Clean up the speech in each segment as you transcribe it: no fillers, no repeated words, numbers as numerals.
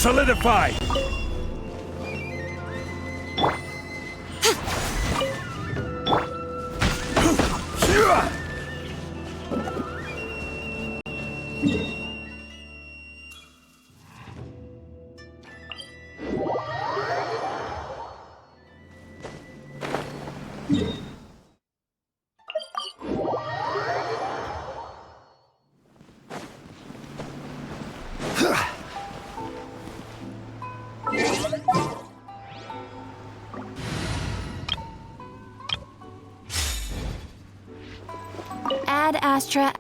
Solidify! Ad Astra.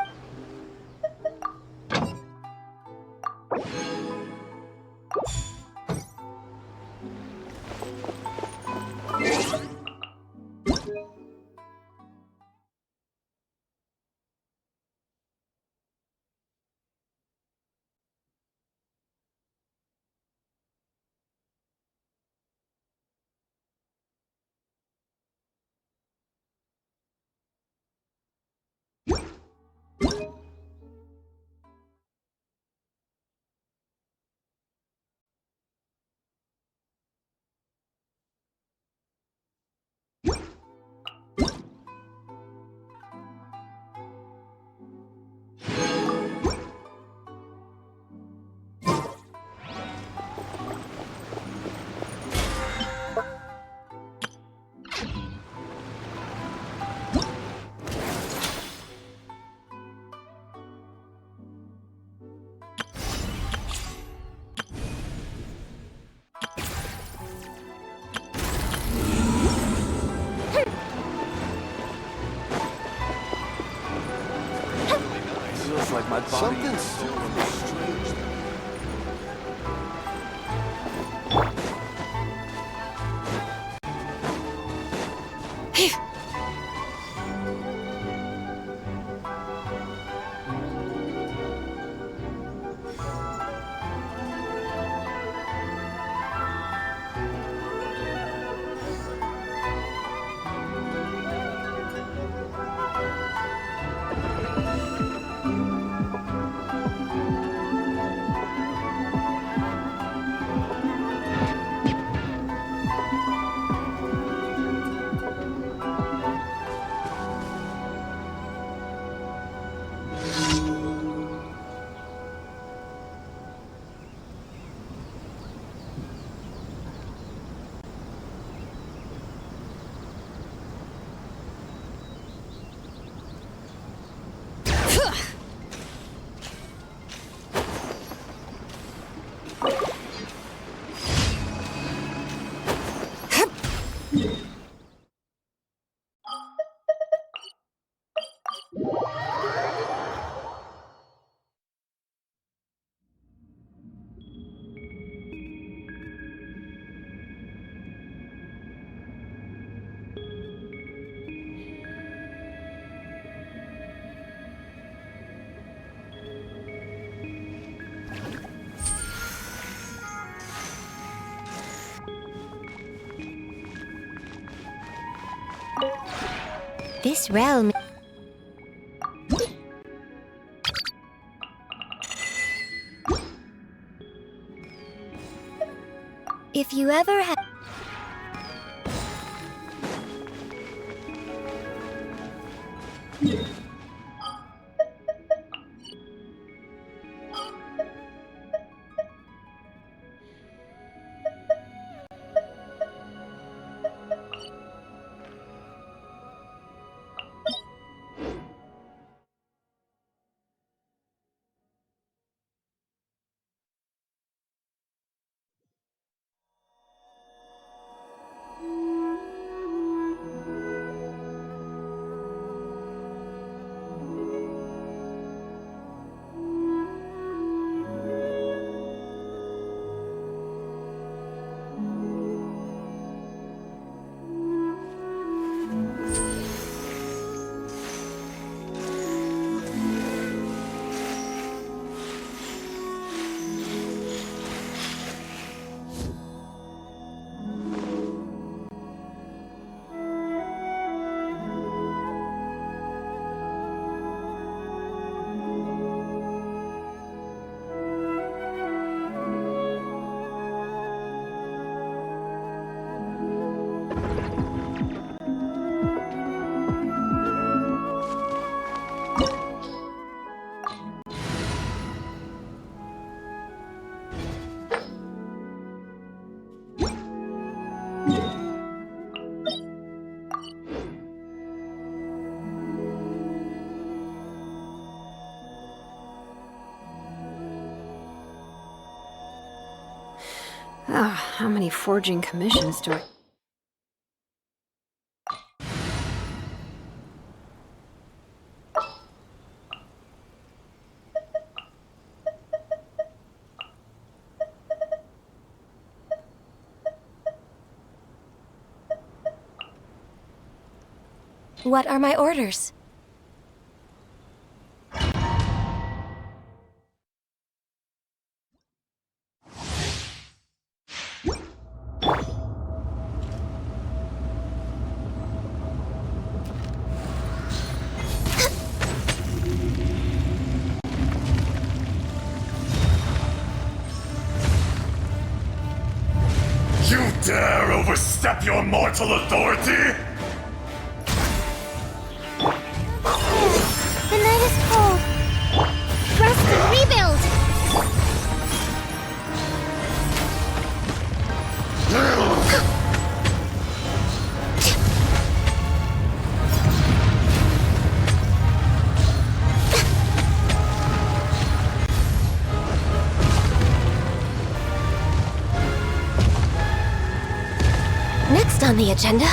Feels like my body. Something's so strange. This realm. If you ever have. How many forging commissions do I... What are my orders? You dare overstep your mortal authority? The night is cold. Rest and rebuild! Next on the agenda...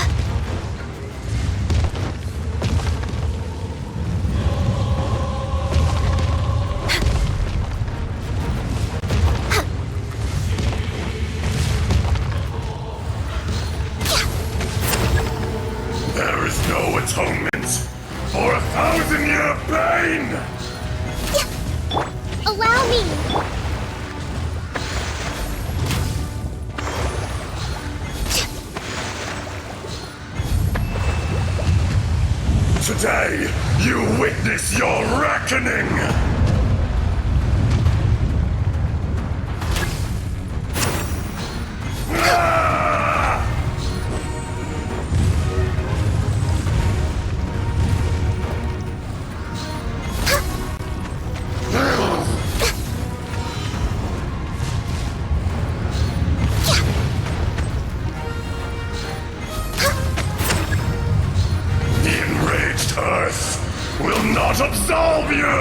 There is no atonement for 1,000-year pain! Allow me! Today, you witness your reckoning! Ah! The enraged Earth will not absolve you!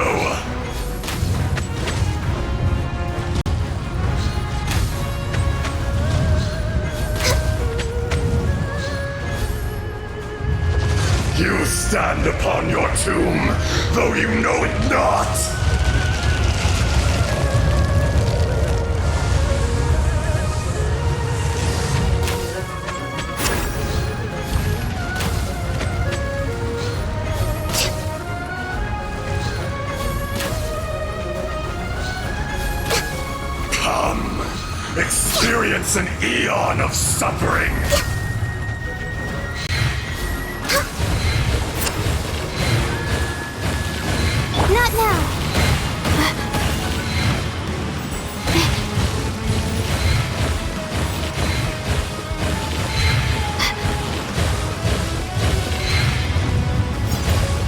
You stand upon your tomb, though you know it not! Come, experience an eon of suffering! Not now!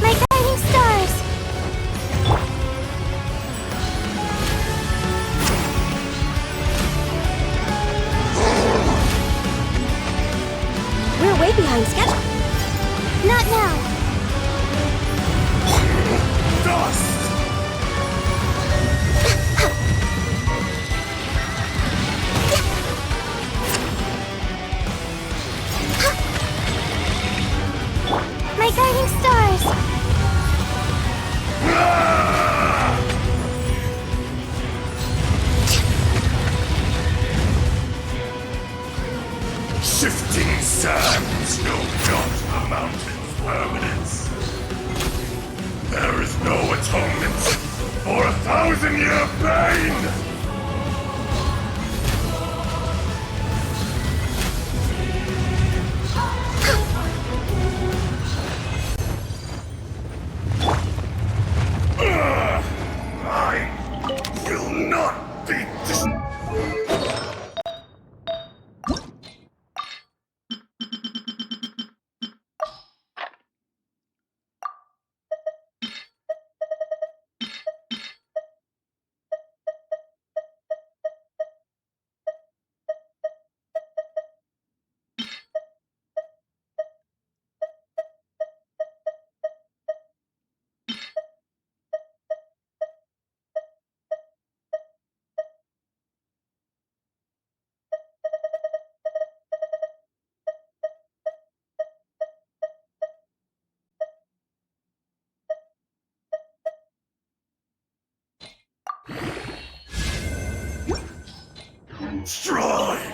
My guiding stars! We're way behind schedule. Not now! Dust! My guiding stars! Shifting sands know not the mountain's permanence. There is no atonement for 1,000-year pain! I will not be Stride!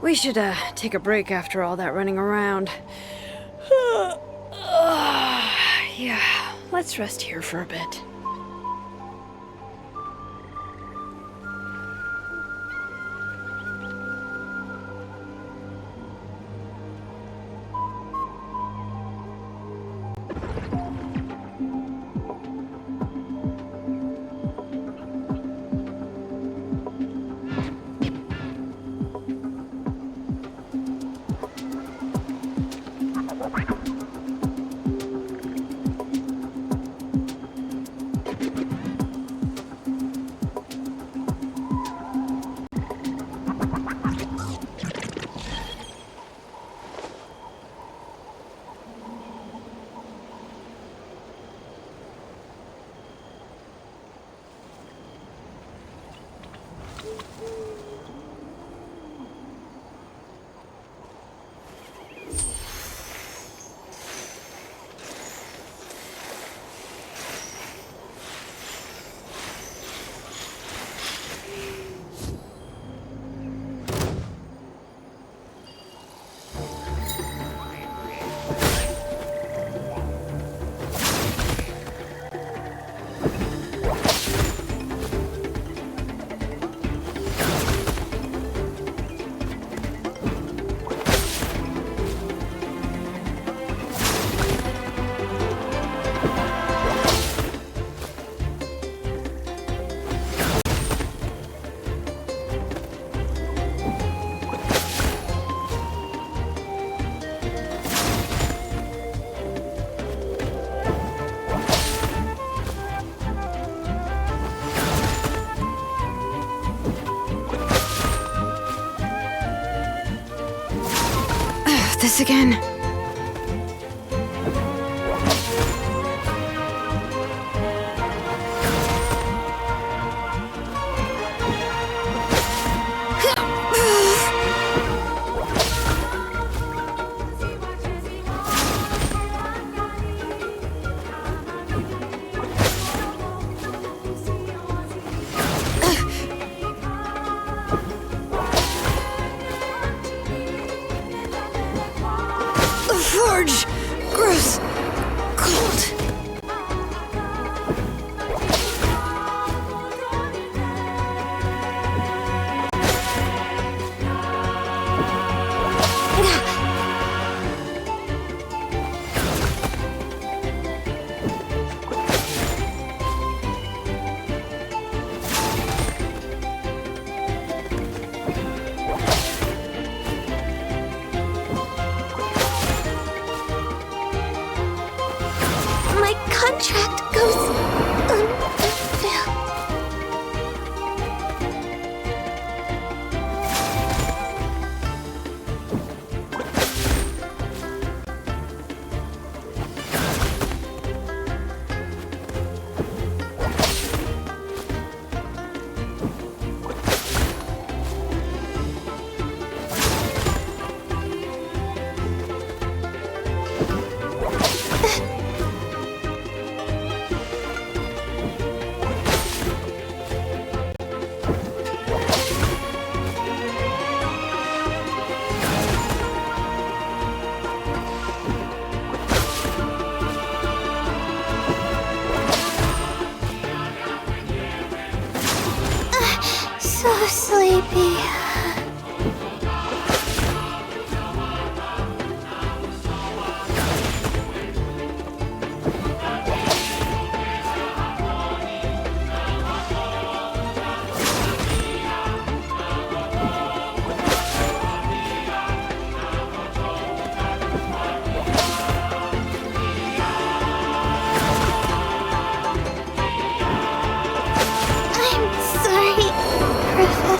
We should, take a break after all that running around. Yeah, let's rest here for a bit. This again. sleepy. I'm sorry, Professor.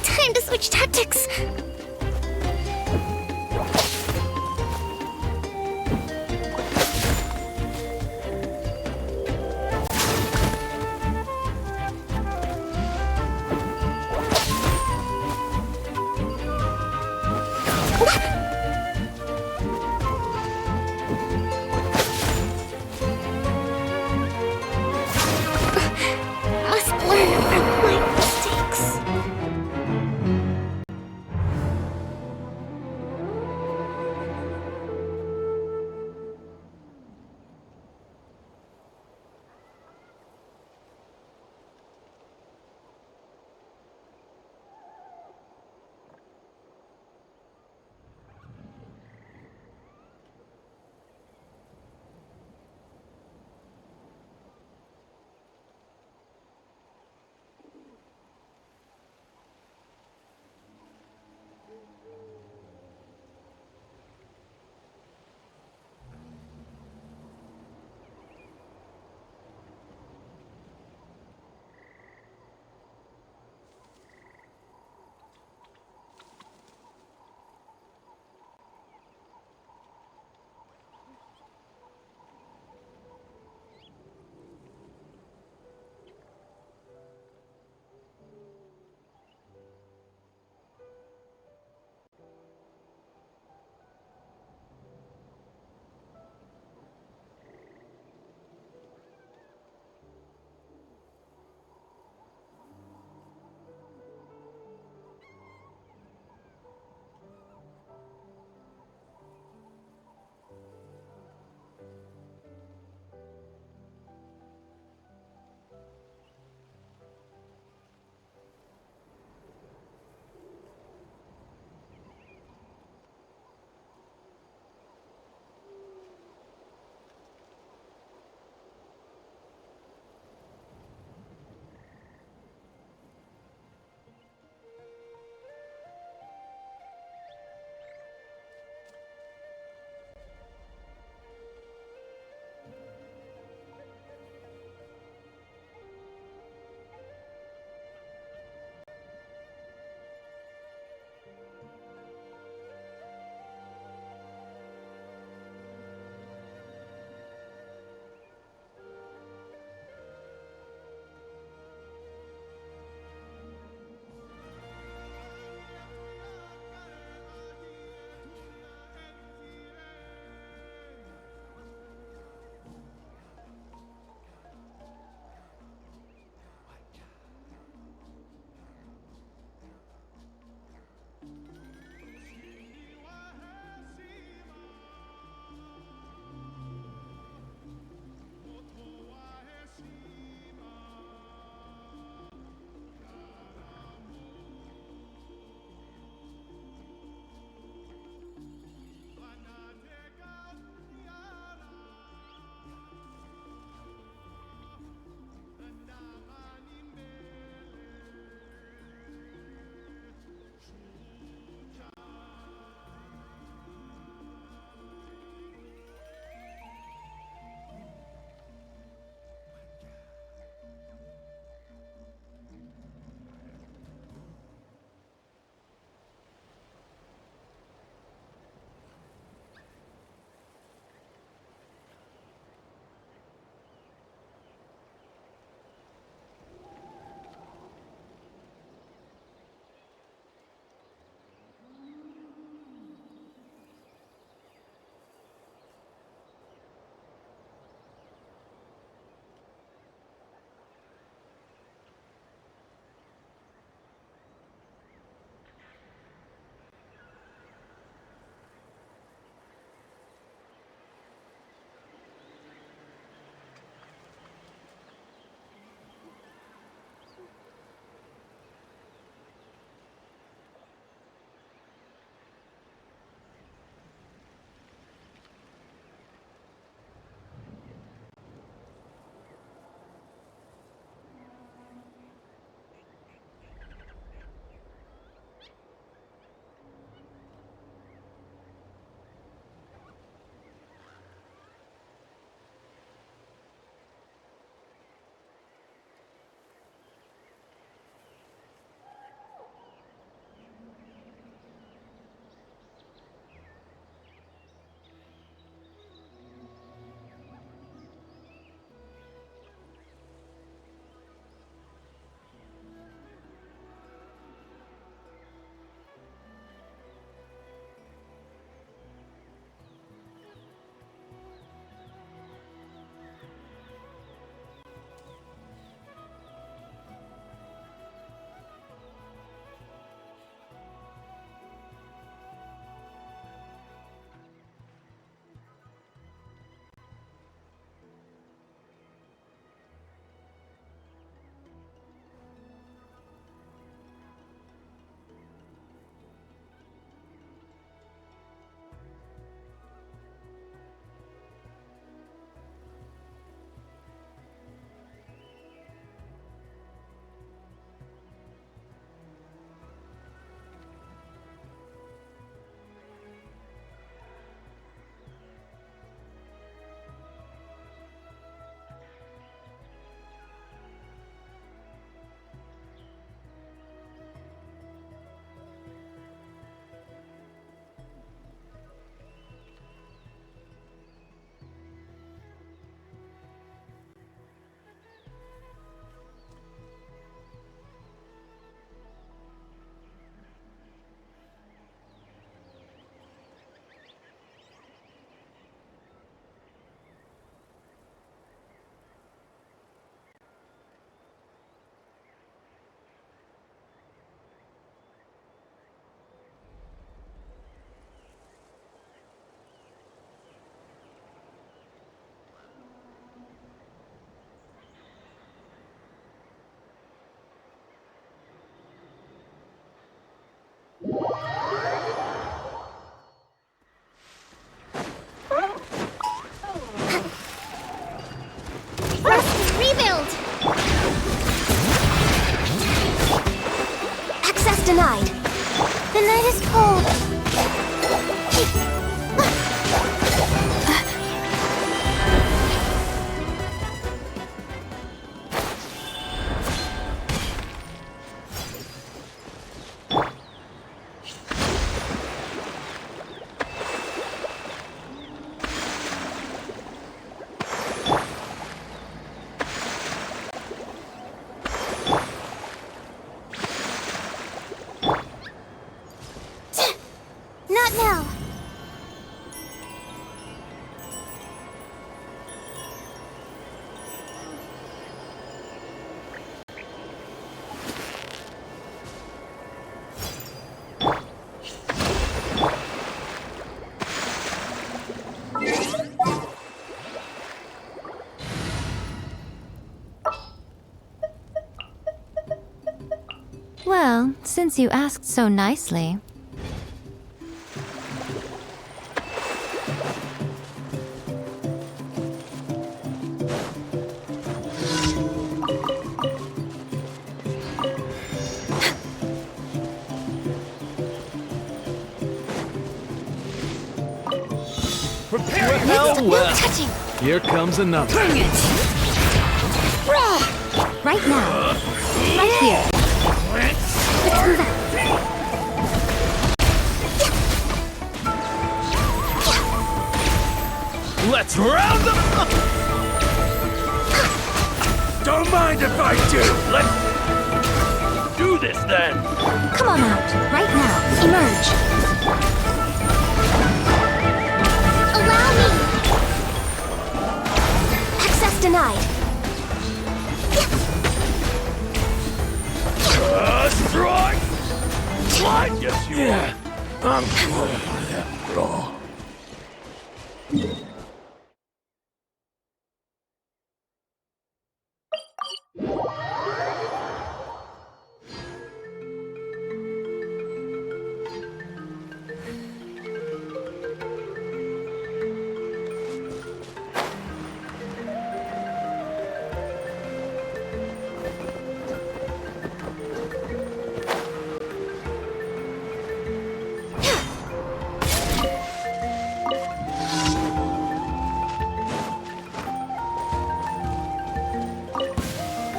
Time to switch tactics. Must learn from my mistakes. Well, since you asked so nicely. Prepare No well. touching! Here comes another. Bring it! Right now. Right here. Let's move out. Let's round them up. Don't mind if I do. Let's do this then. Come on out. Right now. Emerge. Allow me! Access denied. Strike! What? Yes, you are. I'm good after all.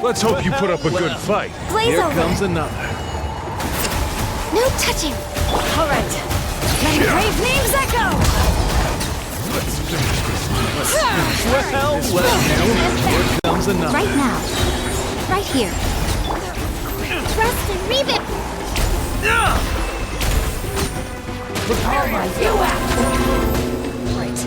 Let's hope you put up a good fight. Blaze Here over. comes another. No touching. All right. Let brave names echo! Let's finish this. Here comes another. Right now. Right here. Thrust and rebuild. All right, you out! Right.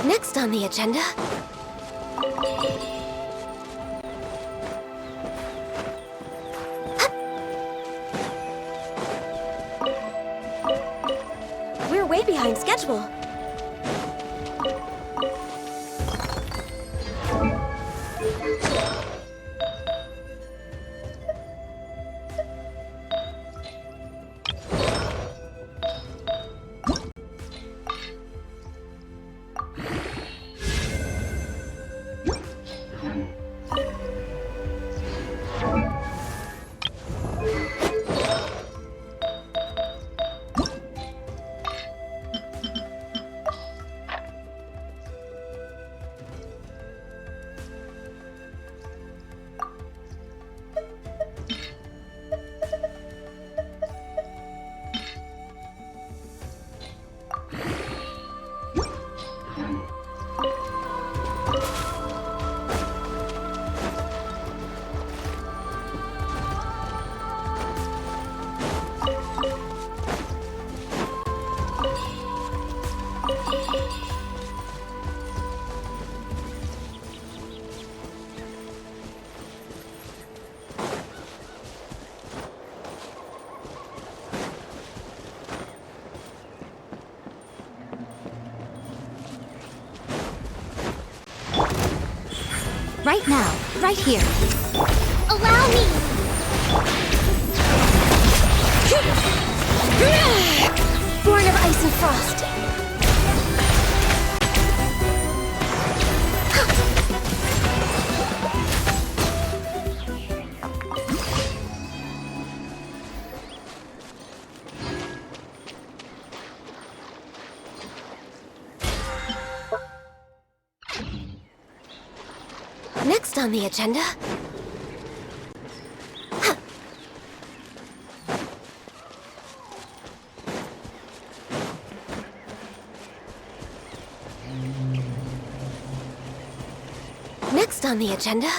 Next on the agenda. We're way behind schedule. Right now, right here. Allow me. Born of ice and frost. Next on the agenda. Next on the agenda.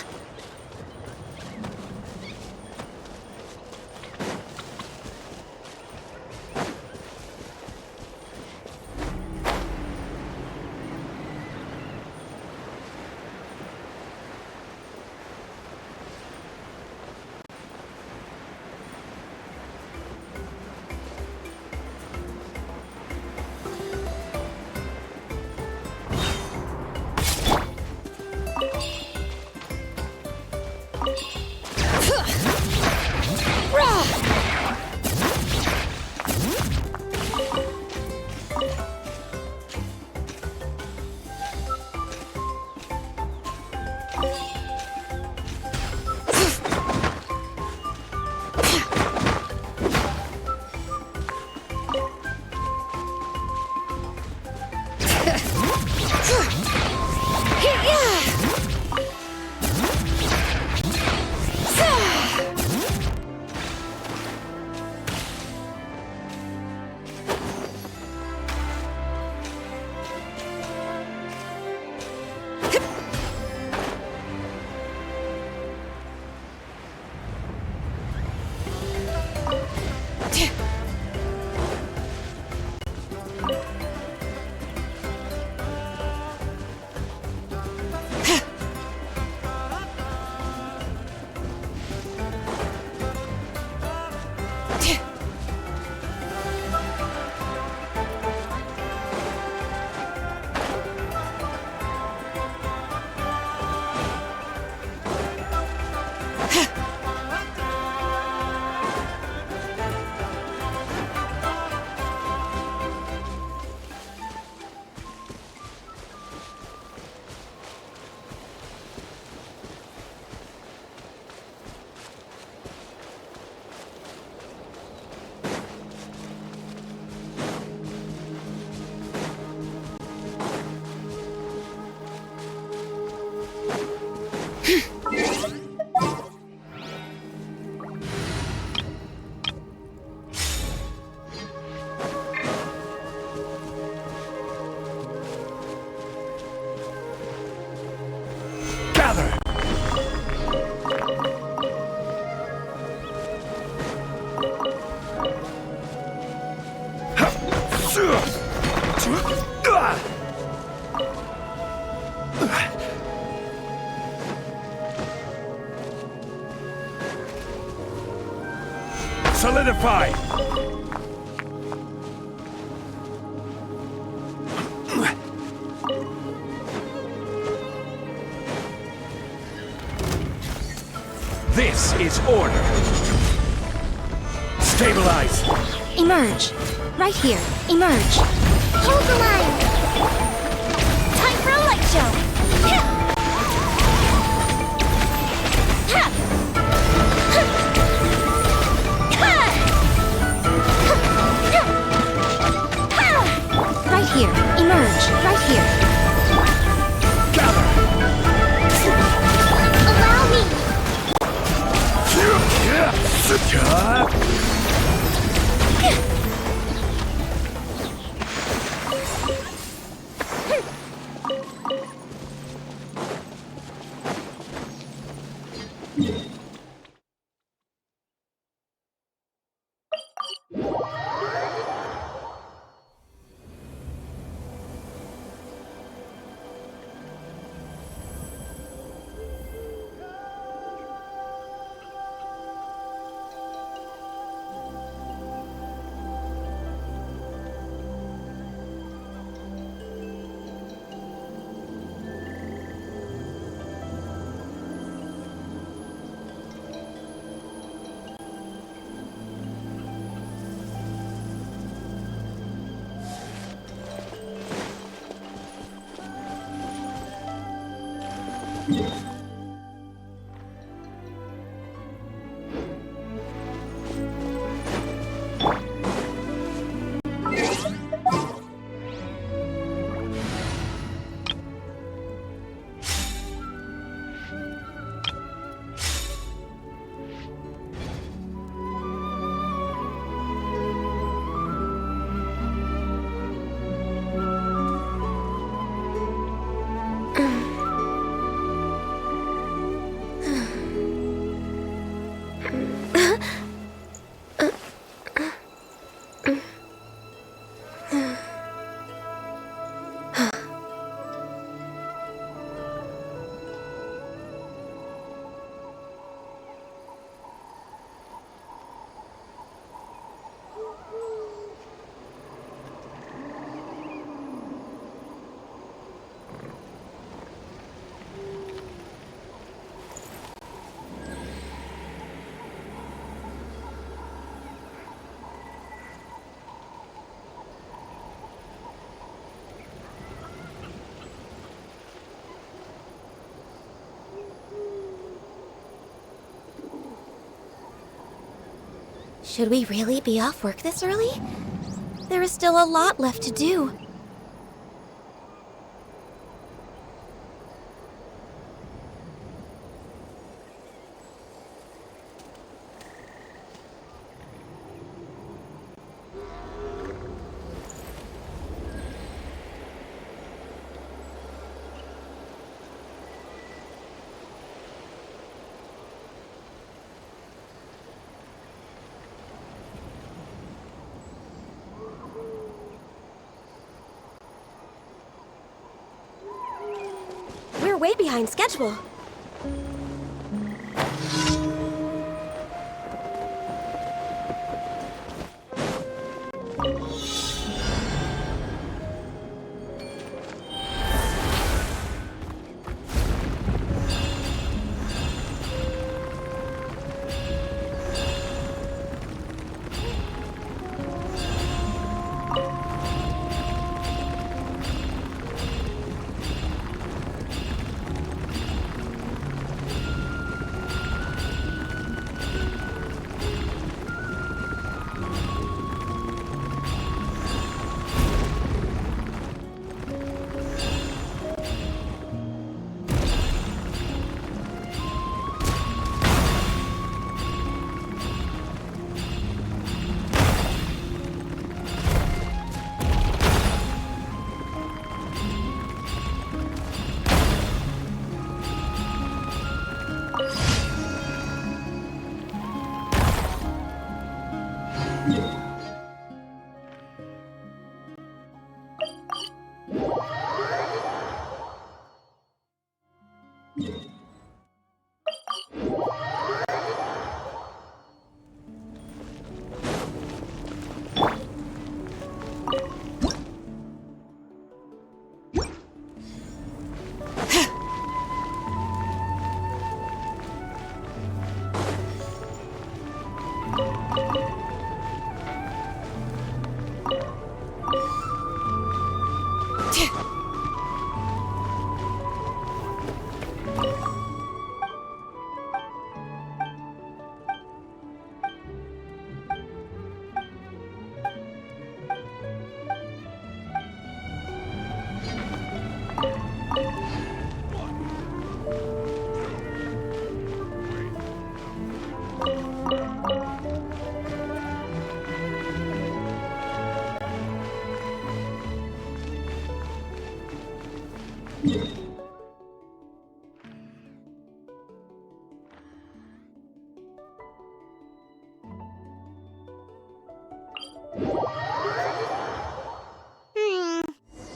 Solidify! This is order. Stabilize. Emerge. Right here. Emerge. Hold the line! Time for a light show! Ha! Ha! Right here. Emerge. Right here. Gather. Allow me! Should we really be off work this early? There is still a lot left to do. We're way behind schedule.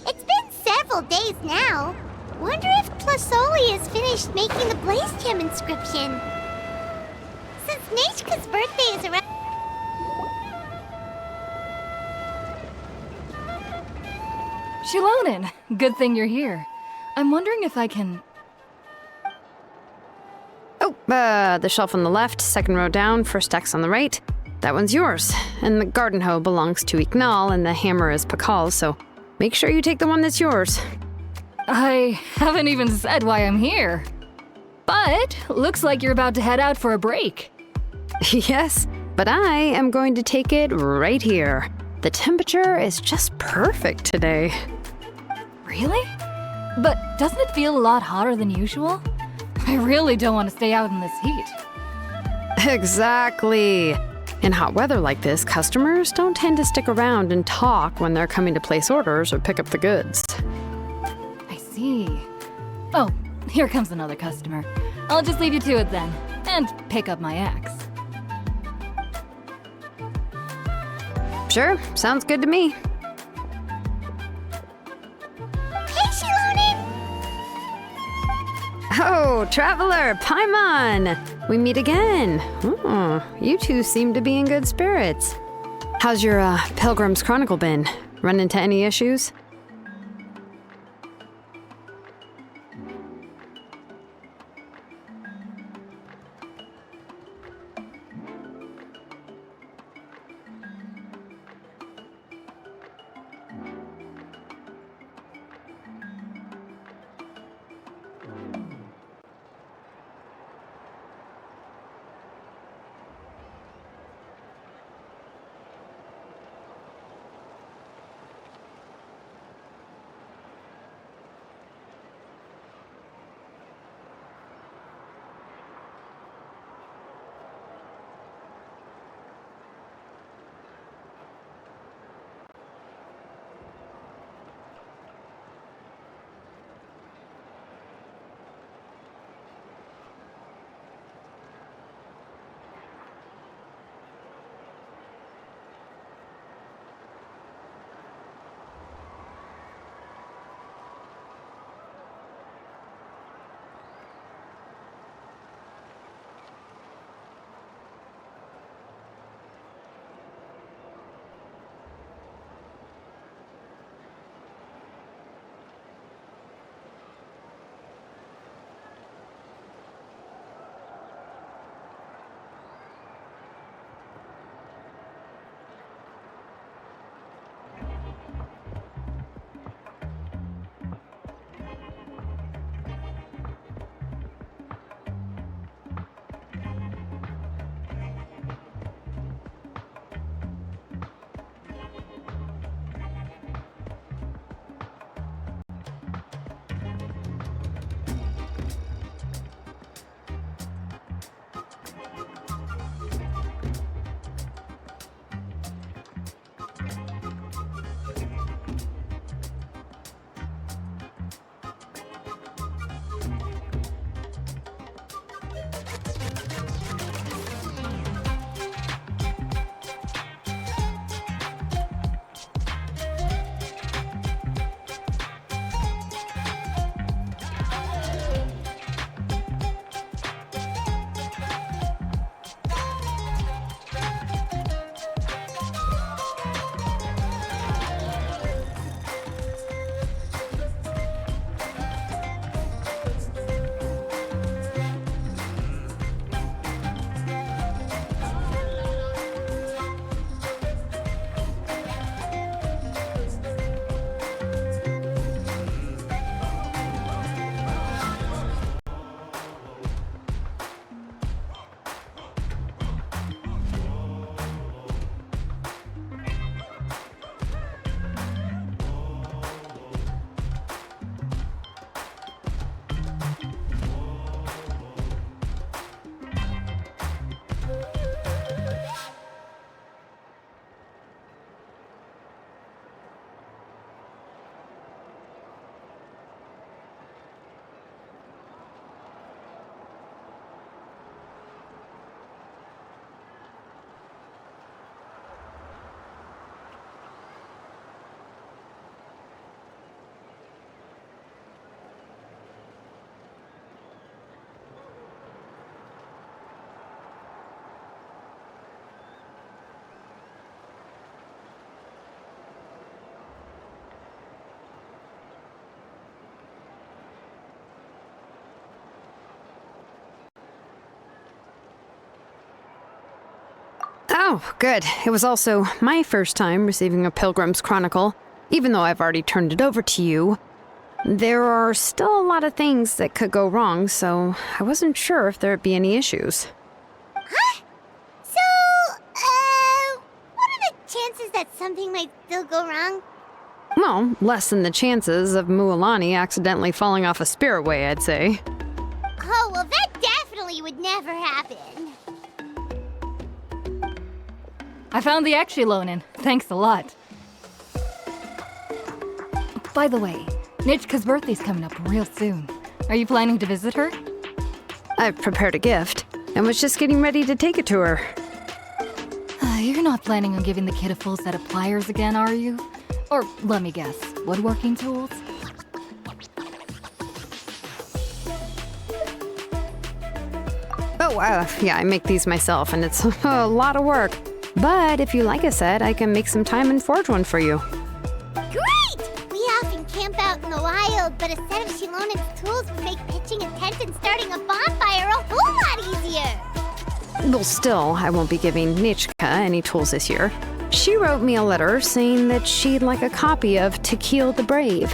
It's been several days now. Wonder if Plasoli has finished making the Blaze Gem inscription. Since Nashka's birthday is around... Shilonin, good thing you're here. I'm wondering if I can... Oh, the shelf on the left, second row down, first X on the right. That one's yours. And the garden hoe belongs to Ignal, and the hammer is Pakal's, so make sure you take the one that's yours. I haven't even said why I'm here. But looks like you're about to head out for a break. Yes, but I am going to take it right here. The temperature is just perfect today. Really? But doesn't it feel a lot hotter than usual? I really don't want to stay out in this heat. Exactly. In hot weather like this, customers don't tend to stick around and talk when they're coming to place orders or pick up the goods. I see. Oh, here comes another customer. I'll just leave you to it then, and pick up my axe. Sure, sounds good to me. Hey, Shilonin! Oh, Traveler, Paimon! We meet again. Oh, you two seem to be in good spirits. How's your Pilgrim's Chronicle been? Run into any issues? Oh, good. It was also my first time receiving a Pilgrim's Chronicle. Even though I've already turned it over to you, there are still a lot of things that could go wrong, so I wasn't sure if there'd be any issues. Huh? So, what are the chances that something might still go wrong? Well, less than the chances of Mualani accidentally falling off a spiritway, I'd say. Oh, well, that definitely would never happen. I found the Exi-Lonin. Thanks a lot. By the way, Nichka's birthday's coming up real soon. Are you planning to visit her? I've prepared a gift and was just getting ready to take it to her. You're not planning on giving the kid a full set of pliers again, are you? Or, let me guess, woodworking tools? Oh, yeah, I make these myself, and it's a lot of work. But if you like a set, I can make some time and forge one for you. Great! We often camp out in the wild, but a set of Shilonin's tools would make pitching a tent and starting a bonfire a whole lot easier. Well, still, I won't be giving Nichka any tools this year. She wrote me a letter saying that she'd like a copy of Tequil the Brave.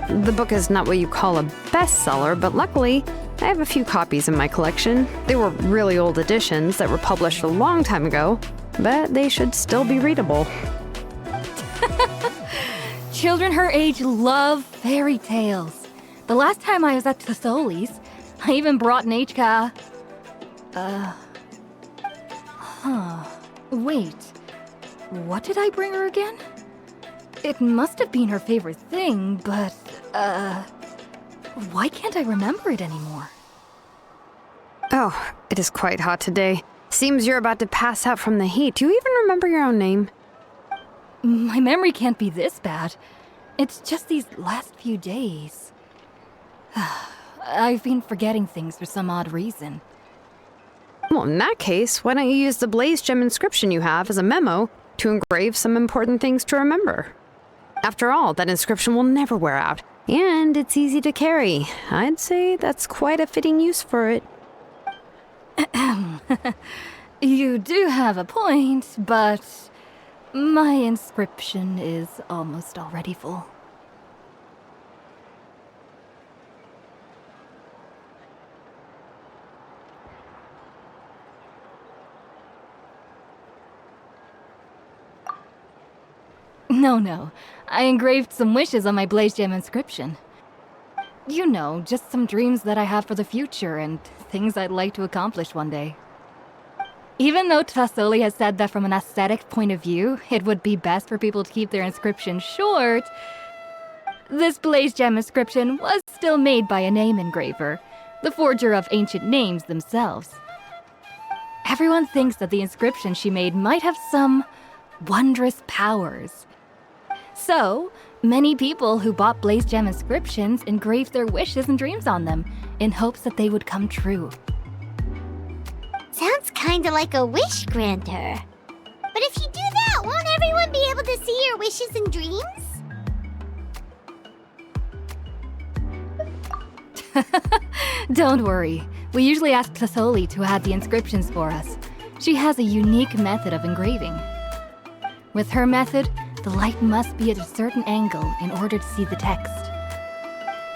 The book is not what you call a bestseller, but luckily, I have a few copies in my collection. They were really old editions that were published a long time ago, but they should still be readable. Children her age love fairy tales. The last time I was at Tasoli's, I even brought Nichka. Wait. What did I bring her again? It must have been her favorite thing, but, why can't I remember it anymore? Oh, it is quite hot today. Seems you're about to pass out from the heat. Do you even remember your own name? My memory can't be this bad. It's just these last few days. I've been forgetting things for some odd reason. Well, in that case, why don't you use the blaze gem inscription you have as a memo to engrave some important things to remember? After all, that inscription will never wear out, and it's easy to carry. I'd say that's quite a fitting use for it. You do have a point, but my inscription is almost already full. No. I engraved some wishes on my blaze gem inscription. You know, just some dreams that I have for the future and things I'd like to accomplish one day. Even though Tasoli has said that from an aesthetic point of view, it would be best for people to keep their inscription short, this blaze gem inscription was still made by a name engraver, the forger of ancient names themselves. Everyone thinks that the inscription she made might have some wondrous powers. So, many people who bought blaze gem inscriptions engraved their wishes and dreams on them, in hopes that they would come true. Sounds kinda like a wish granter. But if you do that, won't everyone be able to see your wishes and dreams? Don't worry. We usually ask Tasoli to add the inscriptions for us. She has a unique method of engraving. With her method, the light must be at a certain angle in order to see the text.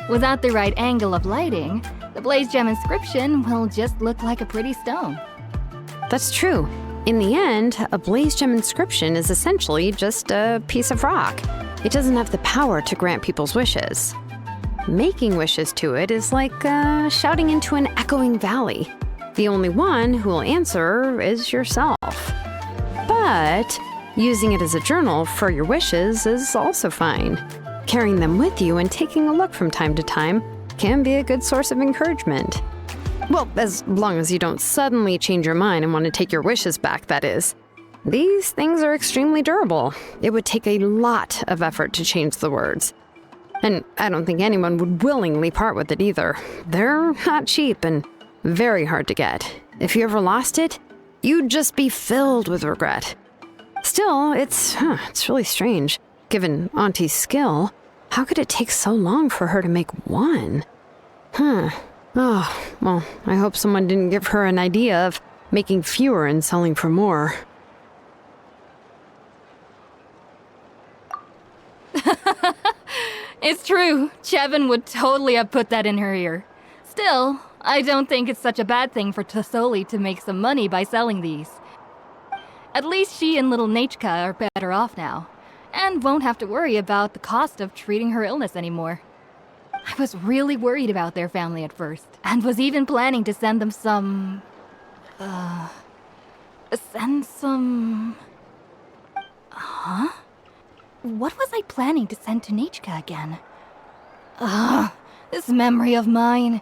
Without the right angle of lighting, the blaze gem inscription will just look like a pretty stone. That's true. In the end, a blaze gem inscription is essentially just a piece of rock. It doesn't have the power to grant people's wishes. Making wishes to it is like shouting into an echoing valley. The only one who will answer is yourself. But using it as a journal for your wishes is also fine. Carrying them with you and taking a look from time to time can be a good source of encouragement. Well, as long as you don't suddenly change your mind and want to take your wishes back, that is. These things are extremely durable. It would take a lot of effort to change the words. And I don't think anyone would willingly part with it either. They're not cheap and very hard to get. If you ever lost it, you'd just be filled with regret. Still, it's really strange. Given Auntie's skill, how could it take so long for her to make one? Oh, well, I hope someone didn't give her an idea of making fewer and selling for more. It's true. Chevin would totally have put that in her ear. Still, I don't think it's such a bad thing for Tasoli to make some money by selling these. At least she and little Nachka are better off now, and won't have to worry about the cost of treating her illness anymore. I was really worried about their family at first, and was even planning to send them some... Huh? What was I planning to send to Nachka again? This memory of mine.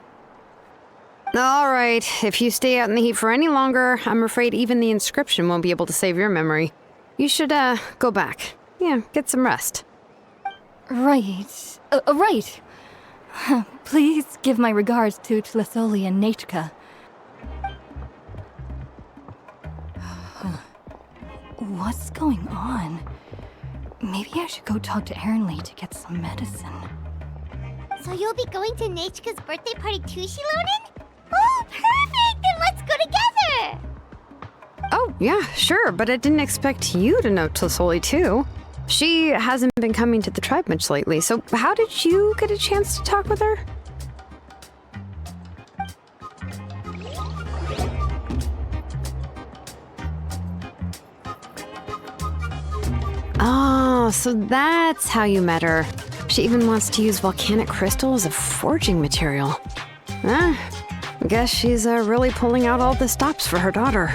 All right, if you stay out in the heat for any longer, I'm afraid even the inscription won't be able to save your memory. You should, go back. Yeah, get some rest. Right. Right. Please give my regards to Tlasoli and Nachka. What's going on? Maybe I should go talk to Ernly to get some medicine. So you'll be going to Nachka's birthday party too, Shilonen? Oh, perfect! Then let's go together! Oh, yeah, sure, but I didn't expect you to know Tlasoli too. She hasn't been coming to the tribe much lately, so how did you get a chance to talk with her? Oh, so that's how you met her. She even wants to use volcanic crystal as a forging material. I guess she's really pulling out all the stops for her daughter.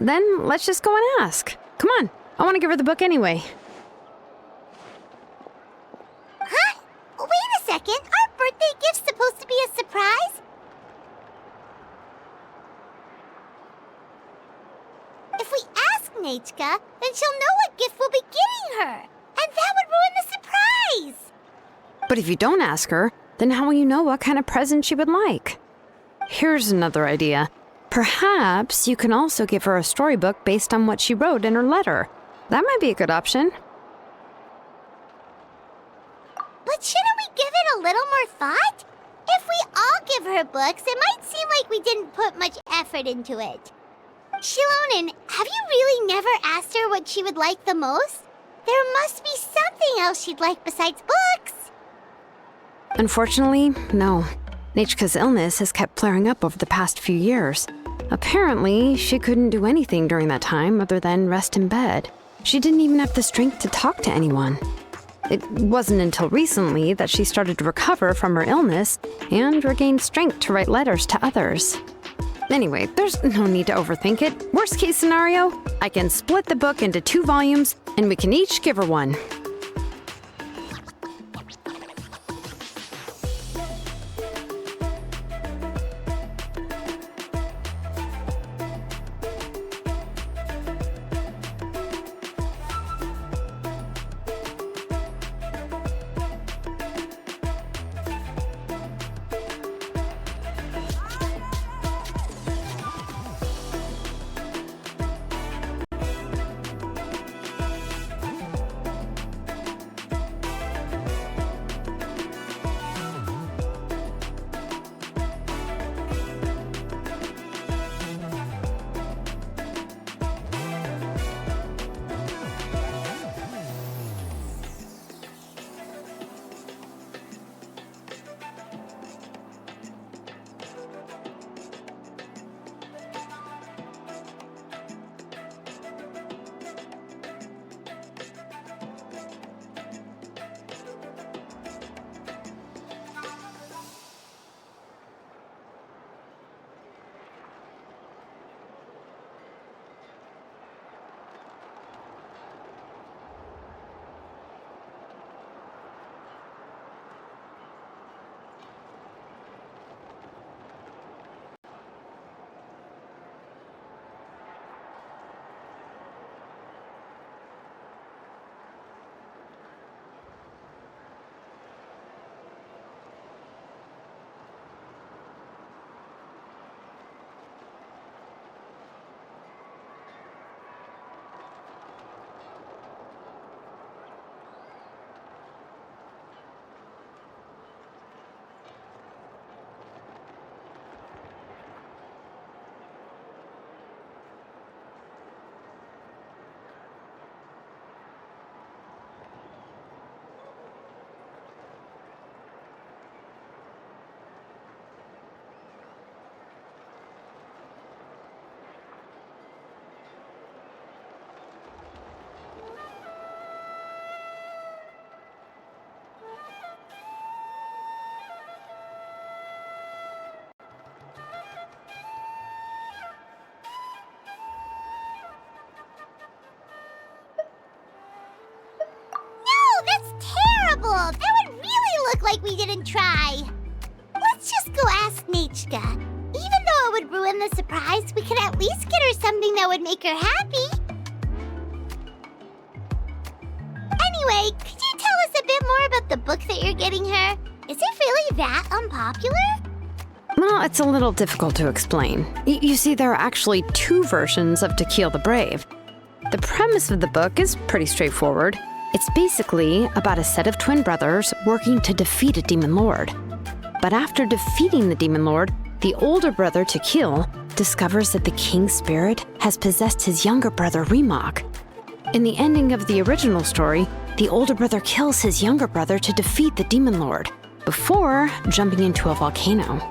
Then let's just go and ask. Come on, I want to give her the book anyway. Huh? Wait a second. Our birthday gift's supposed to be a surprise? If we ask Nachka, then she'll know what gift we'll be getting her. And that would ruin the surprise. But if you don't ask her, then how will you know what kind of present she would like? Here's another idea. Perhaps you can also give her a storybook based on what she wrote in her letter. That might be a good option. But shouldn't we give it a little more thought? If we all give her books, it might seem like we didn't put much effort into it. Shilonen, have you really never asked her what she would like the most? There must be something else she'd like besides books. Unfortunately, no. Nachka's illness has kept flaring up over the past few years. Apparently, she couldn't do anything during that time other than rest in bed. She didn't even have the strength to talk to anyone. It wasn't until recently that she started to recover from her illness and regained strength to write letters to others. Anyway, there's no need to overthink it. Worst case scenario, I can split the book into 2 volumes and we can each give her one. like we didn't try. Let's just go ask Nechka. Even though it would ruin the surprise, we could at least get her something that would make her happy. Anyway, could you tell us a bit more about the book that you're getting her? Is it really that unpopular? Well, it's a little difficult to explain. You see, there are actually 2 versions of To Kill the Brave. The premise of the book is pretty straightforward. It's basically about a set of twin brothers working to defeat a demon lord. But after defeating the demon lord, the older brother, Tequil, discovers that the king's spirit has possessed his younger brother, Remok. In the ending of the original story, the older brother kills his younger brother to defeat the demon lord, before jumping into a volcano.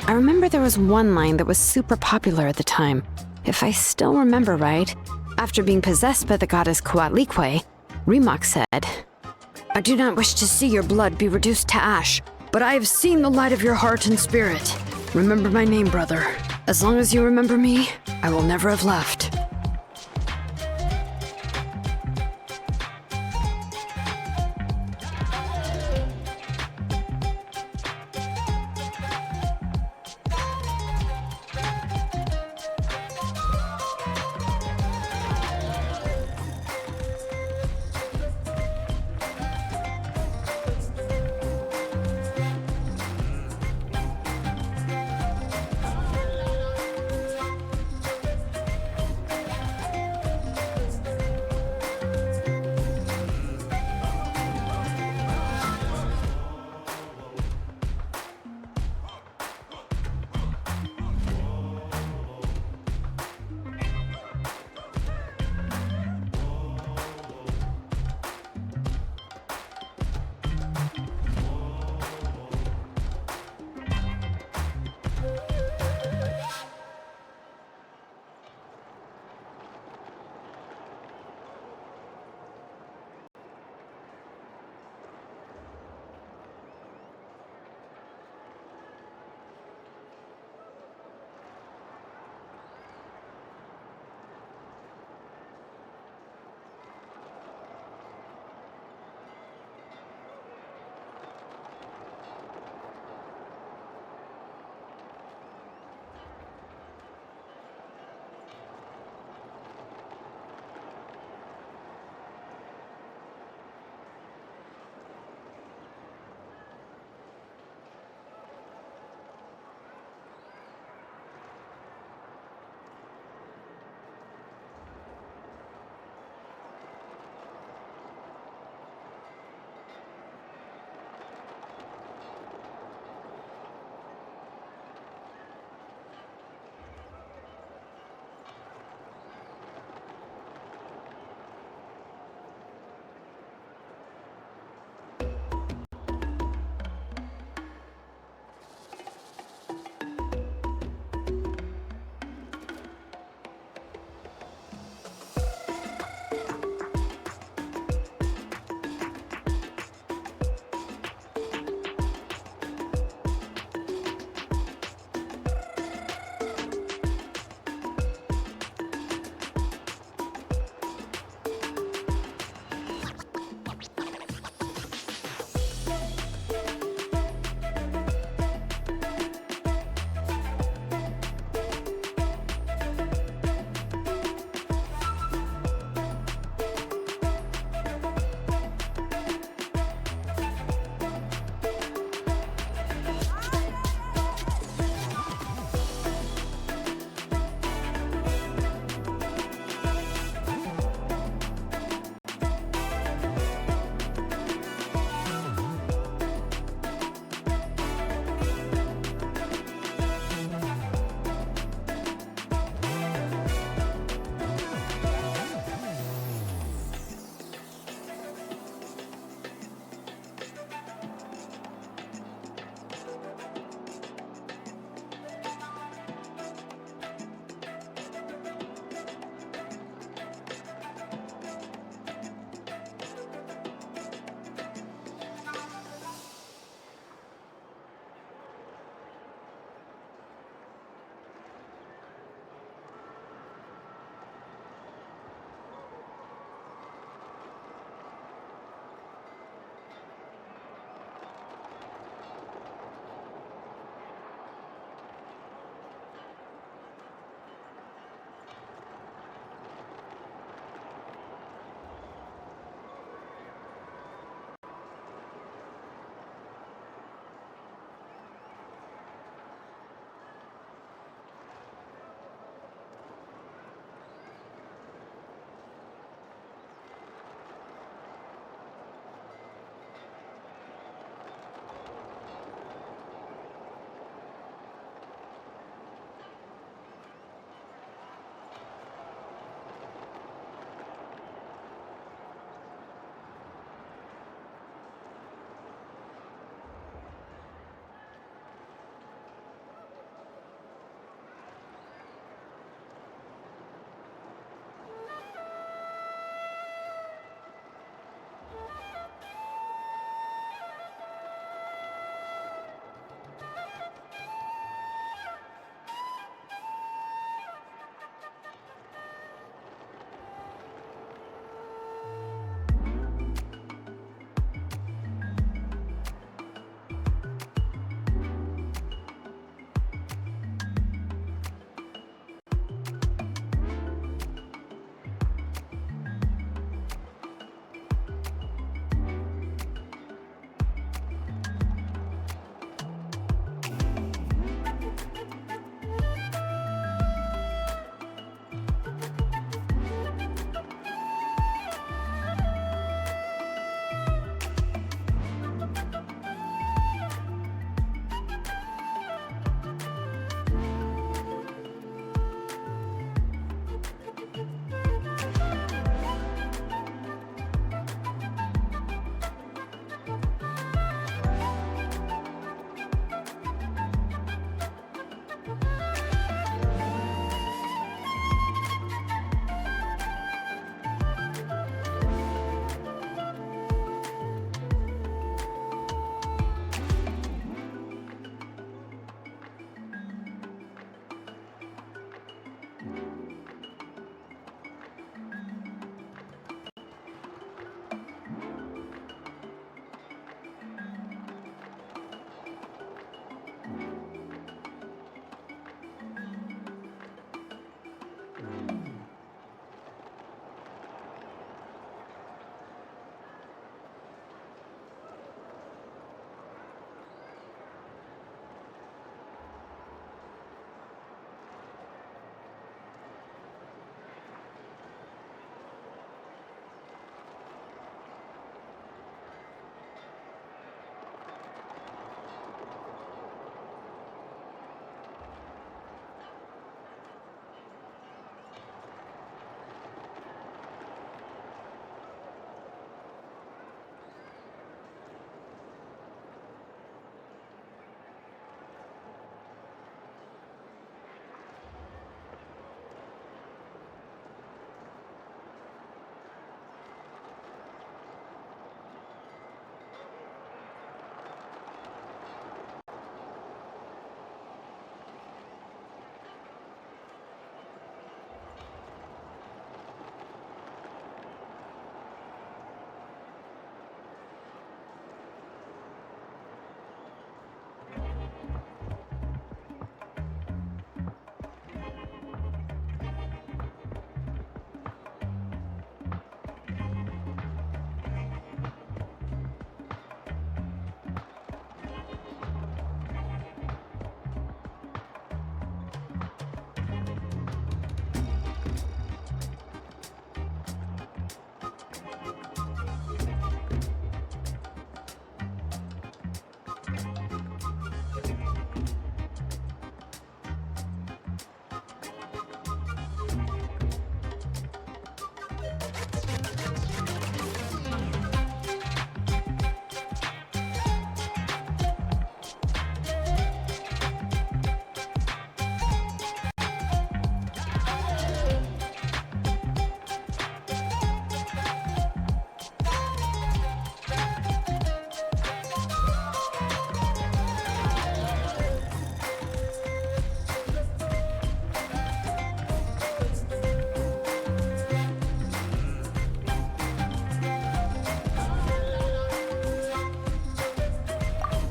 I remember there was one line that was super popular at the time. If I still remember right, after being possessed by the goddess Coatlicue, Remok said, "I do not wish to see your blood be reduced to ash, but I have seen the light of your heart and spirit. Remember my name, brother. As long as you remember me, I will never have left."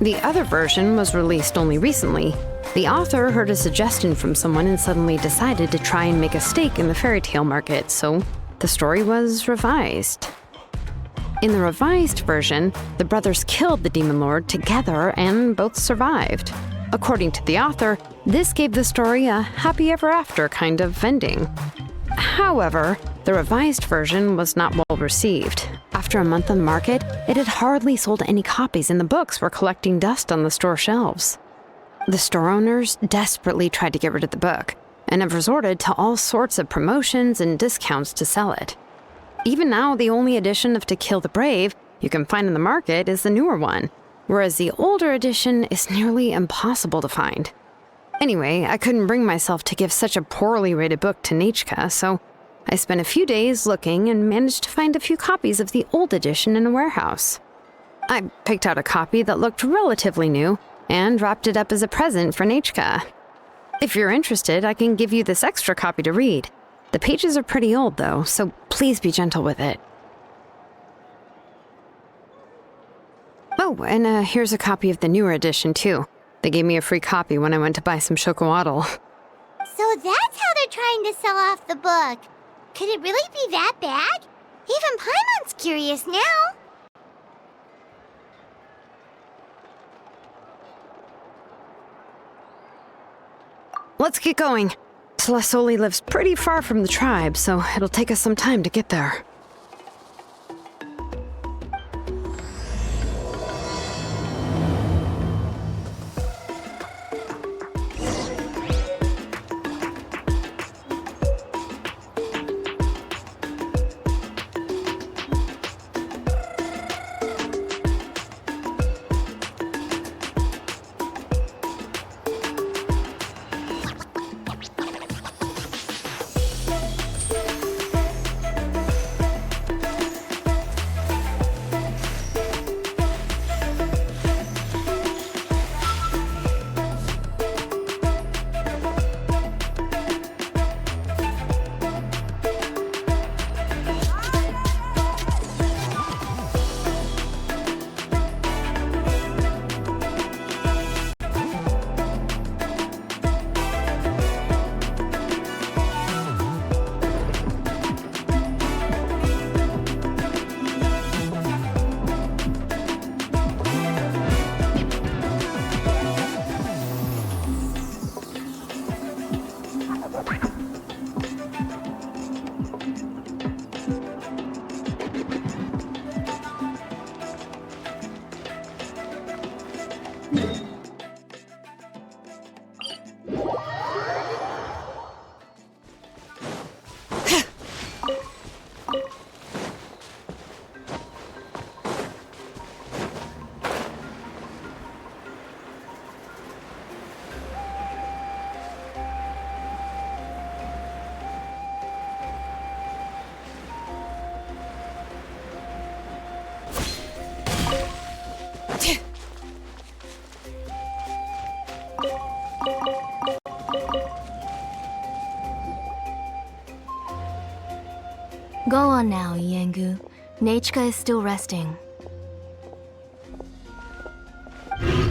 The other version was released only recently. The author heard a suggestion from someone and suddenly decided to try and make a stake in the fairy tale market, so the story was revised. In the revised version, the brothers killed the demon lord together and both survived. According to the author, this gave the story a happy ever after kind of ending. However, the revised version was not well received. After a month on the market, it had hardly sold any copies and the books were collecting dust on the store shelves. The store owners desperately tried to get rid of the book and have resorted to all sorts of promotions and discounts to sell it. Even now, the only edition of To Kill the Brave you can find in the market is the newer one, whereas the older edition is nearly impossible to find. Anyway, I couldn't bring myself to give such a poorly rated book to Nechka, so I spent a few days looking and managed to find a few copies of the old edition in a warehouse. I picked out a copy that looked relatively new and wrapped it up as a present for Nechka. If you're interested, I can give you this extra copy to read. The pages are pretty old, though, so please be gentle with it. Oh, and here's a copy of the newer edition, too. They gave me a free copy when I went to buy some chocowaddle. So that's how they're trying to sell off the book. Could it really be that bad? Even Paimon's curious now. Let's get going. Celesoli lives pretty far from the tribe, so it'll take us some time to get there. Go on now, Yengu. Nechka is still resting. Hey,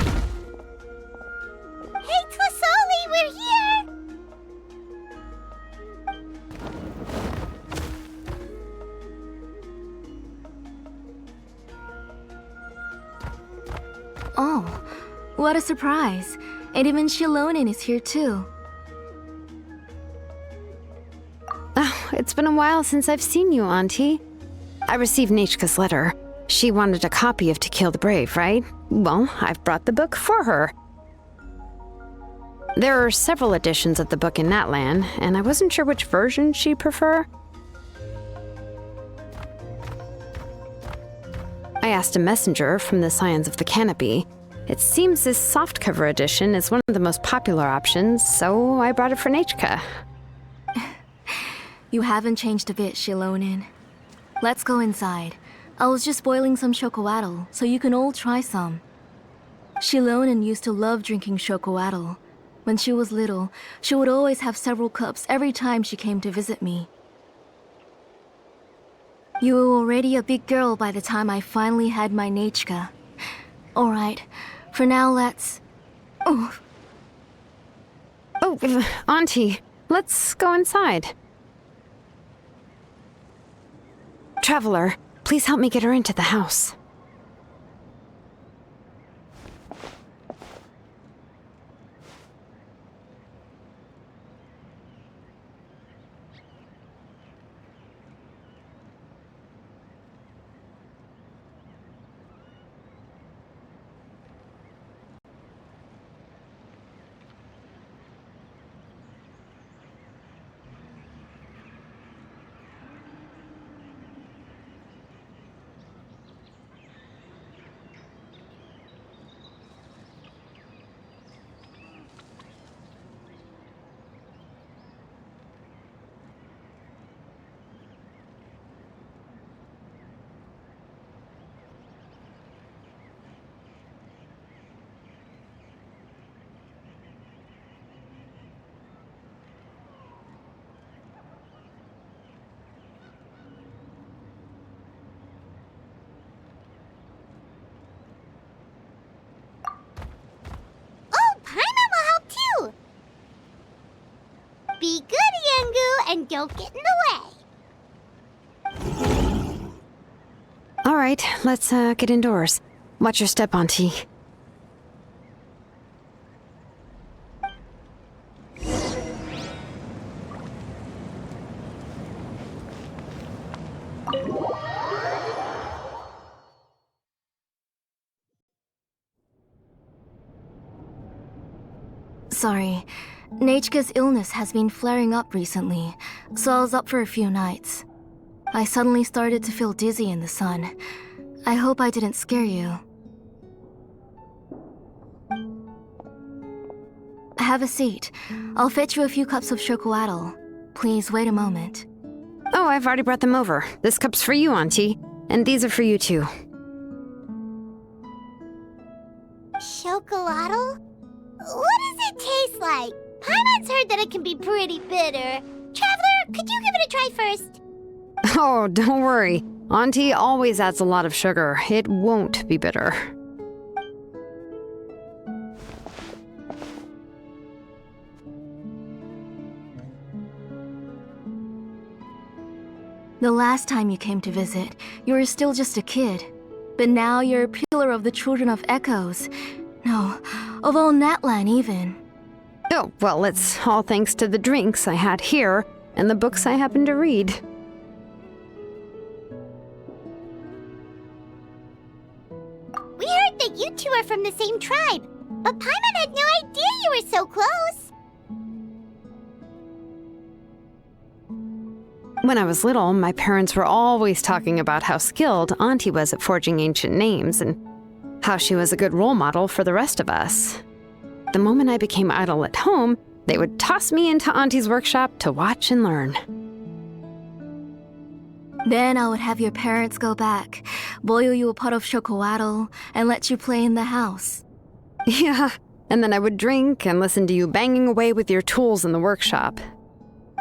Tlasoli, we're here! Oh, what a surprise. And even Shilonin is here too. Oh, it's been a while since I've seen you, Auntie. I received Nechka's letter. She wanted a copy of To Kill the Brave, right? Well, I've brought the book for her. There are several editions of the book in Natlan, and I wasn't sure which version she'd prefer. I asked a messenger from the Scions of the Canopy. It seems this softcover edition is one of the most popular options, so I brought it for Nechka. You haven't changed a bit, Shilonin. Let's go inside. I was just boiling some chocowaddle, so you can all try some. Shilonin used to love drinking chocowaddle. When she was little, she would always have several cups every time she came to visit me. You were already a big girl by the time I finally had my Nechka. Alright, For now, let's... Oh, Oh, Auntie, let's go inside. Traveler, please help me get her into the house. Oh, Paimon will help too! Be good, Yangu, and don't get in the way. All right, let's get indoors. Watch your step, Auntie. sorry. Nechka's illness has been flaring up recently, so I was up for a few nights. I suddenly started to feel dizzy in the sun. I hope I didn't scare you. Have a seat. I'll fetch you a few cups of chocolatl. Please wait a moment. Oh, I've already brought them over. This cup's for you, Auntie. And these are for you, too. Chocolatl? What does it taste like? Paimon's heard that it can be pretty bitter. Traveler, could you give it a try first? Oh, don't worry. Auntie always adds a lot of sugar. It won't be bitter. The last time you came to visit, you were still just a kid. But now you're a pillar of the Children of Echoes. No, of all Natlan even. Oh, well, it's all thanks to the drinks I had here and the books I happened to read. We heard that you two are from the same tribe, but Paimon had no idea you were so close. When I was little, my parents were always talking about how skilled Auntie was at forging ancient names and how she was a good role model for the rest of us. The moment I became idle at home, they would toss me into Auntie's workshop to watch and learn. Then I would have your parents go back, boil you a pot of chocolatl, and let you play in the house. Yeah, and then I would drink and listen to you banging away with your tools in the workshop.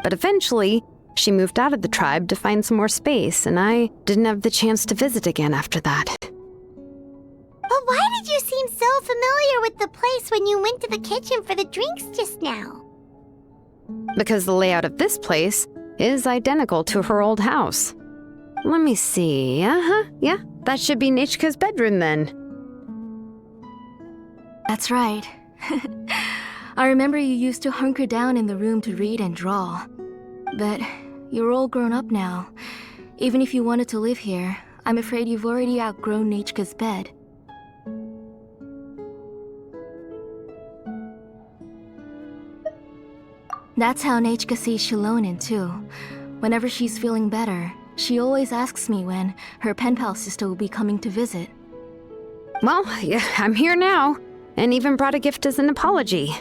But eventually, she moved out of the tribe to find some more space, and I didn't have the chance to visit again after that. But why did you seem so familiar with the place when you went to the kitchen for the drinks just now? Because the layout of this place is identical to her old house. Let me see. Yeah, that should be Nechka's bedroom then. That's right. I remember you used to hunker down in the room to read and draw. But you're all grown up now. Even if you wanted to live here, I'm afraid you've already outgrown Nechka's bed. That's how Nechka sees Shilonin too. Whenever she's feeling better, she always asks me when her pen pal sister will be coming to visit. Well, yeah, I'm here now, and even brought a gift as an apology.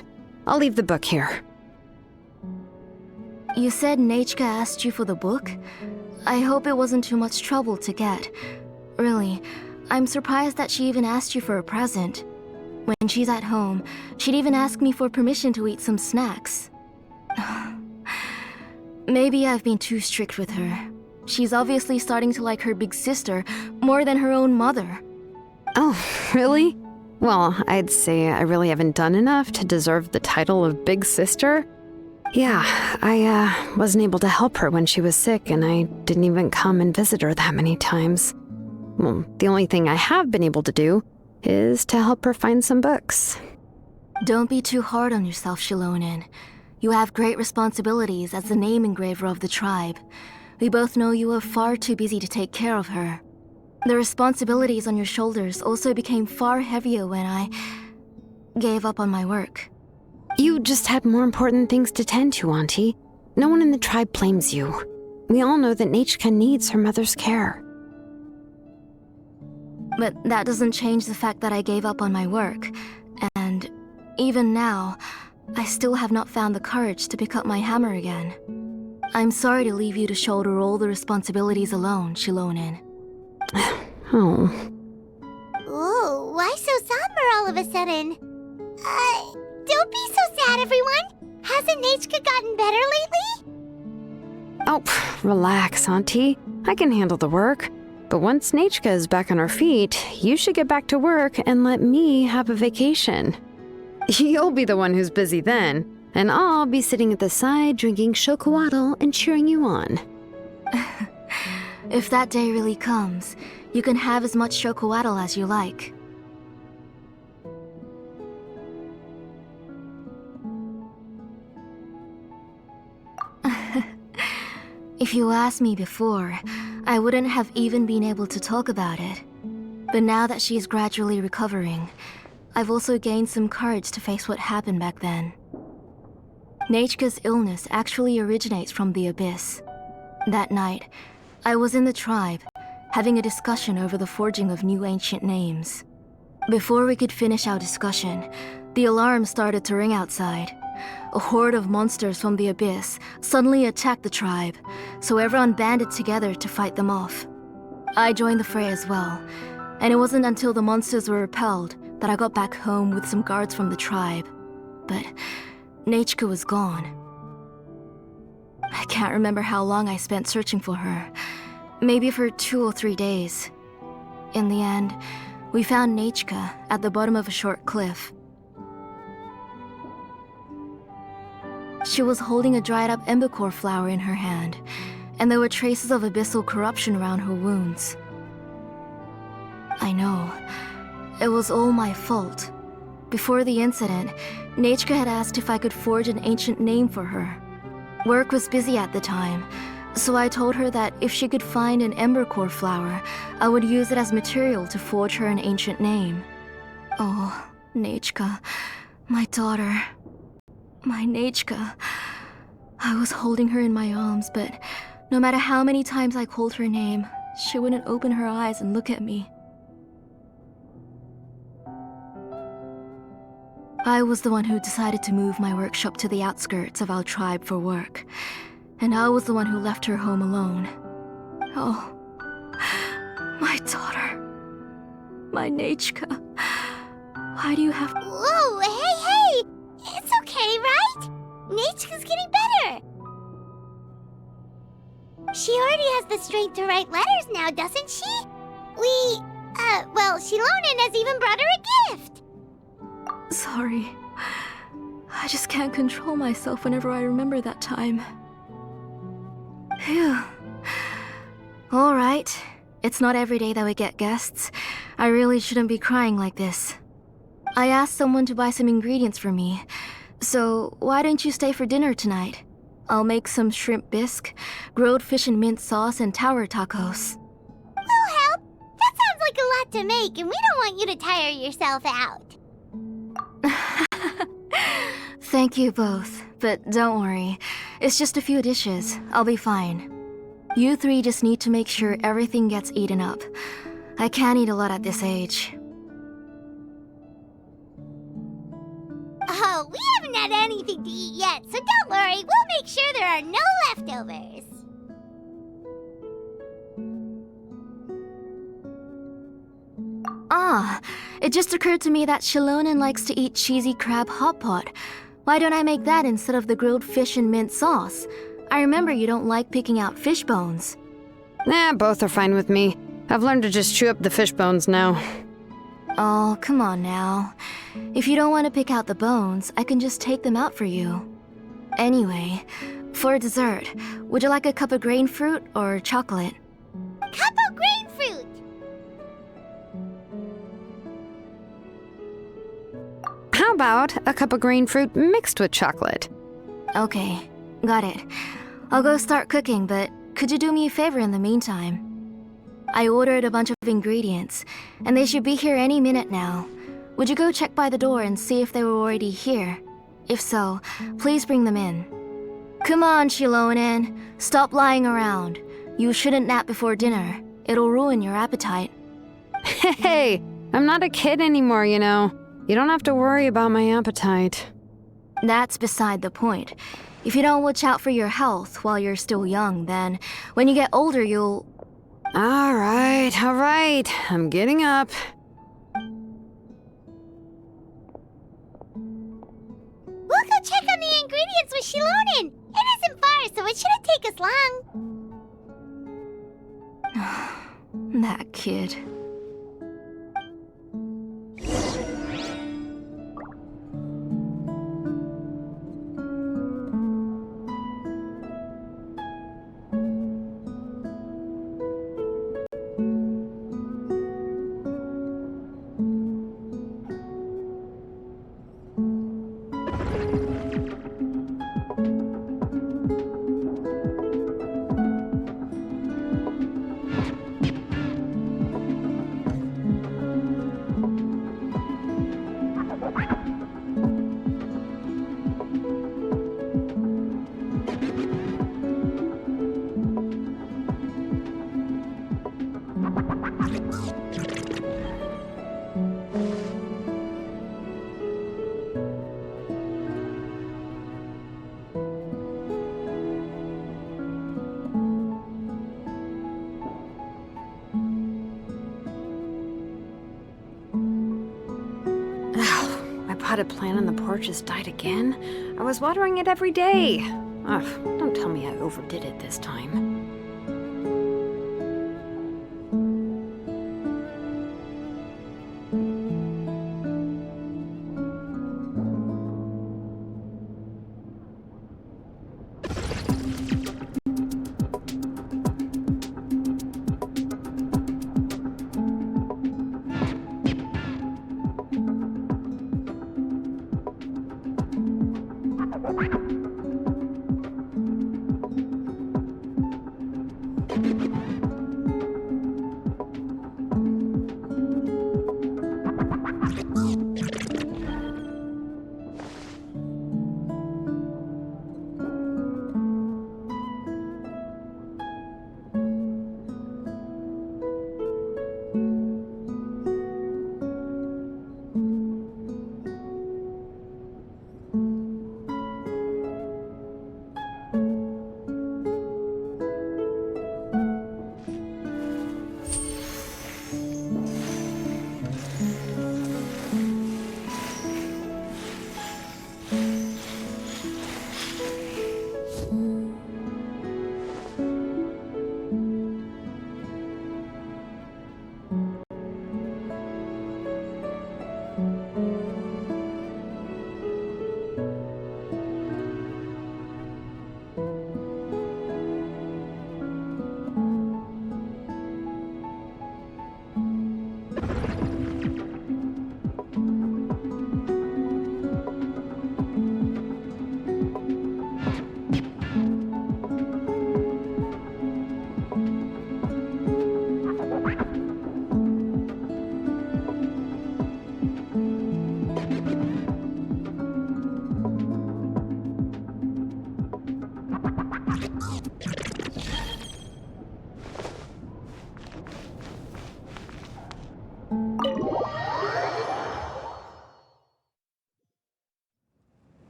I'll leave the book here. You said Nechka asked you for the book? I hope it wasn't too much trouble to get. Really, I'm surprised that she even asked you for a present. When she's at home, she'd even ask me for permission to eat some snacks. Maybe I've been too strict with her. She's obviously starting to like her big sister more than her own mother. Oh, really? Well, I'd say I really haven't done enough to deserve the title of Big Sister. Yeah, I wasn't able to help her when she was sick, and I didn't even come and visit her that many times. Well, the only thing I have been able to do is to help her find some books. Don't be too hard on yourself, Shilonen. You have great responsibilities as the name engraver of the tribe. We both know you are far too busy to take care of her. The responsibilities on your shoulders also became far heavier when I gave up on my work. You just had more important things to tend to, Auntie. No one in the tribe blames you. We all know that Nachka needs her mother's care. But that doesn't change the fact that I gave up on my work. And even now, I still have not found the courage to pick up my hammer again. I'm sorry to leave you to shoulder all the responsibilities alone, Shilonen. Oh. Ooh, why so somber all of a sudden? Don't be so sad, everyone. Hasn't Nachka gotten better lately? Oh, relax, Auntie. I can handle the work. But once Nachka is back on her feet, you should get back to work and let me have a vacation. You'll be the one who's busy then, and I'll be sitting at the side drinking chocolatl and cheering you on. If that day really comes, you can have as much chocolatl as you like. If you asked me before, I wouldn't have even been able to talk about it. But now that she is gradually recovering, I've also gained some courage to face what happened back then. Nachka's illness actually originates from the Abyss. That night, I was in the tribe, having a discussion over the forging of new ancient names. Before we could finish our discussion, the alarm started to ring outside. A horde of monsters from the Abyss suddenly attacked the tribe, so everyone banded together to fight them off. I joined the fray as well, and it wasn't until the monsters were repelled that I got back home with some guards from the tribe. But Nachka was gone. I can't remember how long I spent searching for her. Maybe for 2 or 3 days. In the end, we found Nachka at the bottom of a short cliff. She was holding a dried-up embercore flower in her hand, and there were traces of abyssal corruption around her wounds. I know. It was all my fault. Before the incident, Nachka had asked if I could forge an ancient name for her. Work was busy at the time, so I told her that if she could find an embercore flower, I would use it as material to forge her an ancient name. Oh, Nachka, my daughter. My Nachka. I was holding her in my arms, but no matter how many times I called her name, she wouldn't open her eyes and look at me. I was the one who decided to move my workshop to the outskirts of our tribe for work, and I was the one who left her home alone. Oh, my daughter. My Nachka. Why do you have... Whoa, hey! It's okay, right? Nachka's getting better. She already has the strength to write letters now, doesn't she? Shilonen has even brought her a gift. Sorry. I just can't control myself whenever I remember that time. Phew. Alright. It's not every day that we get guests. I really shouldn't be crying like this. I asked someone to buy some ingredients for me, so why don't you stay for dinner tonight? I'll make some shrimp bisque, grilled fish and mint sauce, and tower tacos. We'll help. That sounds like a lot to make, and we don't want you to tire yourself out. Thank you both, but don't worry. It's just a few dishes. I'll be fine. You three just need to make sure everything gets eaten up. I can't eat a lot at this age. Oh, we haven't had anything to eat yet, so don't worry. We'll make sure there are no leftovers. Ah, it just occurred to me that Shilonen likes to eat cheesy crab hot pot. Why don't I make that instead of the grilled fish and mint sauce? I remember you don't like picking out fish bones. Both are fine with me. I've learned to just chew up the fish bones now. Oh, come on now. If you don't want to pick out the bones, I can just take them out for you. Anyway, for dessert, would you like a cup of grain fruit or chocolate? Cup of grain fruit! How about a cup of green fruit mixed with chocolate? Okay, got it. I'll go start cooking, but could you do me a favor in the meantime? I ordered a bunch of ingredients, and they should be here any minute now. Would you go check by the door and see if they were already here? If so, please bring them in. Come on, Shilonen. Stop lying around. You shouldn't nap before dinner. It'll ruin your appetite. Hey, I'm not a kid anymore, you know. You don't have to worry about my appetite. That's beside the point. If you don't watch out for your health while you're still young, then when you get older, you'll... All right. I'm getting up. We'll go check on the ingredients with Shilonen. It isn't far, so it shouldn't take us long. That kid. My potted plant on the porch has died again. I was watering it every day. Ugh, don't tell me I overdid it this time.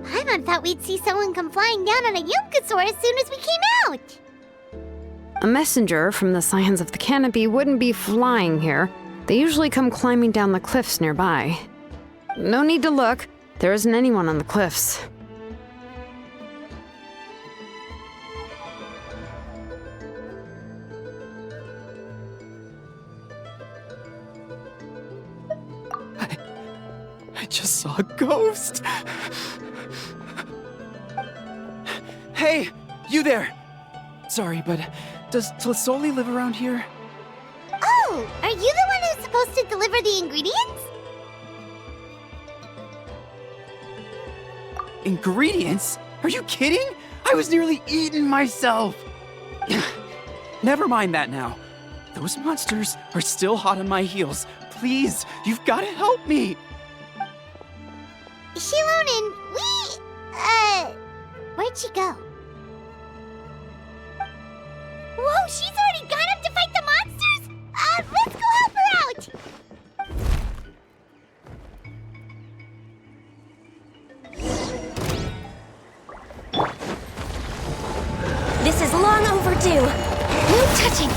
Paimon thought we'd see someone come flying down on a Yunkasaur as soon as we came out. A messenger from the Scions of the Canopy wouldn't be flying here. They usually come climbing down the cliffs nearby. No need to look. There isn't anyone on the cliffs. I just saw a ghost. Hey, you there! Sorry, but does Tlisoli live around here? Oh, are you the one who's supposed to deliver the ingredients? Ingredients? Are you kidding? I was nearly eaten myself. Never mind that now. Those monsters are still hot on my heels. Please, you've got to help me. Shilonen, where'd she go? Whoa, she's already gone up to fight the monsters? Let's go help her out! This is long overdue. No touching!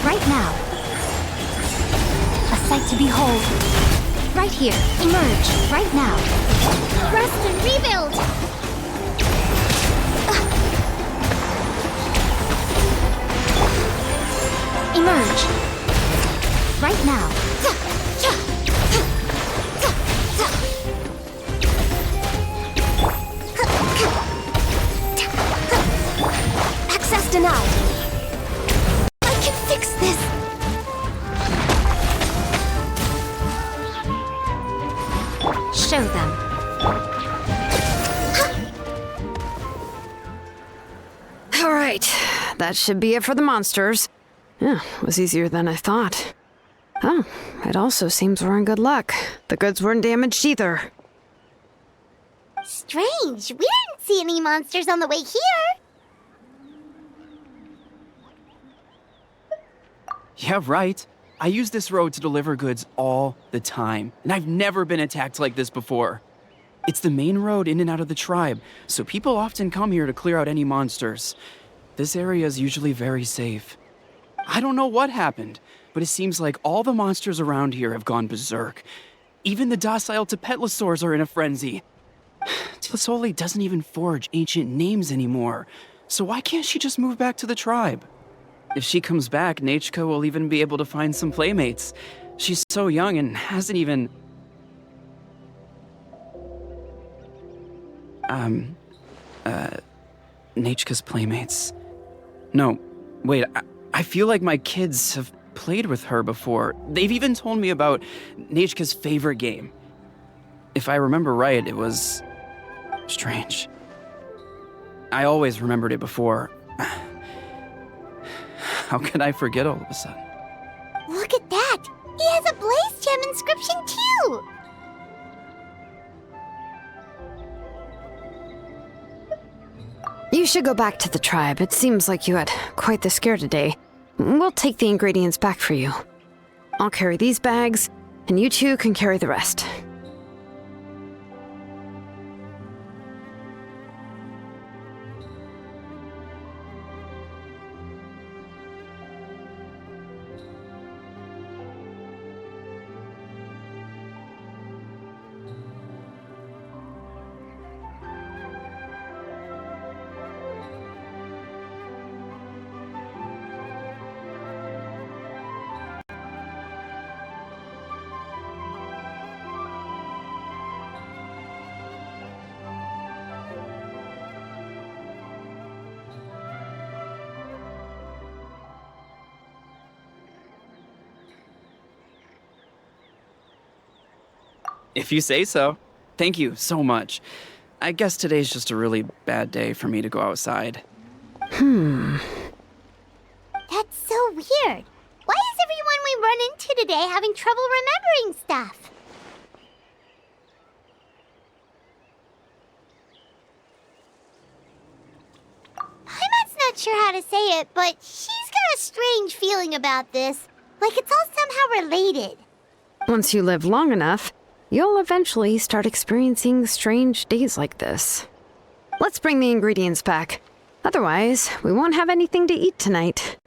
Right now. A sight to behold. Right here. Emerge. Right now. Rest and rebuild! Emerge. Right now. Access denied. I can fix this! Show them. All right, that should be it for the monsters. Yeah, it was easier than I thought. Oh, it also seems we're in good luck. The goods weren't damaged either. Strange, we didn't see any monsters on the way here. Yeah, right. I use this road to deliver goods all the time, and I've never been attacked like this before. It's the main road in and out of the tribe, so people often come here to clear out any monsters. This area is usually very safe. I don't know what happened, but it seems like all the monsters around here have gone berserk. Even the docile Tepetlosaurs are in a frenzy. Tlisoli doesn't even forge ancient names anymore, so why can't she just move back to the tribe? If she comes back, Nachka will even be able to find some playmates. She's so young and hasn't even... Nachka's playmates. No, wait, I feel like my kids have played with her before. They've even told me about Nachka's favorite game. If I remember right, it was... strange. I always remembered it before. How could I forget all of a sudden? Look at that! He has a Blaze Gem inscription too! You should go back to the tribe. It seems like you had quite the scare today. We'll take the ingredients back for you. I'll carry these bags, and you two can carry the rest. If you say so. Thank you so much. I guess today's just a really bad day for me to go outside. That's so weird. Why is everyone we run into today having trouble remembering stuff? Paimon's not sure how to say it, but she's got a strange feeling about this. Like it's all somehow related. Once you live long enough, you'll eventually start experiencing strange days like this. Let's bring the ingredients back. Otherwise, we won't have anything to eat tonight.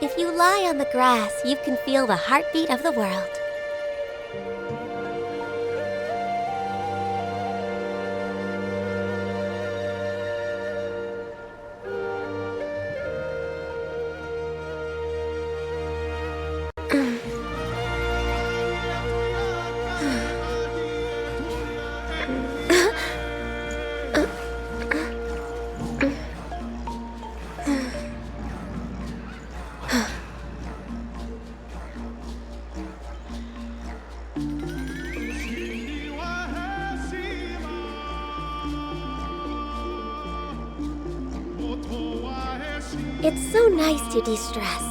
If you lie on the grass, you can feel the heartbeat of the world. It's so nice to de-stress.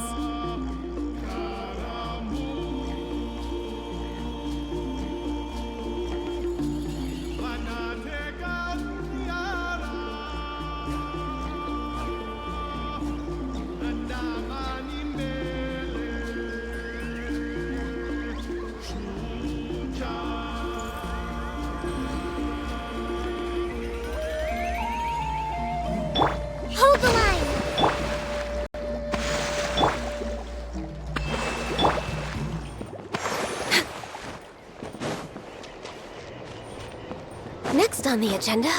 Hold the line! Next on the agenda...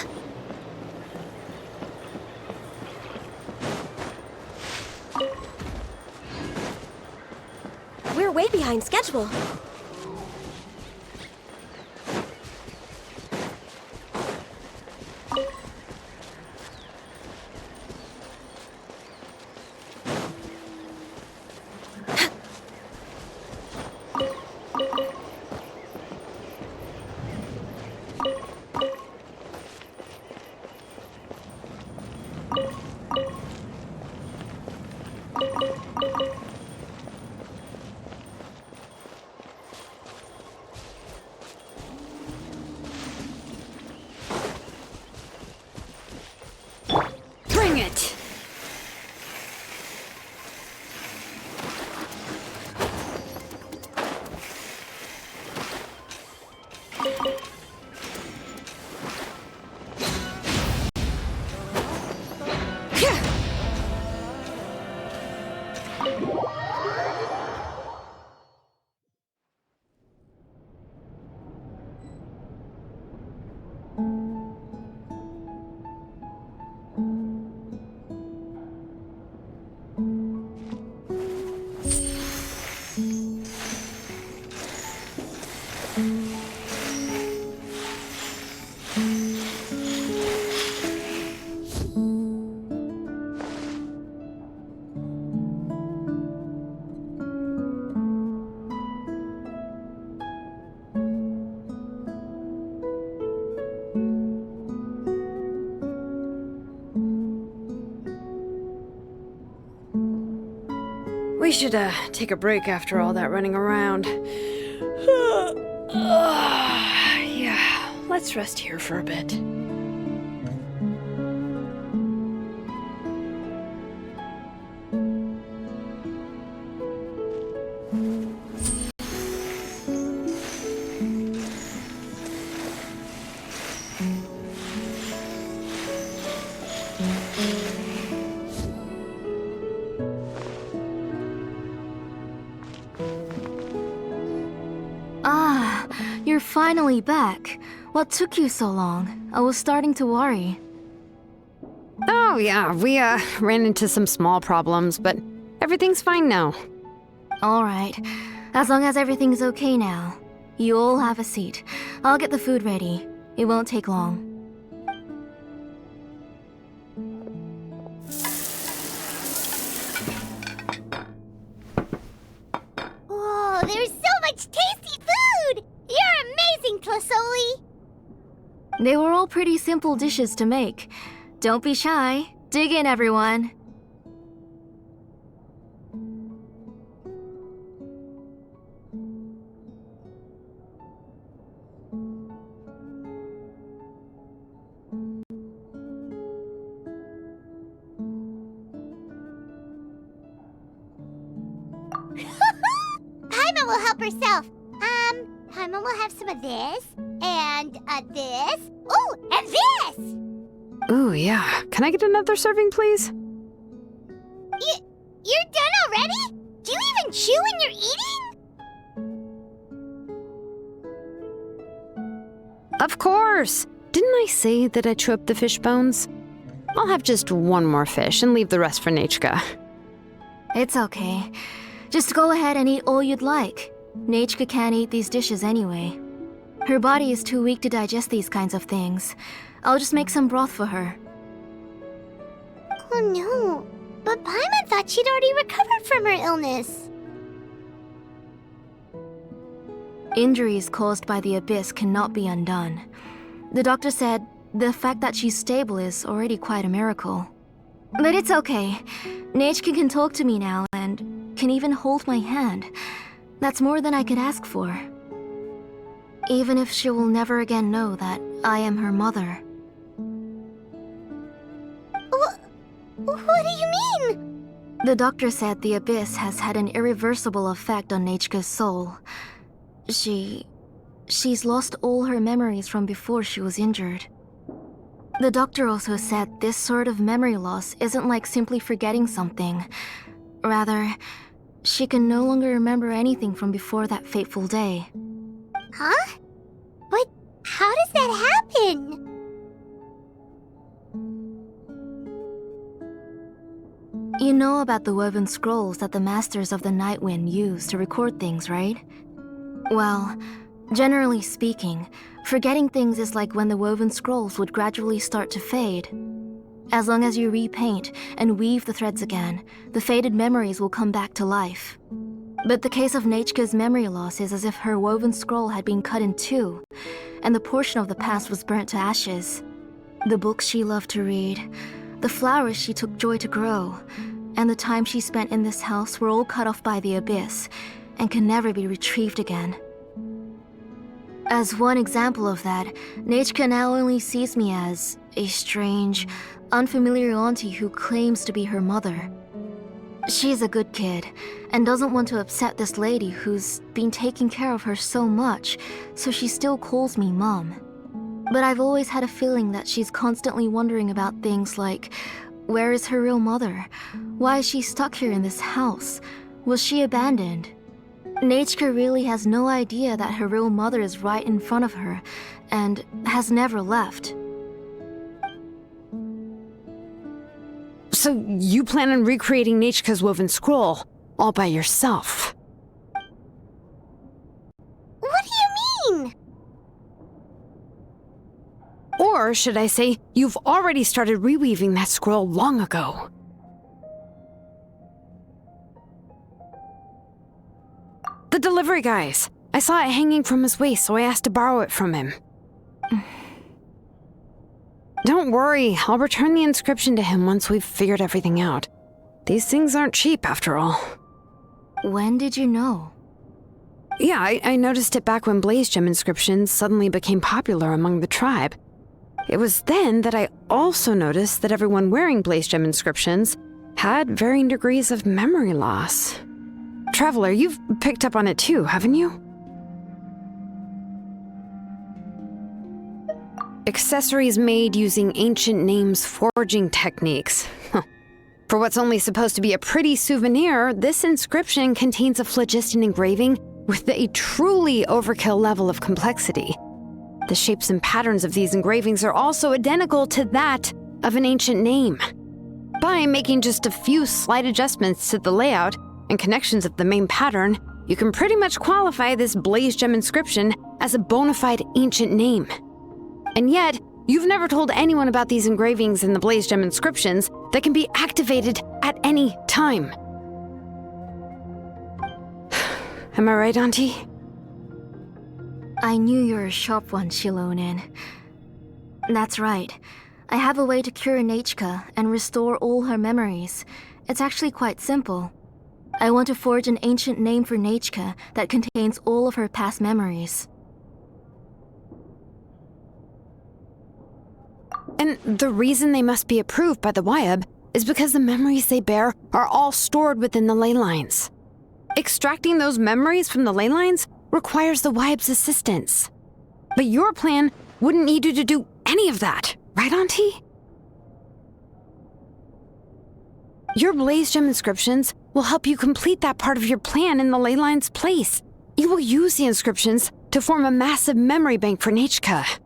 We're way behind schedule. Bring it! We should, take a break after all that running around. Yeah, let's rest here for a bit. Ah, you're finally back. What took you so long? I was starting to worry. Oh, yeah, we, ran into some small problems, but everything's fine now. Alright, as long as everything's okay now. You all have a seat. I'll get the food ready. It won't take long. They were all pretty simple dishes to make. Don't be shy. Dig in, everyone. Paimon will help herself. Paimon will have some of this, and this. Oh, and this! Ooh, yeah. Can I get another serving, please? You're done already? Do you even chew when you're eating? Of course! Didn't I say that I chew up the fish bones? I'll have just one more fish and leave the rest for Nechka. It's okay. Just go ahead and eat all you'd like. Nechka can't eat these dishes anyway. Her body is too weak to digest these kinds of things. I'll just make some broth for her. Oh no, but Paimon thought she'd already recovered from her illness. Injuries caused by the abyss cannot be undone. The doctor said the fact that she's stable is already quite a miracle. But it's okay. Nechka can talk to me now and can even hold my hand. That's more than I could ask for. Even if she will never again know that I am her mother. What do you mean? The doctor said the abyss has had an irreversible effect on Nechka's soul. She's lost all her memories from before she was injured. The doctor also said this sort of memory loss isn't like simply forgetting something. Rather, she can no longer remember anything from before that fateful day. Huh? But how does that happen? You know about the woven scrolls that the Masters of the Night Wind use to record things, right? Well, generally speaking, forgetting things is like when the woven scrolls would gradually start to fade. As long as you repaint and weave the threads again, the faded memories will come back to life. But the case of Nechka's memory loss is as if her woven scroll had been cut in two, and the portion of the past was burnt to ashes. The books she loved to read, the flowers she took joy to grow, and the time she spent in this house were all cut off by the abyss, and can never be retrieved again. As one example of that, Nechka now only sees me as a strange, unfamiliar auntie who claims to be her mother. She's a good kid, and doesn't want to upset this lady who's been taking care of her so much, so she still calls me Mom. But I've always had a feeling that she's constantly wondering about things like, where is her real mother? Why is she stuck here in this house? Was she abandoned? Nechka really has no idea that her real mother is right in front of her, and has never left. So you plan on recreating Nechka's woven scroll all by yourself? What do you mean? Or should I say, you've already started reweaving that scroll long ago? The delivery guys. I saw it hanging from his waist, so I asked to borrow it from him. Don't worry, I'll return the inscription to him once we've figured everything out. These things aren't cheap, after all. When did you know? Yeah, I noticed it back when blaze gem inscriptions suddenly became popular among the tribe. It was then that I also noticed that everyone wearing blaze gem inscriptions had varying degrees of memory loss. Traveler, you've picked up on it too, haven't you? Accessories made using ancient names forging techniques. For what's only supposed to be a pretty souvenir, this inscription contains a phlogiston engraving with a truly overkill level of complexity. The shapes and patterns of these engravings are also identical to that of an ancient name. By making just a few slight adjustments to the layout and connections of the main pattern, you can pretty much qualify this blaze gem inscription as a bona fide ancient name. And yet, you've never told anyone about these engravings in the blaze gem inscriptions that can be activated at any time. Am I right, Auntie? I knew you're a sharp one, Shilonin. That's right. I have a way to cure Nechka and restore all her memories. It's actually quite simple. I want to forge an ancient name for Nechka that contains all of her past memories. And the reason they must be approved by the Wyab is because the memories they bear are all stored within the ley lines. Extracting those memories from the ley lines requires the Wyab's assistance. But your plan wouldn't need you to do any of that, right, Auntie? Your Blaze Gem inscriptions will help you complete that part of your plan in the ley line's place. You will use the inscriptions to form a massive memory bank for Nechka.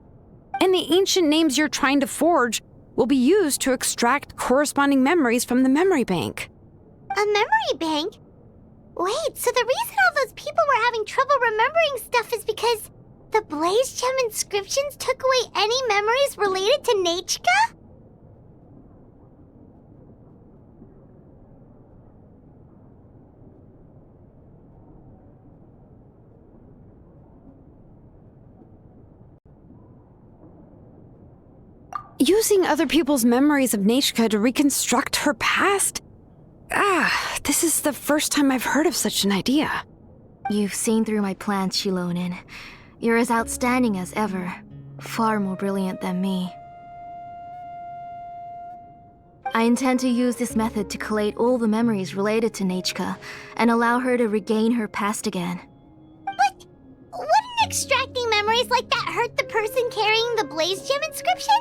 And the ancient names you're trying to forge will be used to extract corresponding memories from the memory bank. A memory bank? Wait, so the reason all those people were having trouble remembering stuff is because the Blaze Gem inscriptions took away any memories related to Nechka? Using other people's memories of Nechka to reconstruct her past? This is the first time I've heard of such an idea. You've seen through my plans, Shilonin. You're as outstanding as ever. Far more brilliant than me. I intend to use this method to collate all the memories related to Nechka and allow her to regain her past again. But wouldn't extracting memories like that hurt the person carrying the Blaze Gem inscription?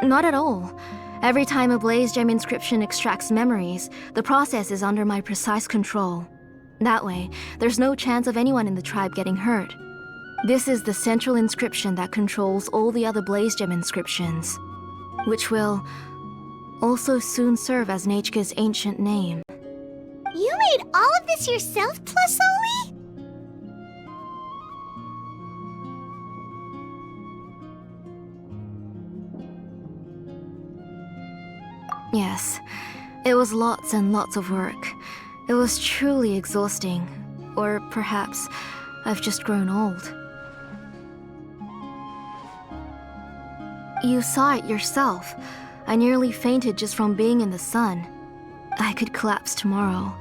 Not at all. Every time a Blaze Gem inscription extracts memories, the process is under my precise control. That way, there's no chance of anyone in the tribe getting hurt. This is the central inscription that controls all the other Blaze Gem inscriptions, which will also soon serve as Nechka's ancient name. You made all of this yourself, Plusoli? Yes, it was lots and lots of work. It was truly exhausting. Or perhaps I've just grown old. You saw it yourself. I nearly fainted just from being in the sun. I could collapse tomorrow,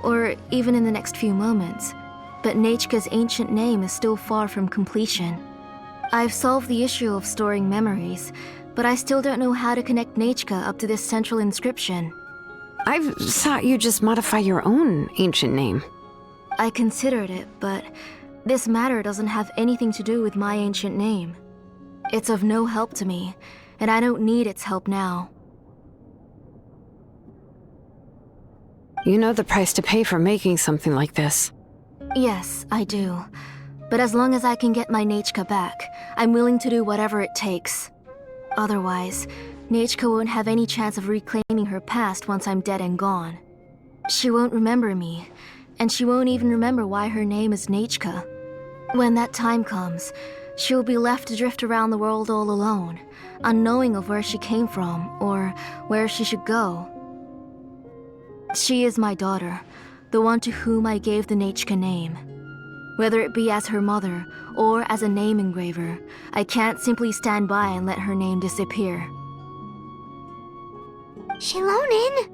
or even in the next few moments, but Nechka's ancient name is still far from completion. I've solved the issue of storing memories, but I still don't know how to connect Nechka up to this central inscription. I've thought you just modify your own ancient name. I considered it, but this matter doesn't have anything to do with my ancient name. It's of no help to me, and I don't need its help now. You know the price to pay for making something like this. Yes, I do. But as long as I can get my Nechka back, I'm willing to do whatever it takes. Otherwise, Nechka won't have any chance of reclaiming her past once I'm dead and gone. She won't remember me, and she won't even remember why her name is Nechka. When that time comes, she will be left to drift around the world all alone, unknowing of where she came from or where she should go. She is my daughter, the one to whom I gave the Nechka name. Whether it be as her mother or as a name engraver, I can't simply stand by and let her name disappear. Shilonin!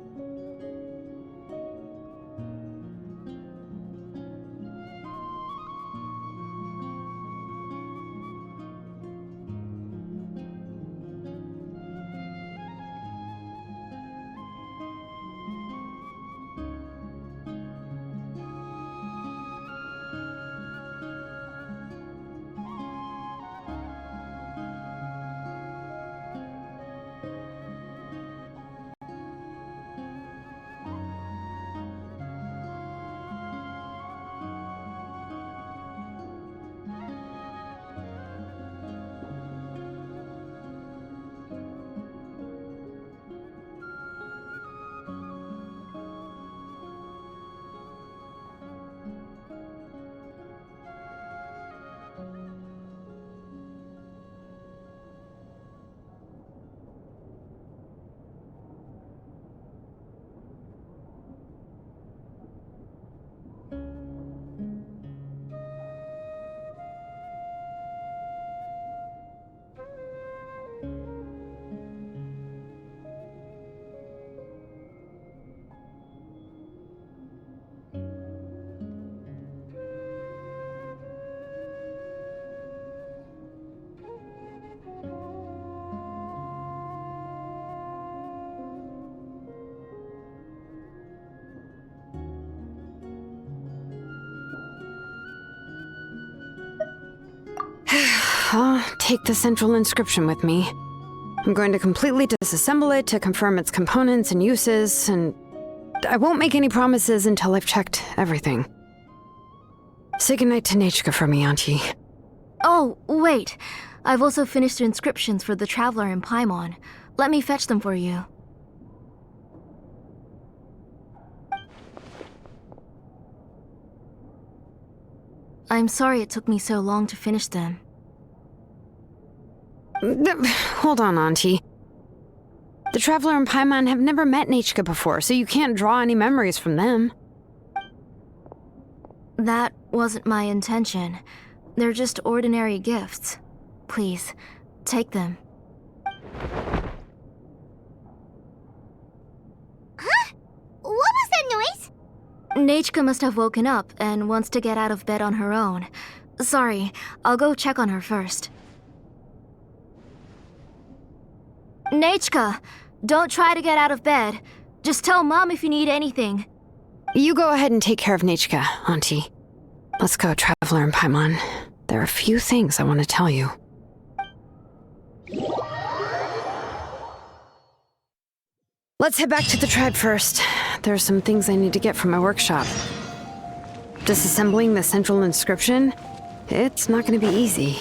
I'll take the central inscription with me. I'm going to completely disassemble it to confirm its components and uses, and I won't make any promises until I've checked everything. Say goodnight to Nechka for me, Auntie. Oh, wait. I've also finished the inscriptions for the Traveler in Paimon. Let me fetch them for you. I'm sorry it took me so long to finish them. Hold on, Auntie. The Traveler and Paimon have never met Nechka before, so you can't draw any memories from them. That wasn't my intention. They're just ordinary gifts. Please, take them. Huh? What was that noise? Nechka must have woken up and wants to get out of bed on her own. Sorry, I'll go check on her first. Nechka, don't try to get out of bed. Just tell Mom if you need anything. You go ahead and take care of Nechka, Auntie. Let's go, Traveler and Paimon. There are a few things I want to tell you. Let's head back to the tribe first. There are some things I need to get from my workshop. Disassembling the central inscription? It's not going to be easy.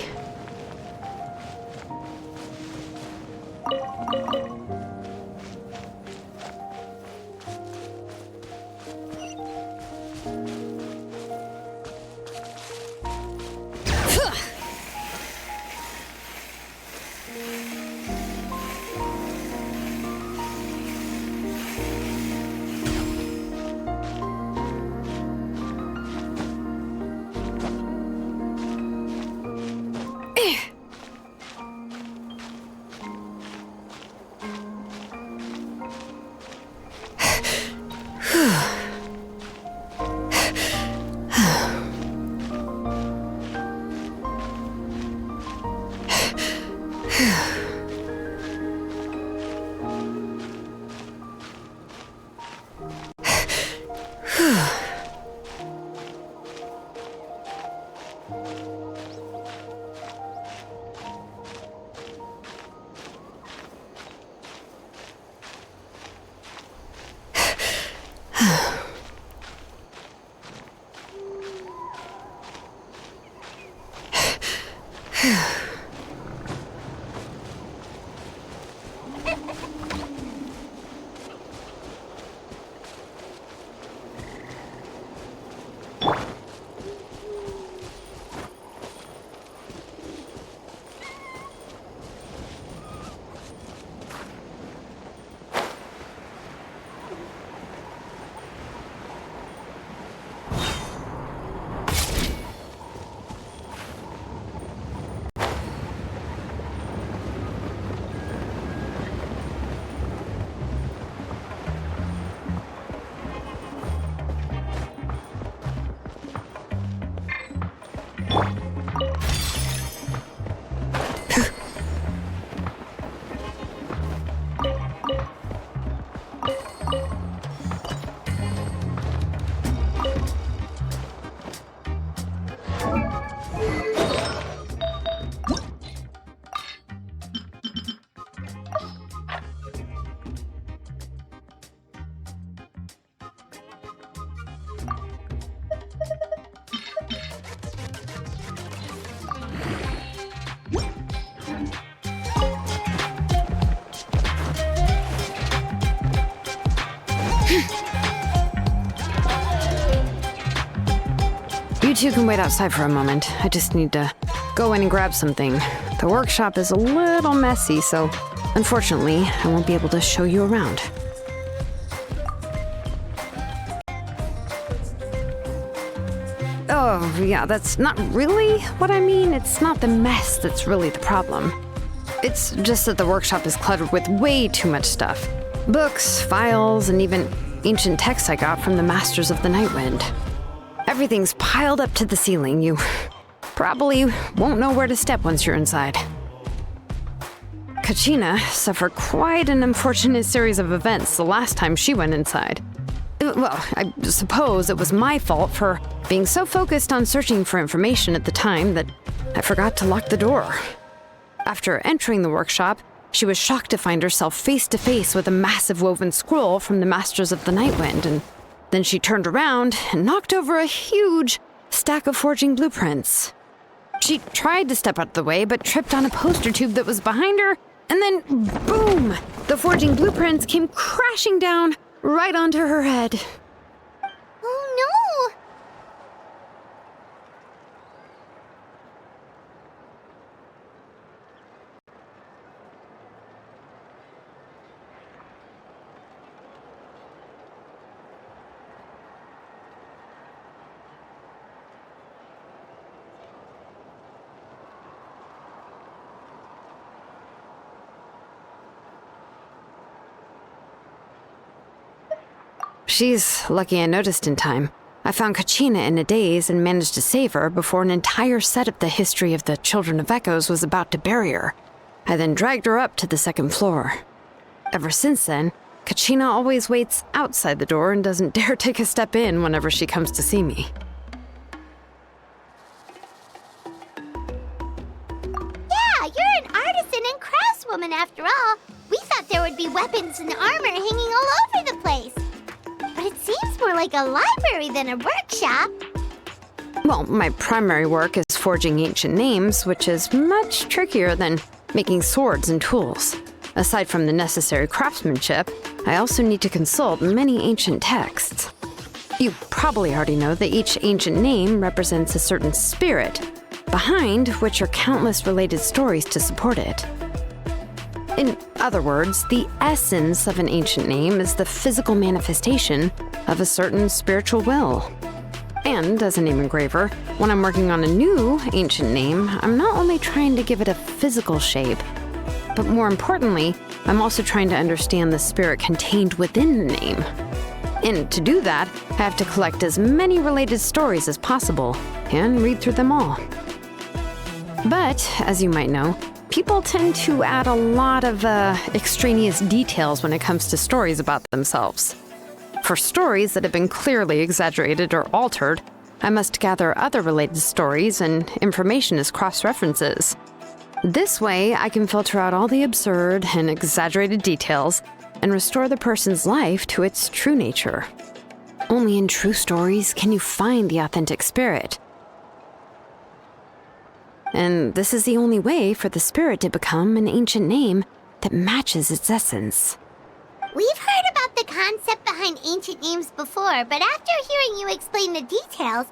You two can wait outside for a moment. I just need to go in and grab something. The workshop is a little messy, so unfortunately, I won't be able to show you around. Oh, yeah, that's not really what I mean. It's not the mess that's really the problem. It's just that the workshop is cluttered with way too much stuff. Books, files, and even ancient texts I got from the Masters of the Nightwind. Everything's piled up to the ceiling. You probably won't know where to step once you're inside. Kachina suffered quite an unfortunate series of events the last time she went inside. Well, I suppose it was my fault for being so focused on searching for information at the time that I forgot to lock the door. After entering the workshop, she was shocked to find herself face to face with a massive woven scroll from the Masters of the Nightwind, and then she turned around and knocked over a huge stack of forging blueprints. She tried to step out of the way, but tripped on a poster tube that was behind her, and then boom! The forging blueprints came crashing down right onto her head. Oh no! She's lucky I noticed in time. I found Kachina in a daze and managed to save her before an entire set of the history of the Children of Echoes was about to bury her. I then dragged her up to the second floor. Ever since then, Kachina always waits outside the door and doesn't dare take a step in whenever she comes to see me. Yeah, you're an artisan and craftswoman after all. We thought there would be weapons and armor hanging all over the place. But it seems more like a library than a workshop. Well, my primary work is forging ancient names, which is much trickier than making swords and tools. Aside from the necessary craftsmanship, I also need to consult many ancient texts. You probably already know that each ancient name represents a certain spirit, behind which are countless related stories to support it. In other words, the essence of an ancient name is the physical manifestation of a certain spiritual will. And as a name engraver, when I'm working on a new ancient name, I'm not only trying to give it a physical shape, but more importantly, I'm also trying to understand the spirit contained within the name. And to do that, I have to collect as many related stories as possible and read through them all. But, as you might know, people tend to add a lot of extraneous details when it comes to stories about themselves. For stories that have been clearly exaggerated or altered, I must gather other related stories and information as cross-references. This way, I can filter out all the absurd and exaggerated details and restore the person's life to its true nature. Only in true stories can you find the authentic spirit. And this is the only way for the spirit to become an ancient name that matches its essence. We've heard about the concept behind ancient names before, but after hearing you explain the details,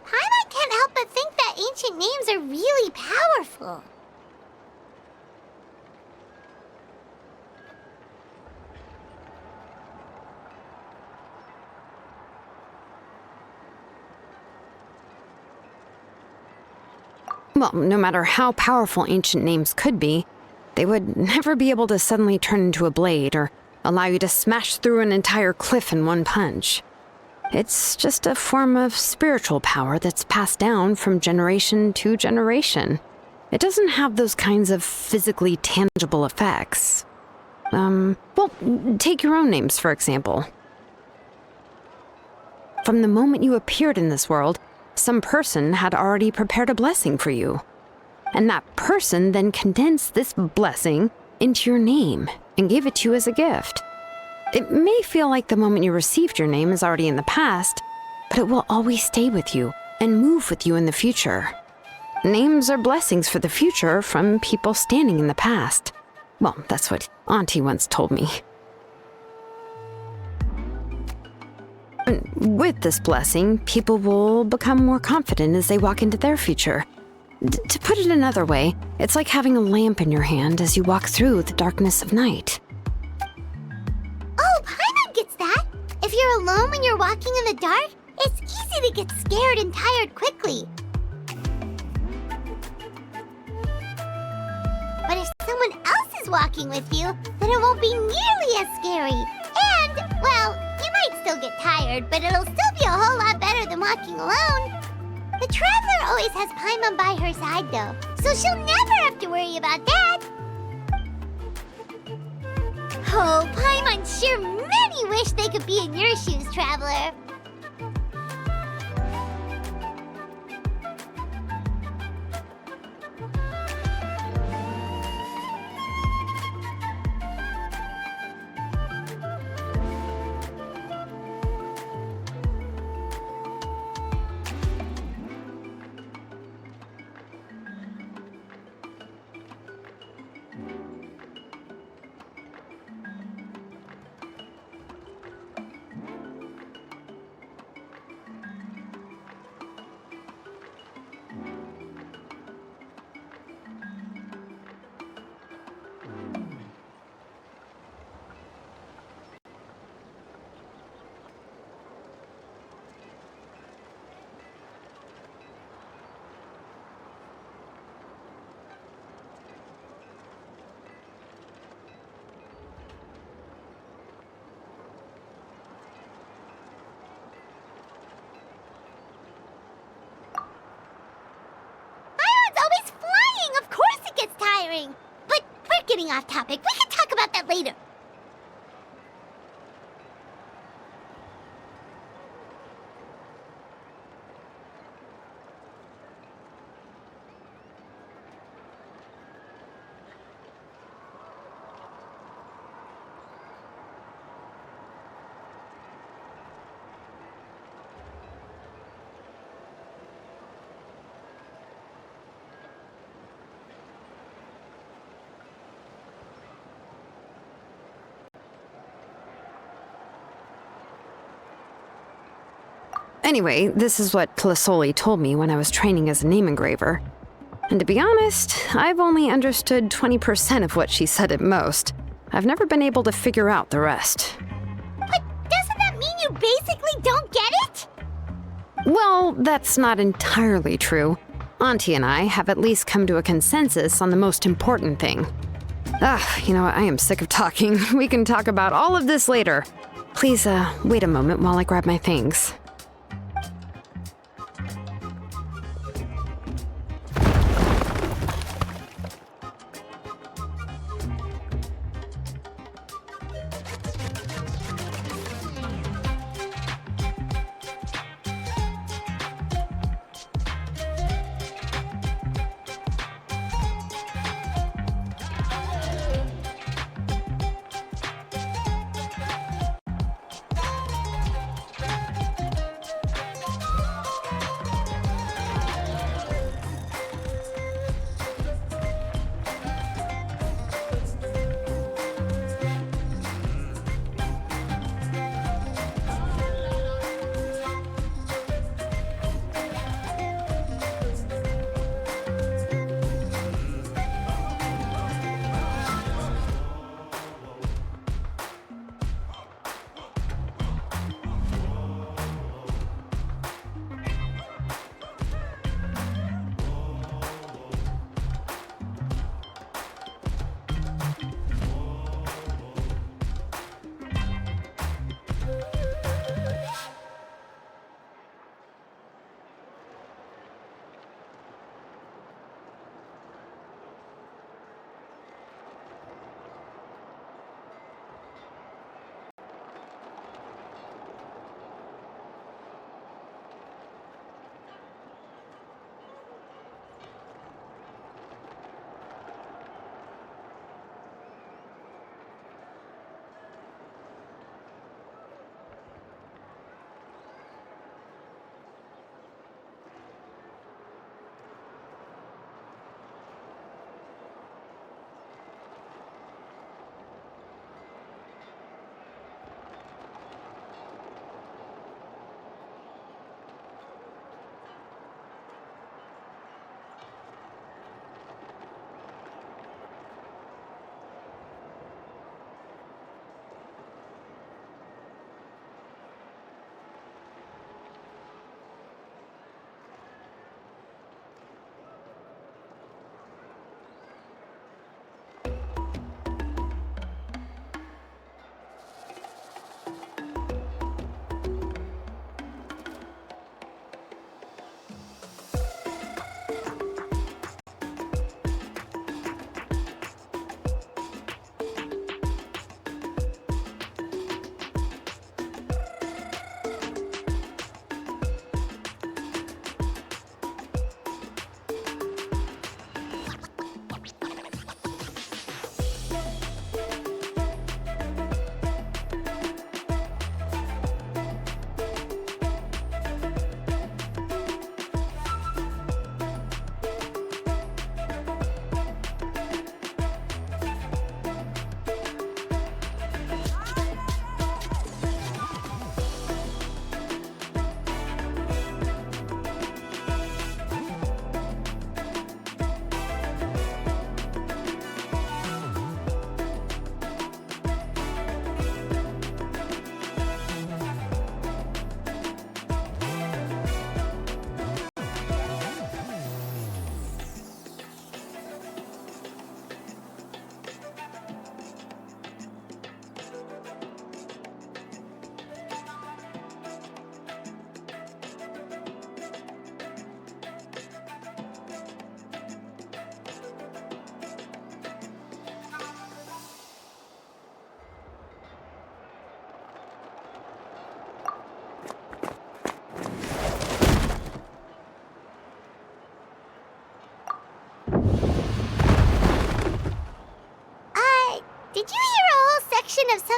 Paimon can't help but think that ancient names are really powerful. Well, no matter how powerful ancient names could be, they would never be able to suddenly turn into a blade or allow you to smash through an entire cliff in one punch. It's just a form of spiritual power that's passed down from generation to generation. It doesn't have those kinds of physically tangible effects. Well, take your own names, for example. From the moment you appeared in this world, some person had already prepared a blessing for you. And that person then condensed this blessing into your name and gave it to you as a gift. It may feel like the moment you received your name is already in the past, but it will always stay with you and move with you in the future. Names are blessings for the future from people standing in the past. Well, that's what Auntie once told me. With this blessing, people will become more confident as they walk into their future. To put it another way, it's like having a lamp in your hand as you walk through the darkness of night. Oh, Paimon gets that! If you're alone when you're walking in the dark, it's easy to get scared and tired quickly. But if someone else is walking with you, then it won't be nearly as scary. And, well, you might still get tired, but it'll still be a whole lot better than walking alone. The Traveler always has Paimon by her side, though, so she'll never have to worry about that. Oh, Paimon sure many wish they could be in your shoes, Traveler. getting off topic. We can talk about that later. Anyway, this is what Plisoli told me when I was training as a name engraver. And to be honest, I've only understood 20% of what she said at most. I've never been able to figure out the rest. But doesn't that mean you basically don't get it? Well, that's not entirely true. Auntie and I have at least come to a consensus on the most important thing. I am sick of talking. We can talk about all of this later. Please, wait a moment while I grab my things.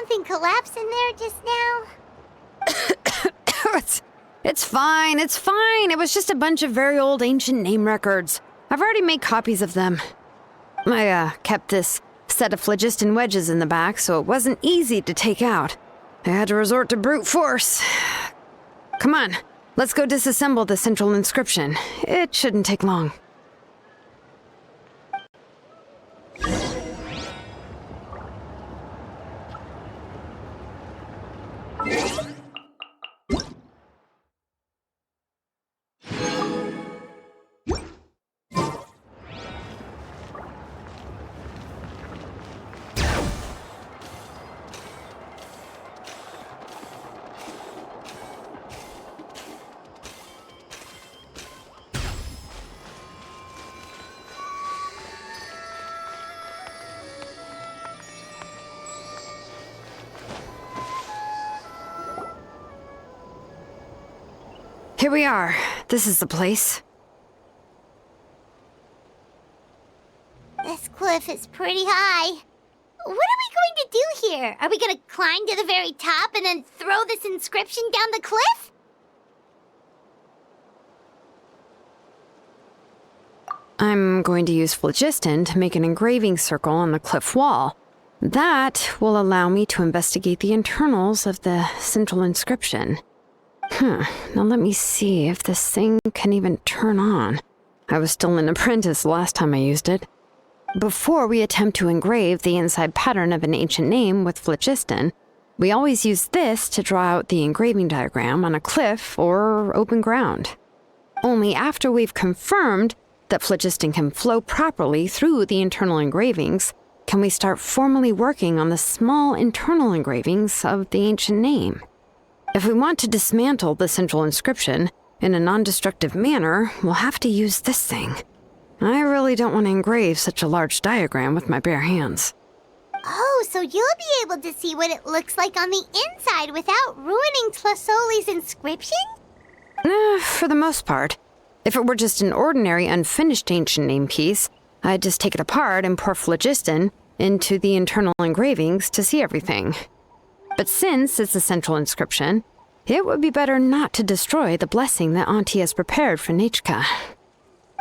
something collapse in there just now? It's fine, it's fine. It was just a bunch of very old ancient name records. I've already made copies of them. I kept this set of phlogiston wedges in the back, so it wasn't easy to take out. I had to resort to brute force. Come on, let's go disassemble the central inscription. It shouldn't take long. Here we are. This is the place. This cliff is pretty high. What are we going to do here? Are we going to climb to the very top and then throw this inscription down the cliff? I'm going to use phlogiston to make an engraving circle on the cliff wall. That will allow me to investigate the internals of the central inscription. Now let me see if this thing can even turn on. I was still an apprentice the last time I used it. Before we attempt to engrave the inside pattern of an ancient name with phlogiston, we always use this to draw out the engraving diagram on a cliff or open ground. Only after we've confirmed that phlogiston can flow properly through the internal engravings can we start formally working on the small internal engravings of the ancient name. If we want to dismantle the central inscription in a non-destructive manner, we'll have to use this thing. I really don't want to engrave such a large diagram with my bare hands. Oh, so you'll be able to see what it looks like on the inside without ruining Tlasoli's inscription? For the most part. If it were just an ordinary unfinished ancient name piece, I'd just take it apart and pour phlogiston into the internal engravings to see everything. But since it's a central inscription, it would be better not to destroy the blessing that Auntie has prepared for Nechka.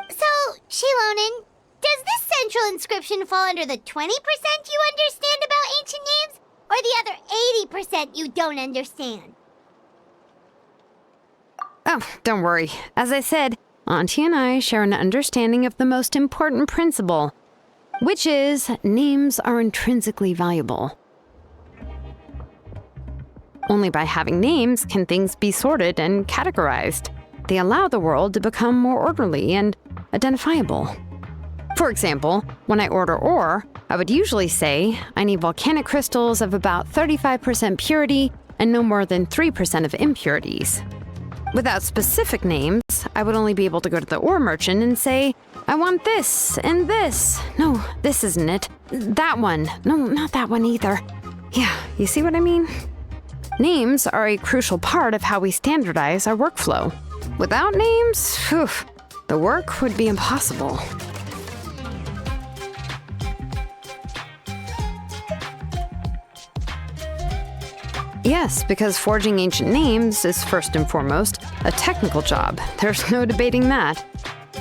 So, Shilonen, does this central inscription fall under the 20% you understand about ancient names, or the other 80% you don't understand? Oh, don't worry. As I said, Auntie and I share an understanding of the most important principle, which is names are intrinsically valuable. Only by having names can things be sorted and categorized. They allow the world to become more orderly and identifiable. For example, when I order ore, I would usually say I need volcanic crystals of about 35% purity and no more than 3% of impurities. Without specific names, I would only be able to go to the ore merchant and say, I want this and this. No, this isn't it. That one. No, not that one either. Yeah, you see what I mean? Names are a crucial part of how we standardize our workflow. Without names, the work would be impossible. Yes, because forging ancient names is first and foremost a technical job. There's no debating that.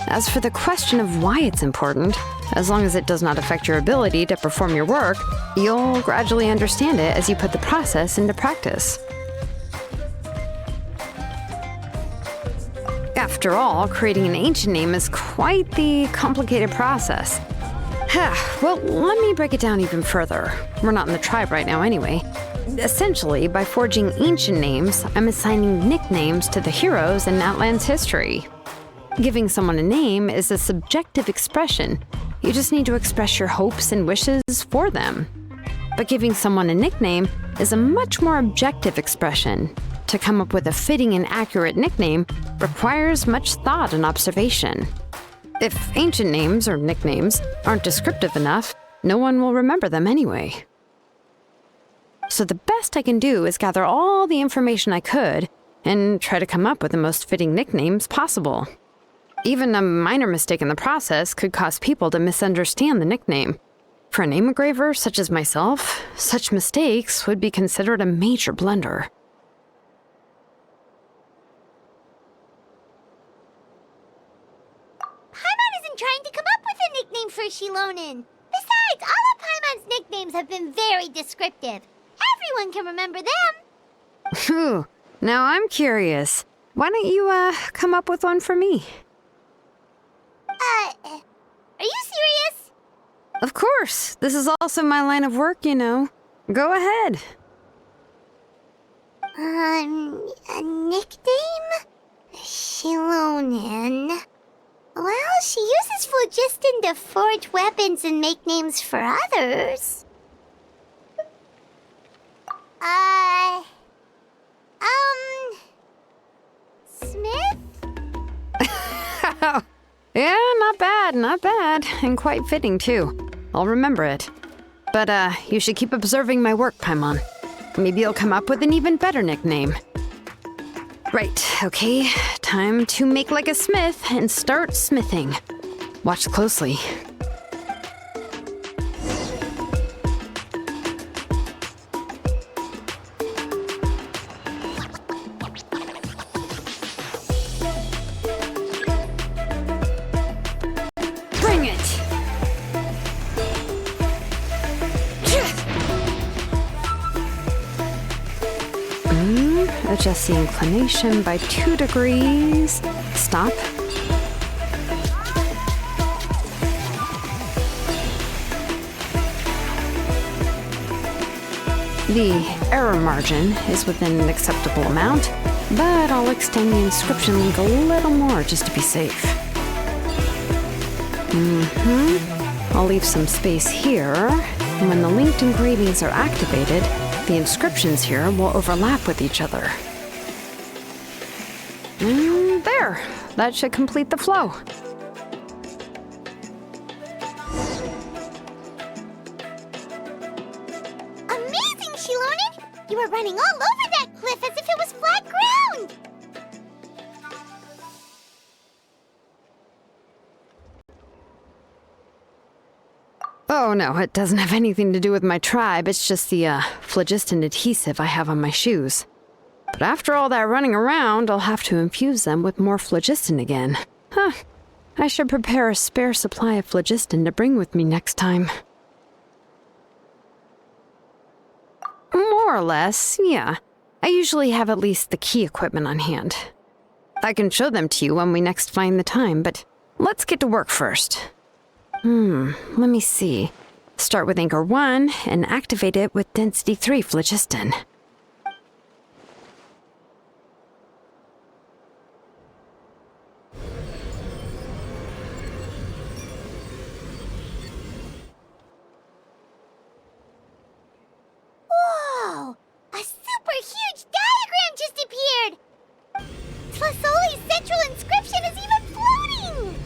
As for the question of why it's important, as long as it does not affect your ability to perform your work, you'll gradually understand it as you put the process into practice. After all, creating an ancient name is quite the complicated process. Well, let me break it down even further. We're not in the tribe right now anyway. Essentially, by forging ancient names, I'm assigning nicknames to the heroes in Natlan's history. Giving someone a name is a subjective expression. You just need to express your hopes and wishes for them. But giving someone a nickname is a much more objective expression. To come up with a fitting and accurate nickname requires much thought and observation. If ancient names or nicknames aren't descriptive enough, no one will remember them anyway. So the best I can do is gather all the information I could and try to come up with the most fitting nicknames possible. Even a minor mistake in the process could cause people to misunderstand the nickname. For a name engraver such as myself, such mistakes would be considered a major blunder. Paimon isn't trying to come up with a nickname for Shilonen. Besides, all of Paimon's nicknames have been very descriptive. Everyone can remember them. Phew. Now I'm curious. Why don't you, come up with one for me? Are you serious? Of course. This is also my line of work, you know. Go ahead. A nickname? Shilonen. Well, she uses phlogiston to forge weapons and make names for others. Smith? Yeah, not bad, and quite fitting too. I'll remember it. But, you should keep observing my work, Paimon. Maybe you'll come up with an even better nickname. Right, okay, time to make like a smith and start smithing. Watch closely. Bring it! Adjust the inclination by 2 degrees. Stop. The error margin is within an acceptable amount, but I'll extend the inscription link a little more just to be safe. I'll leave some space here, and when the linked engravings are activated, the inscriptions here will overlap with each other. There! That should complete the flow. Amazing, Shilonen! You were running all over that cliff as if it was flat ground! Oh no, it doesn't have anything to do with my tribe, it's just the, phlogiston adhesive I have on my shoes. But after all that running around, I'll have to infuse them with more phlogiston again. Huh. I should prepare a spare supply of phlogiston to bring with me next time. More or less, yeah. I usually have at least the key equipment on hand. I can show them to you when we next find the time, but let's get to work first. Let me see. Start with anchor 1 and activate it with density 3 phlogiston. Whoa! A super huge diagram just appeared! Tlasoli's central inscription is even floating!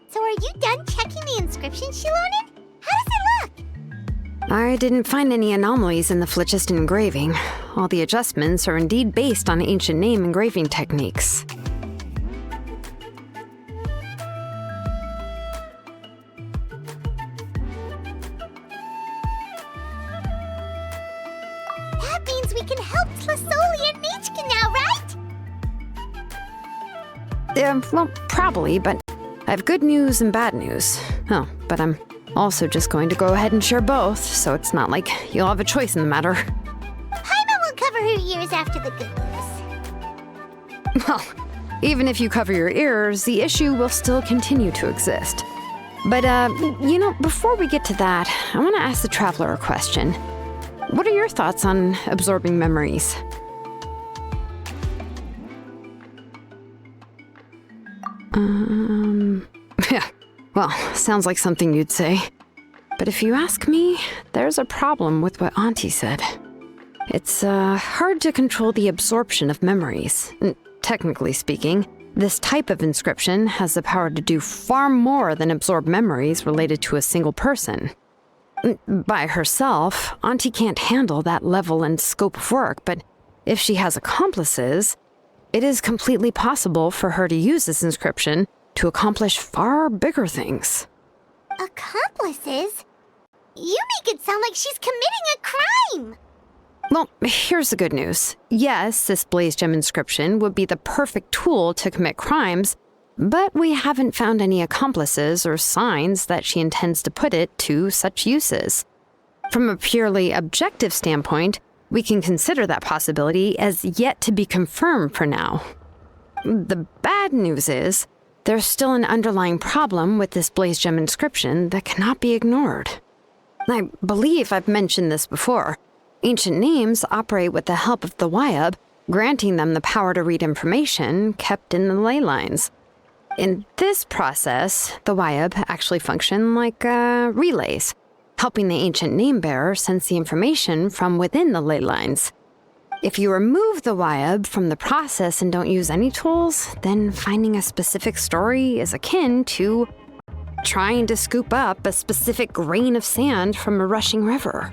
So are you done checking the inscription, Shilonen? How does it look? I didn't find any anomalies in the phlogiston engraving. All the adjustments are indeed based on ancient name engraving techniques. That means we can help Tlasoli and Nichka now, right? Well, probably, but I have good news and bad news. Oh, but I'm also just going to go ahead and share both, so it's not like you'll have a choice in the matter. Paimon will cover her ears after the good news. Well, even if you cover your ears, the issue will still continue to exist. But, before we get to that, I want to ask the traveler a question. What are your thoughts on absorbing memories? Yeah, well, sounds like something you'd say. But if you ask me, there's a problem with what Auntie said. It's hard to control the absorption of memories. Technically speaking, this type of inscription has the power to do far more than absorb memories related to a single person. By herself, Auntie can't handle that level and scope of work, but if she has accomplices, it is completely possible for her to use this inscription to accomplish far bigger things. Accomplices? You make it sound like she's committing a crime! Well, here's the good news. Yes, this blaze gem inscription would be the perfect tool to commit crimes, but we haven't found any accomplices or signs that she intends to put it to such uses. From a purely objective standpoint, we can consider that possibility as yet to be confirmed for now. The bad news is, there's still an underlying problem with this blaze gem inscription that cannot be ignored. I believe I've mentioned this before. Ancient names operate with the help of the Wyab, granting them the power to read information kept in the ley lines. In this process, the Wyab actually function like relays, helping the ancient name bearer sense the information from within the ley lines. If you remove the Wyab from the process and don't use any tools, then finding a specific story is akin to trying to scoop up a specific grain of sand from a rushing river.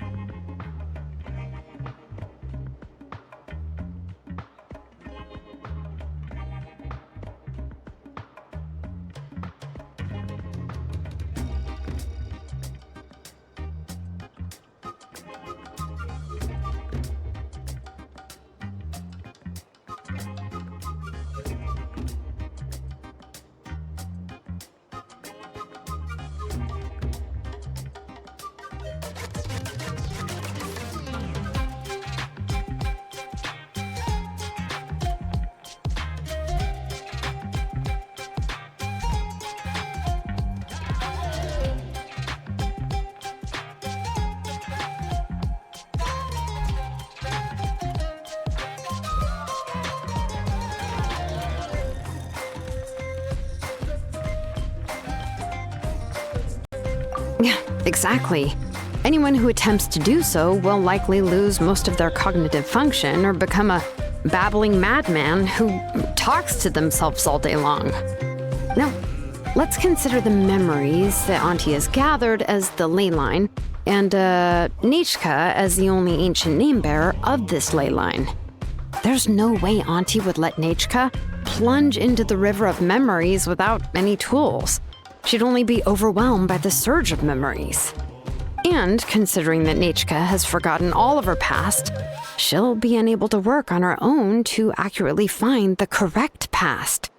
Yeah, exactly. Anyone who attempts to do so will likely lose most of their cognitive function or become a babbling madman who talks to themselves all day long. Now, let's consider the memories that Auntie has gathered as the ley line, and Nechka as the only ancient name bearer of this ley line. There's no way Auntie would let Nechka plunge into the river of memories without any tools. She'd only be overwhelmed by the surge of memories. And considering that Nechka has forgotten all of her past, she'll be unable to work on her own to accurately find the correct past.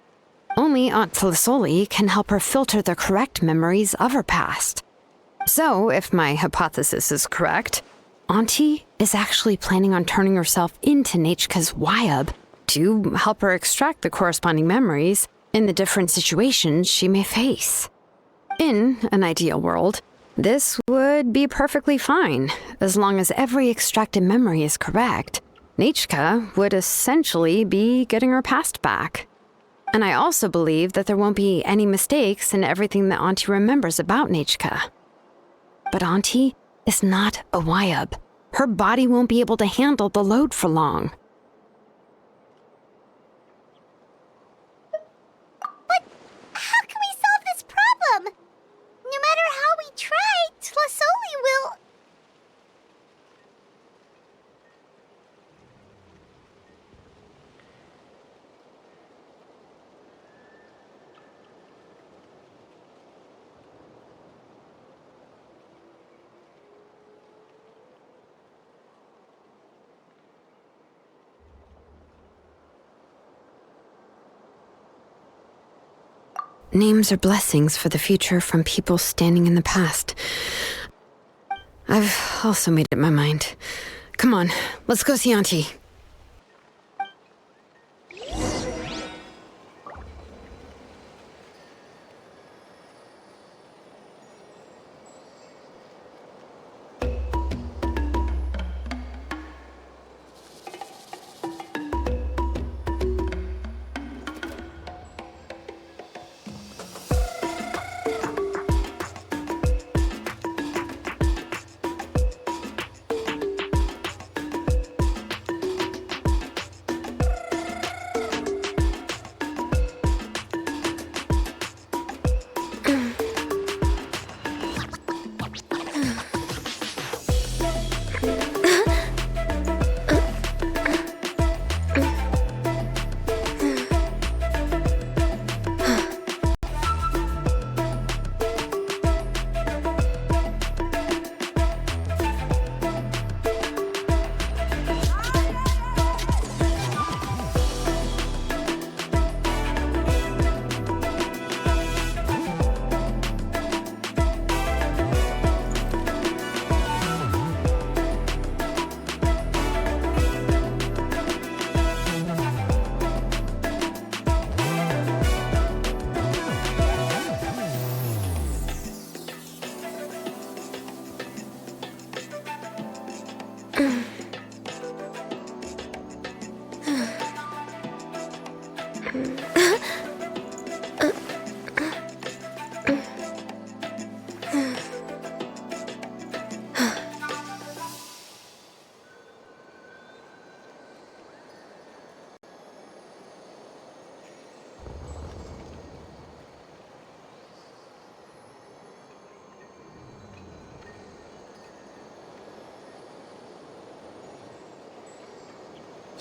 Only Aunt Tlisoli can help her filter the correct memories of her past. So, if my hypothesis is correct, Auntie is actually planning on turning herself into Nechka's Wyab to help her extract the corresponding memories in the different situations she may face. In an ideal world, this would be perfectly fine, as long as every extracted memory is correct. Nechka would essentially be getting her past back. And I also believe that there won't be any mistakes in everything that Auntie remembers about Nechka. But Auntie is not a Wyab. Her body won't be able to handle the load for long. But how can we solve this problem? No matter how we try, Tlisoli will... Names are blessings for the future from people standing in the past. I've also made up my mind. Come on, let's go see Auntie.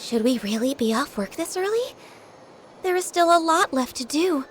Should we really be off work this early? There is still a lot left to do.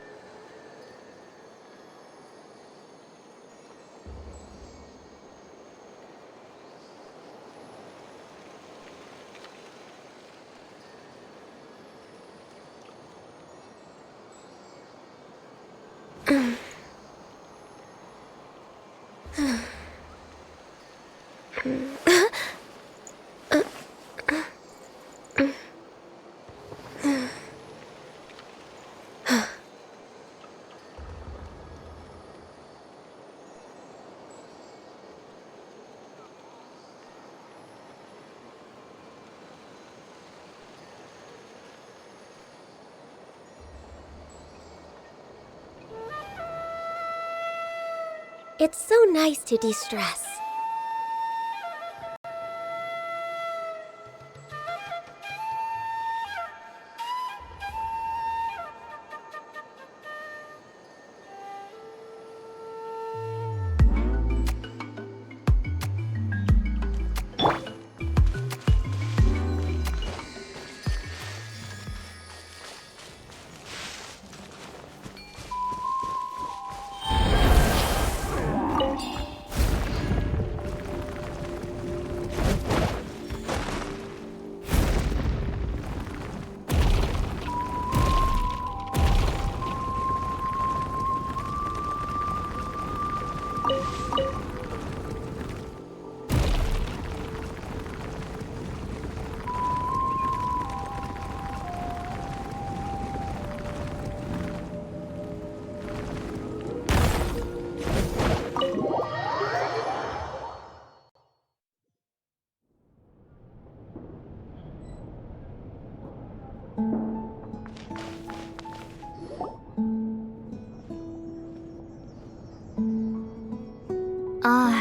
It's so nice to de-stress.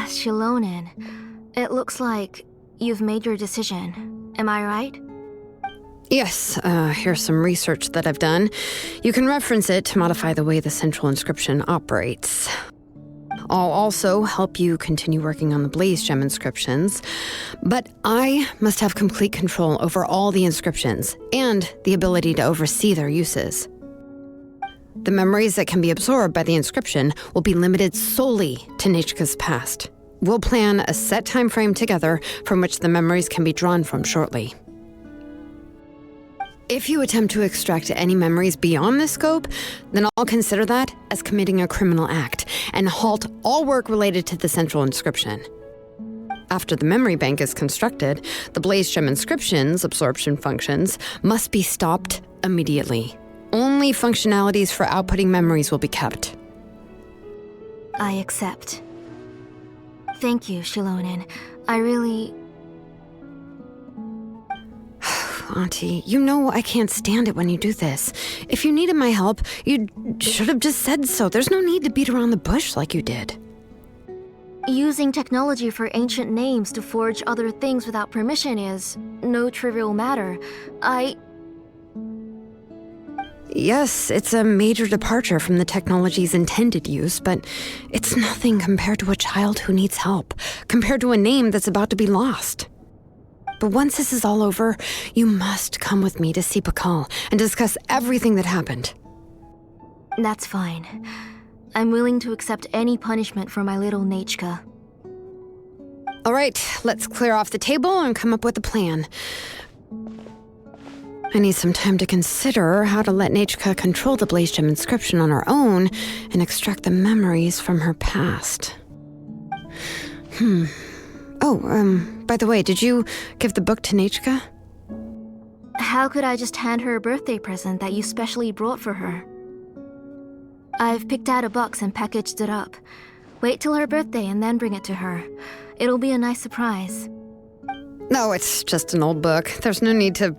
Shilonen, it looks like you've made your decision. Am I right? Yes, here's some research that I've done. You can reference it to modify the way the central inscription operates. I'll also help you continue working on the Blaze Gem inscriptions, but I must have complete control over all the inscriptions and the ability to oversee their uses. The memories that can be absorbed by the inscription will be limited solely to Nechka's past. We'll plan a set time frame together from which the memories can be drawn from shortly. If you attempt to extract any memories beyond this scope, then I'll consider that as committing a criminal act and halt all work related to the central inscription. After the memory bank is constructed, the Blaze Gem inscription's absorption functions must be stopped immediately. Only functionalities for outputting memories will be kept. I accept. Thank you, Shilonen. I really... Auntie, you know I can't stand it when you do this. If you needed my help, you should have just said so. There's no need to beat around the bush like you did. Using technology for ancient names to forge other things without permission is no trivial matter. Yes, it's a major departure from the technology's intended use, but it's nothing compared to a child who needs help, compared to a name that's about to be lost. But once this is all over, you must come with me to see Pakal and discuss everything that happened. That's fine. I'm willing to accept any punishment for my little Nechka. All right, let's clear off the table and come up with a plan. I need some time to consider how to let Nechka control the Blaze Gem inscription on her own and extract the memories from her past. By the way, did you give the book to Nechka? How could I just hand her a birthday present that you specially brought for her? I've picked out a box and packaged it up. Wait till her birthday and then bring it to her. It'll be a nice surprise. No, it's just an old book. There's no need to...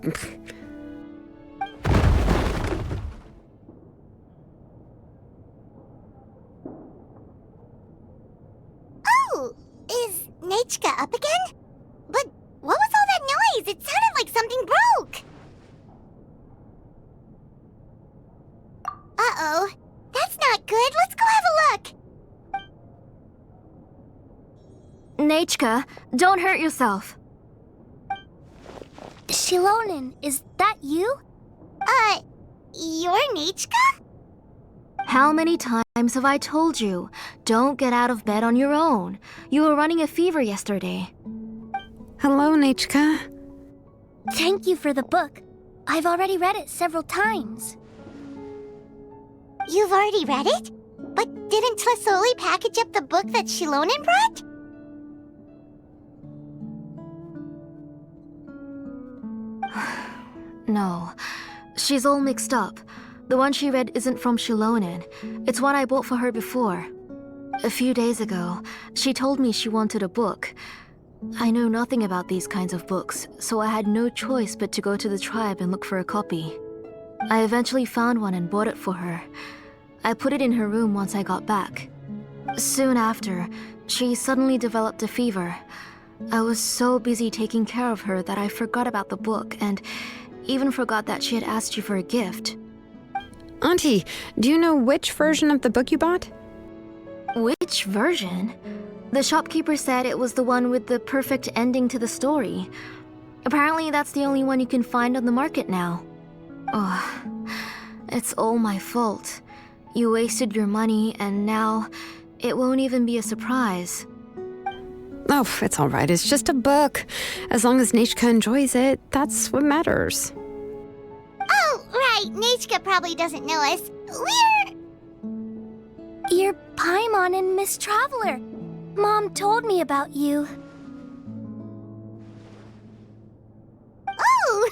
Oh, is Nechka up again? But what was all that noise? It sounded like something broke. Uh-oh. That's not good. Let's go have a look. Nechka, don't hurt yourself. Shilonen, is that you? You're Nichka? How many times have I told you? Don't get out of bed on your own. You were running a fever yesterday. Hello, Nichka. Thank you for the book. I've already read it several times. You've already read it? But didn't Tlasoli package up the book that Shilonen brought? No, she's all mixed up. The one she read isn't from Shilonen. It's one I bought for her before. A few days ago, she told me she wanted a book. I know nothing about these kinds of books, so I had no choice but to go to the tribe and look for a copy. I eventually found one and bought it for her. I put it in her room once I got back. Soon after, she suddenly developed a fever. I was so busy taking care of her that I forgot about the book and even forgot that she had asked you for a gift. Auntie, do you know which version of the book you bought? Which version? The shopkeeper said it was the one with the perfect ending to the story. Apparently that's the only one you can find on the market now. Oh, it's all my fault. You wasted your money and now it won't even be a surprise. Oh, it's all right. It's just a book. As long as Nichka enjoys it, that's what matters. Oh, right. Nichka probably doesn't know us. You're Paimon and Miss Traveler. Mom told me about you. Oh!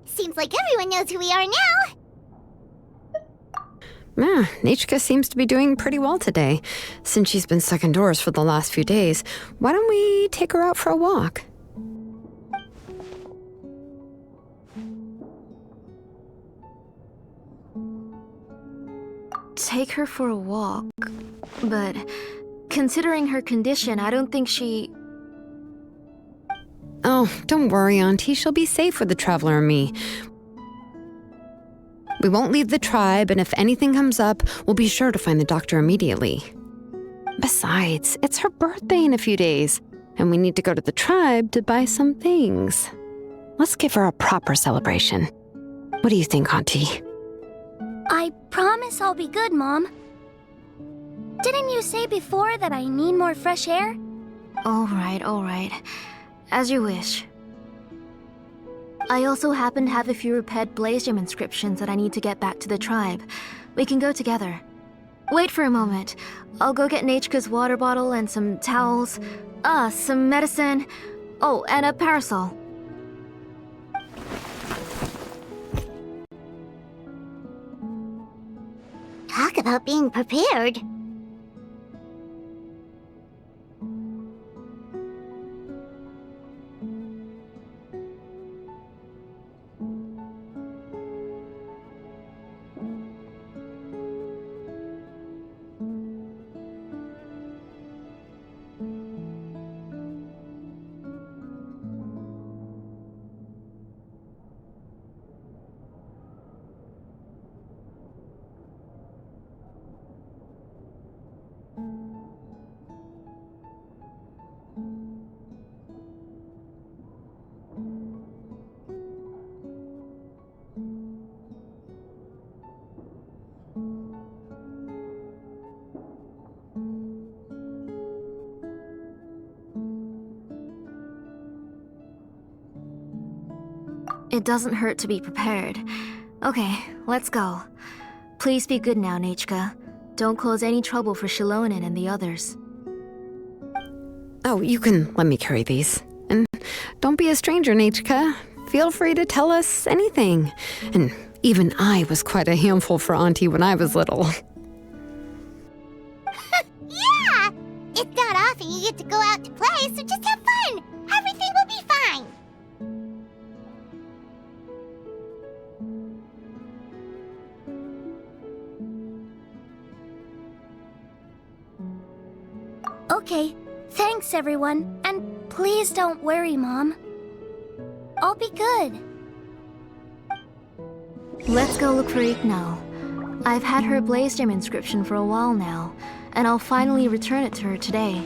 Seems like everyone knows who we are now. Yeah, Nichka seems to be doing pretty well today. Since she's been stuck indoors for the last few days, why don't we take her out for a walk? Take her for a walk. But considering her condition, I don't think she... Oh, don't worry, Auntie. She'll be safe with the Traveler and me. We won't leave the tribe, and if anything comes up, we'll be sure to find the doctor immediately. Besides, it's her birthday in a few days, and we need to go to the tribe to buy some things. Let's give her a proper celebration. What do you think, Auntie? I promise I'll be good, Mom. Didn't you say before that I need more fresh air? All right. As you wish. I also happen to have a few repaired Blaze Gem inscriptions that I need to get back to the tribe. We can go together. Wait for a moment. I'll go get Nachka's water bottle and some towels. Some medicine. Oh, and a parasol. Talk about being prepared. It doesn't hurt to be prepared. Okay, let's go. Please be good now, Nachka. Don't cause any trouble for Shilonen and the others. Oh, you can let me carry these. And don't be a stranger, Nichka. Feel free to tell us anything. And even I was quite a handful for Auntie when I was little. Yeah! It's not often you get to go out to play, so just have fun. Everything will be fine. Okay, thanks everyone, and please don't worry, Mom. I'll be good. Let's go look for Igno. I've had her Blaze Gem inscription for a while now, and I'll finally return it to her today.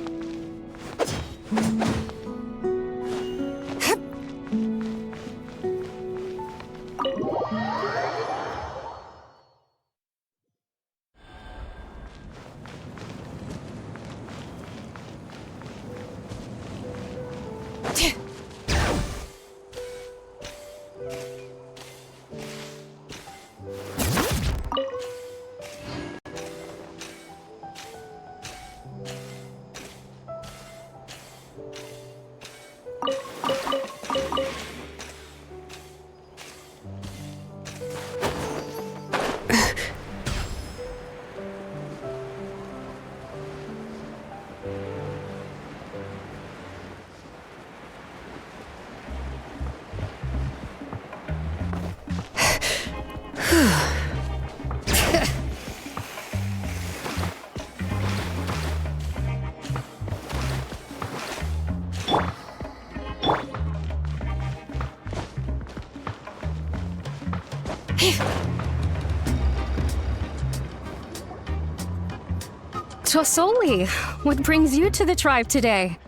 Tosoli, what brings you to the tribe today?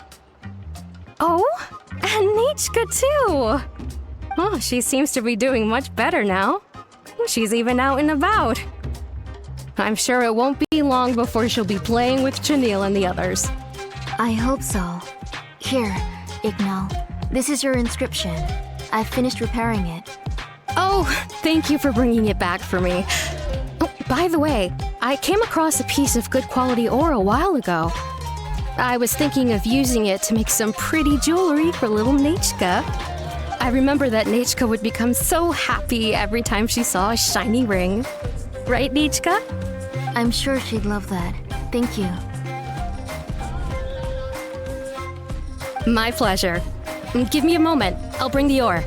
Oh, and Nichka too! Oh, she seems to be doing much better now. She's even out and about. I'm sure it won't be long before she'll be playing with Janelle and the others. I hope so. Here, Ignal. This is your inscription. I've finished repairing it. Oh, thank you for bringing it back for me. Oh, by the way, I came across a piece of good quality ore a while ago. I was thinking of using it to make some pretty jewelry for little Nichka. I remember that Nichka would become so happy every time she saw a shiny ring. Right, Nichka? I'm sure she'd love that. Thank you. My pleasure. Give me a moment. I'll bring the ore.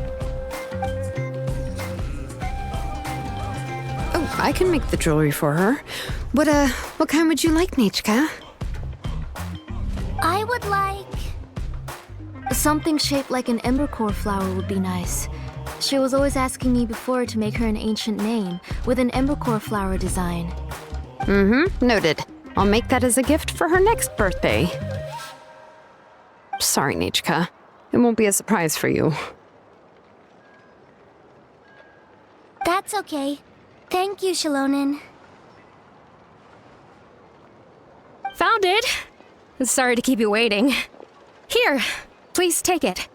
Oh, I can make the jewelry for her. What kind would you like, Nichka? I would like... Something shaped like an embercore flower would be nice. She was always asking me before to make her an ancient name with an embercore flower design. Noted. I'll make that as a gift for her next birthday. Sorry, Nichka. It won't be a surprise for you. That's okay. Thank you, Shilonen. Found it! Sorry to keep you waiting. Here, please take it.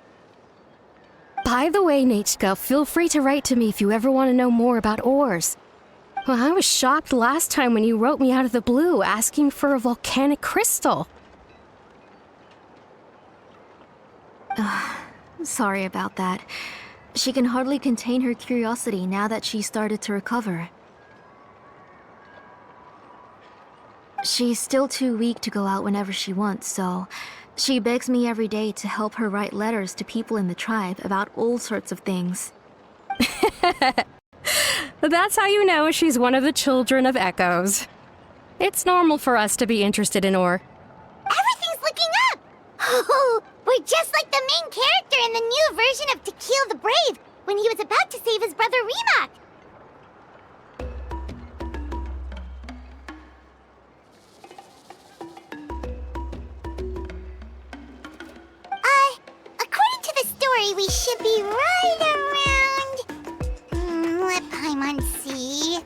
By the way, Nichka, feel free to write to me if you ever want to know more about ores. Well, I was shocked last time when you wrote me out of the blue asking for a volcanic crystal. Sorry about that. She can hardly contain her curiosity now that she's started to recover. She's still too weak to go out whenever she wants, so she begs me every day to help her write letters to people in the tribe about all sorts of things. That's how you know she's one of the children of Echoes. It's normal for us to be interested in ore. Everything's looking up! Oh, we're just like the main character in the new version of Tequil the Brave, when he was about to save his brother Remak. According to the story, we should be right around... let Paimon see...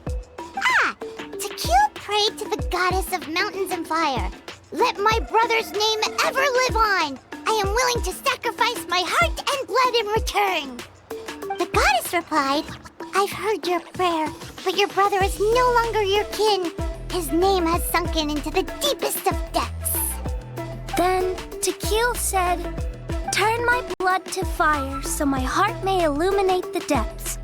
Tequil prayed to the goddess of mountains and fire. Let my brother's name ever live on. I am willing to sacrifice my heart and blood in return. The goddess replied, I've heard your prayer, but your brother is no longer your kin. His name has sunken into the deepest of depths. Then Tequil said, turn my blood to fire so my heart may illuminate the depths.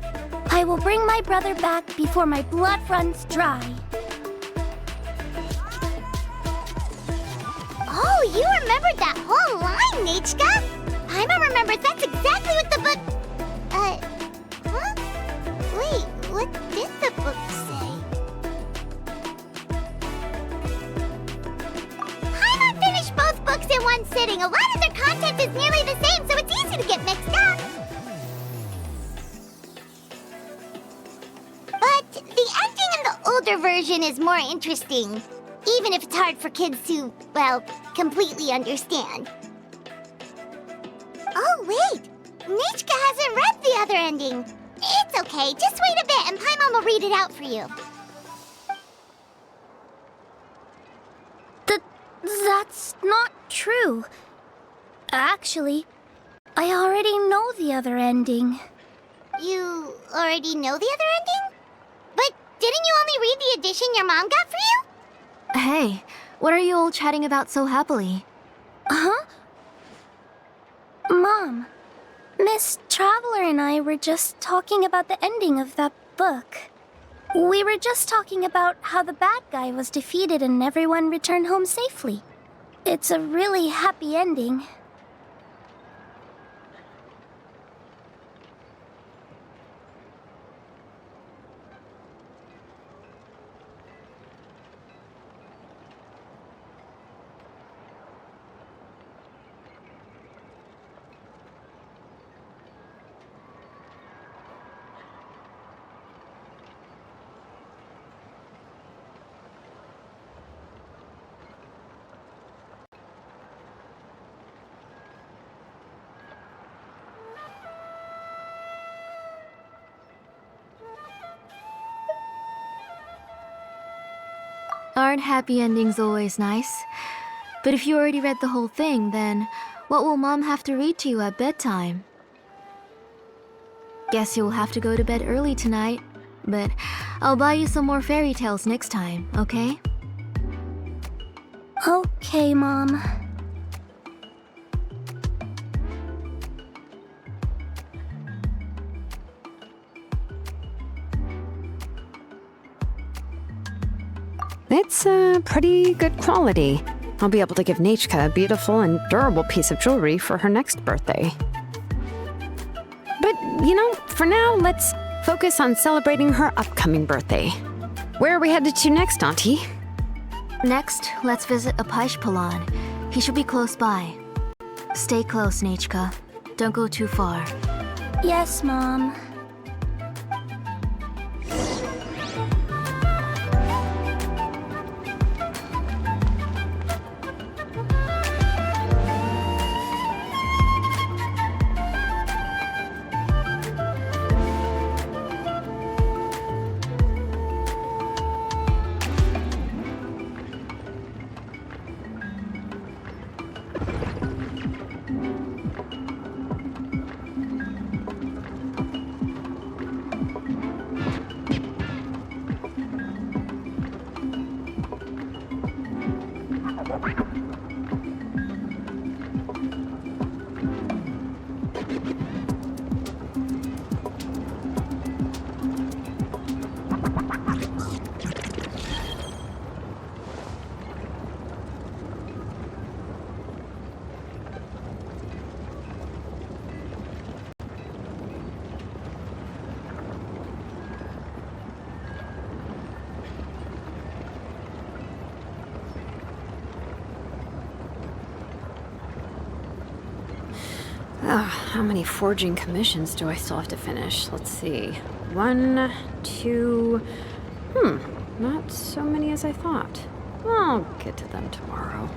I will bring my brother back before my blood runs dry. Oh, you remembered that whole line, Nichka! Paimon remembers that's exactly what the book... huh? Wait, what did the book say? Paimon finished both books in one sitting. A lot of their content is nearly the same, so it's easy to get mixed up. But the ending in the older version is more interesting. Even if it's hard for kids to, well, completely understand. Oh, wait! Nichka hasn't read the other ending. It's okay, just wait a bit and Paimon will read it out for you. That's not true. Actually, I already know the other ending. You already know the other ending? But didn't you only read the edition your mom got for you? Hey, what are you all chatting about so happily? Huh? Mom, Miss Traveler and I were just talking about the ending of that book. We were just talking about how the bad guy was defeated and everyone returned home safely. It's a really happy ending. Aren't happy endings always nice? But if you already read the whole thing, then what will Mom have to read to you at bedtime? Guess you'll have to go to bed early tonight. But I'll buy you some more fairy tales next time, okay? Okay, Mom. It's pretty good quality. I'll be able to give Nachka a beautiful and durable piece of jewelry for her next birthday. But, for now, let's focus on celebrating her upcoming birthday. Where are we headed to next, Auntie? Next, let's visit Apashpalan. He should be close by. Stay close, Nachka. Don't go too far. Yes, Mom. How many forging commissions do I still have to finish? Let's see. 1, 2... not so many as I thought. I'll get to them tomorrow.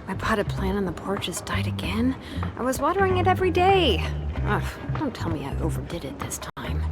My potted plant on the porch has died again. I was watering it every day. Ugh, don't tell me I overdid it this time.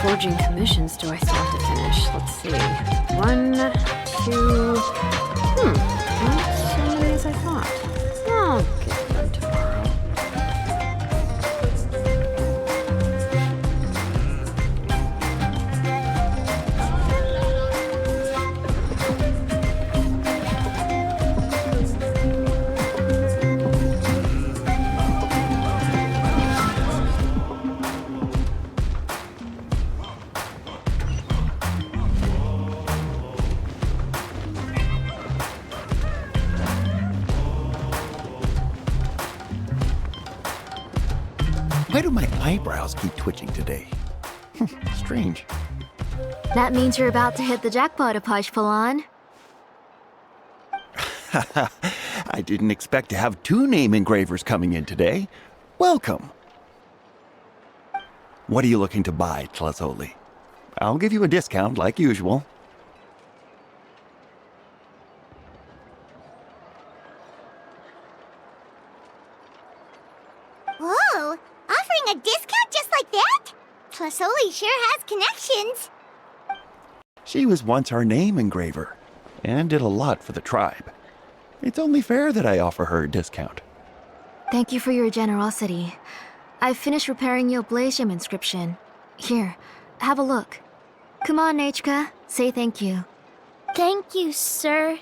Forging commissions do I still have to finish? Let's see. 1, 2... not so many as I thought. I'll get them tomorrow. Why do my eyebrows keep twitching today? Strange. That means you're about to hit the jackpot, Apashpalan. I didn't expect to have 2 name engravers coming in today. Welcome. What are you looking to buy, Tlazoli? I'll give you a discount like usual. Whoa! Offering a discount just like that? Tlazoli sure has connections. She was once our name engraver, and did a lot for the tribe. It's only fair that I offer her a discount. Thank you for your generosity. I've finished repairing your Blaze Gem inscription. Here, have a look. Come on, Nachka, say thank you. Thank you, sir.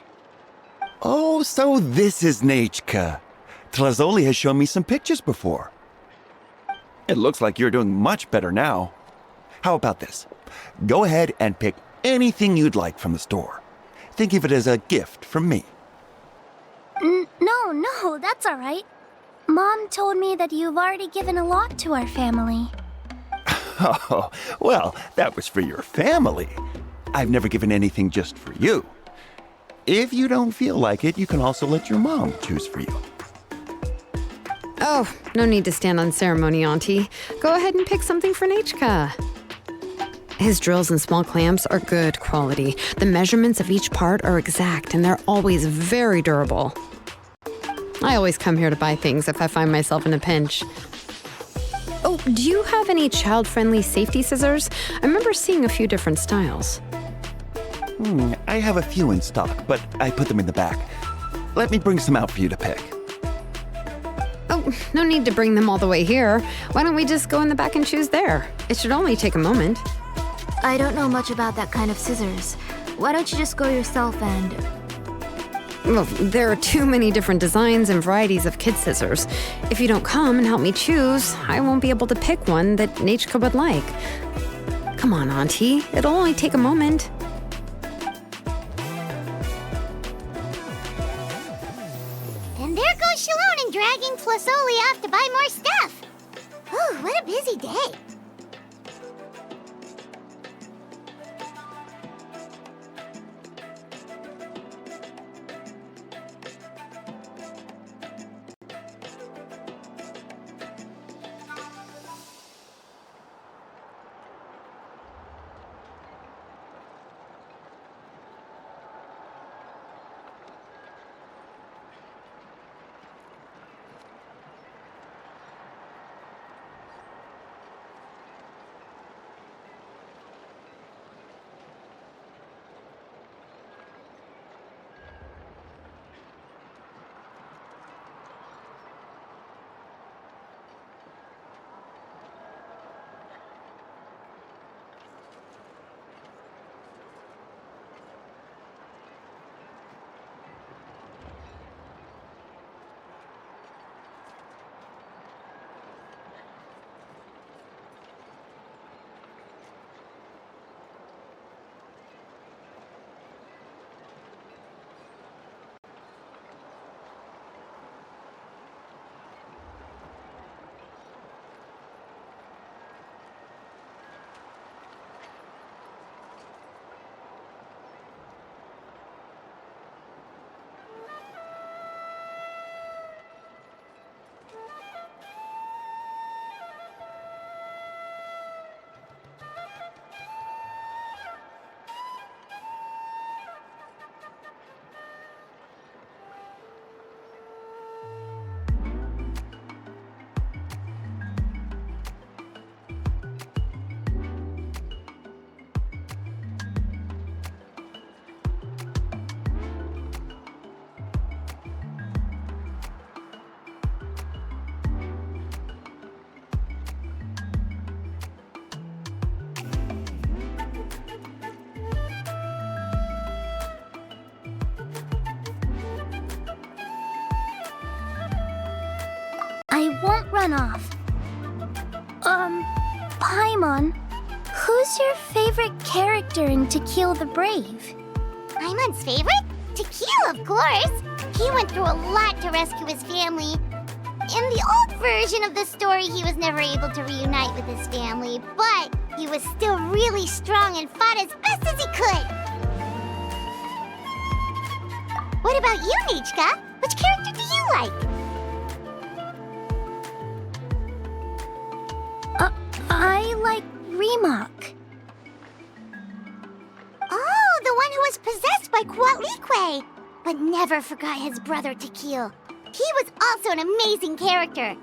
Oh, so this is Nachka. Tlazoli has shown me some pictures before. It looks like you're doing much better now. How about this? Go ahead and pick anything you'd like from the store. Think of it as a gift from me. No, that's all right. Mom told me that you've already given a lot to our family. Oh, well, that was for your family. I've never given anything just for you. If you don't feel like it, you can also let your mom choose for you. Oh, no need to stand on ceremony, Auntie. Go ahead and pick something for Nachka. His drills and small clamps are good quality. The measurements of each part are exact, and they're always very durable. I always come here to buy things if I find myself in a pinch. Oh, do you have any child-friendly safety scissors? I remember seeing a few different styles. I have a few in stock, but I put them in the back. Let me bring some out for you to pick. Oh, no need to bring them all the way here. Why don't we just go in the back and choose there? It should only take a moment. I don't know much about that kind of scissors. Why don't you just go yourself and... Well, there are too many different designs and varieties of kid scissors. If you don't come and help me choose, I won't be able to pick one that Nachka would like. Come on, Auntie. It'll only take a moment. And there goes Shalone dragging Tlazoli off to buy more stuff. Ooh, what a busy day. I won't run off. Paimon, who's your favorite character in To Kill the Brave? Paimon's favorite? To Kill, of course. He went through a lot to rescue his family. In the old version of the story, he was never able to reunite with his family, but he was still really strong and fought as best as he could. What about you, Nichka? Which character do you like? I like Remak. Oh, the one who was possessed by Kuatlikwe, but never forgot his brother Tequil. He was also an amazing character.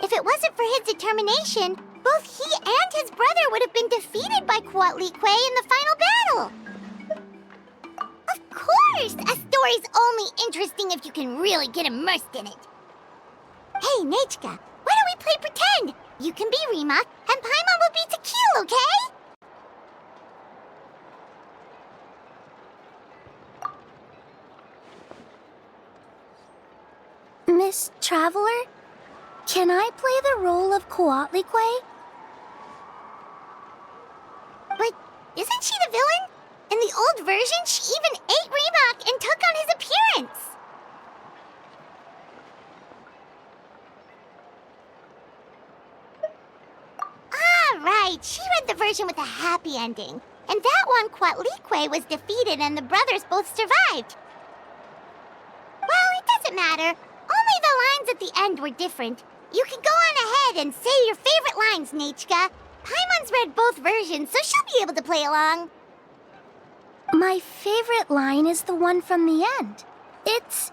If it wasn't for his determination, both he and his brother would have been defeated by Kuatlikwe in the final battle. Of course, a story story's only interesting if you can really get immersed in it. Hey, Nechka, why don't we play pretend? You can be Rima, and Paimon will be Tequil, okay? Miss Traveler, can I play the role of Coatlicue? But isn't she the villain? In the old version, she even ate Reebok and took on his appearance. Ah, right. She read the version with a happy ending. And that one, Coatlicue was defeated and the brothers both survived. Well, it doesn't matter. Only the lines at the end were different. You can go on ahead and say your favorite lines, Nechka. Paimon's read both versions, so she'll be able to play along. My favorite line is the one from the end. It's...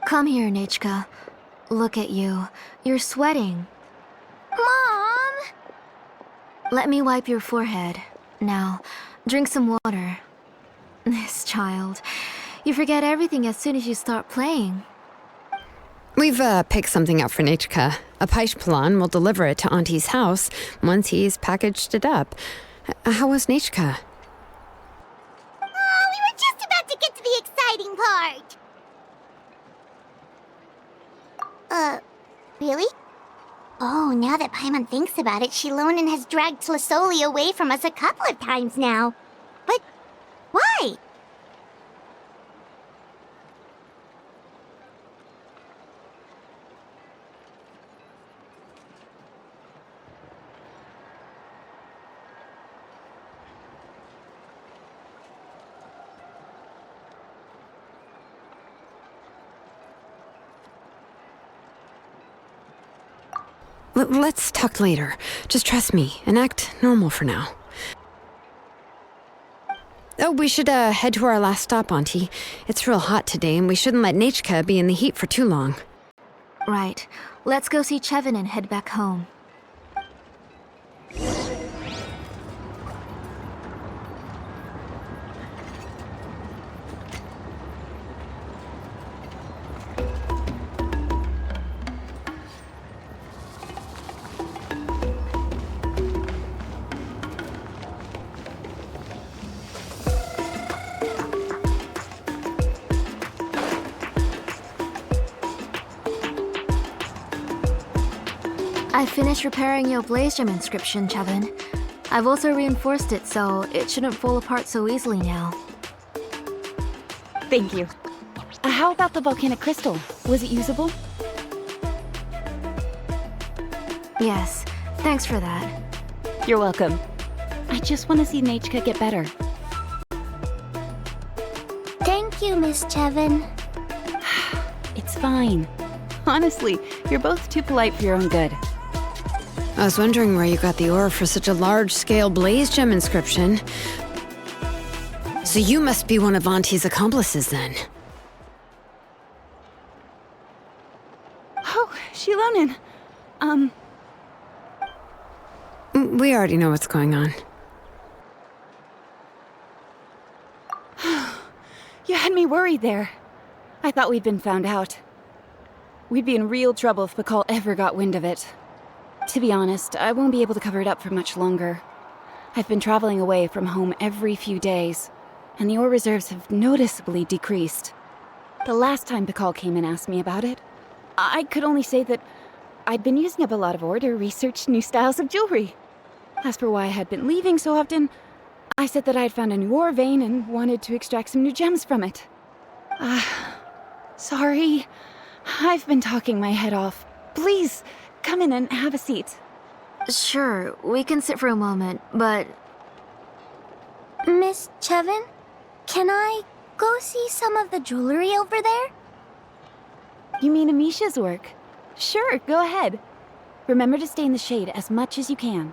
Come here, Nechka. Look at you. You're sweating. Mom! Let me wipe your forehead. Now, drink some water. This child. You forget everything as soon as you start playing. We've picked something up for Nechka. A Paishpalan will deliver it to Auntie's house once he's packaged it up. How was Nechka? Oh, we were just about to get to the exciting part. Really? Oh, now that Paimon thinks about it, Shilonen has dragged Tlasoli away from us a couple of times now. But why? Let's talk later. Just trust me and act normal for now. Oh, we should head to our last stop, Auntie. It's real hot today, and we shouldn't let Nechka be in the heat for too long. Right. Let's go see Chevin and head back home. I finished repairing your Blaze Gem inscription, Chevin. I've also reinforced it so it shouldn't fall apart so easily now. Thank you. How about the volcanic crystal? Was it usable? Yes, thanks for that. You're welcome. I just want to see Nechka get better. Thank you, Miss Chevin. It's fine. Honestly, you're both too polite for your own good. I was wondering where you got the ore for such a large-scale Blaze Gem inscription. So you must be one of Auntie's accomplices, then. Oh, Shilonen. We already know what's going on. You had me worried there. I thought we'd been found out. We'd be in real trouble if Pakal ever got wind of it. To be honest, I won't be able to cover it up for much longer. I've been traveling away from home every few days, and the ore reserves have noticeably decreased. The last time Pakal came and asked me about it, I could only say that I'd been using up a lot of ore to research new styles of jewelry. As for why I had been leaving so often, I said that I had found a new ore vein and wanted to extract some new gems from it. Sorry. I've been talking my head off. Please, come in and have a seat. Sure, we can sit for a moment, but... Miss Chevin, can I go see some of the jewelry over there? You mean Amisha's work? Sure, go ahead. Remember to stay in the shade as much as you can.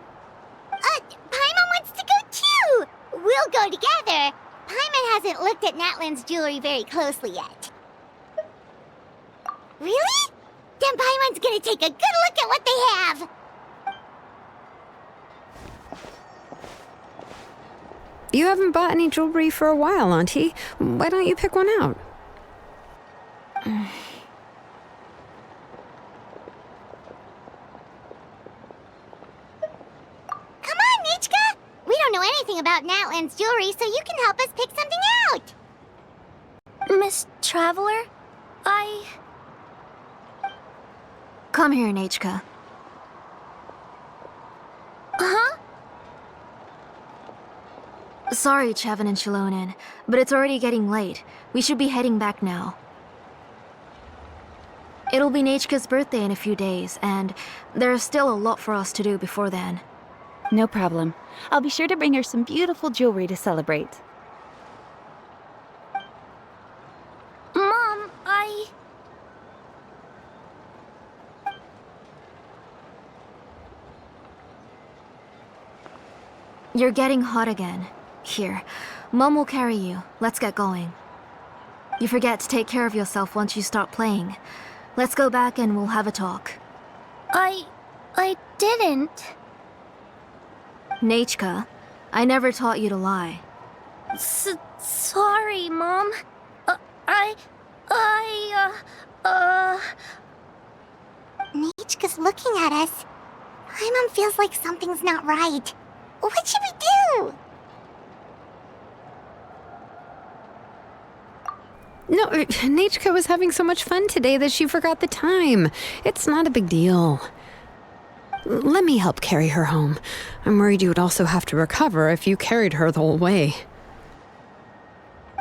Paimon wants to go too! We'll go together. Paimon hasn't looked at Natlan's jewelry very closely yet. Really? Then Paimon's gonna take a good look at what they have. You haven't bought any jewelry for a while, Auntie. Why don't you pick one out? Come on, Nichka! We don't know anything about Natlan's jewelry, so you can help us pick something out! Miss Traveler, Come here, Nachka. Huh? Sorry, Chevin and Shilonen, but it's already getting late. We should be heading back now. It'll be Nachka's birthday in a few days, and there's still a lot for us to do before then. No problem. I'll be sure to bring her some beautiful jewelry to celebrate. Mom, You're getting hot again. Here, Mom will carry you. Let's get going. You forget to take care of yourself once you start playing. Let's go back and we'll have a talk. I didn't. Nachka, I never taught you to lie. Sorry, Mom. Nichka's looking at us. Paimon feels like something's not right. What should we do? No, Nachka was having so much fun today that she forgot the time. It's not a big deal. Let me help carry her home. I'm worried you would also have to recover if you carried her the whole way.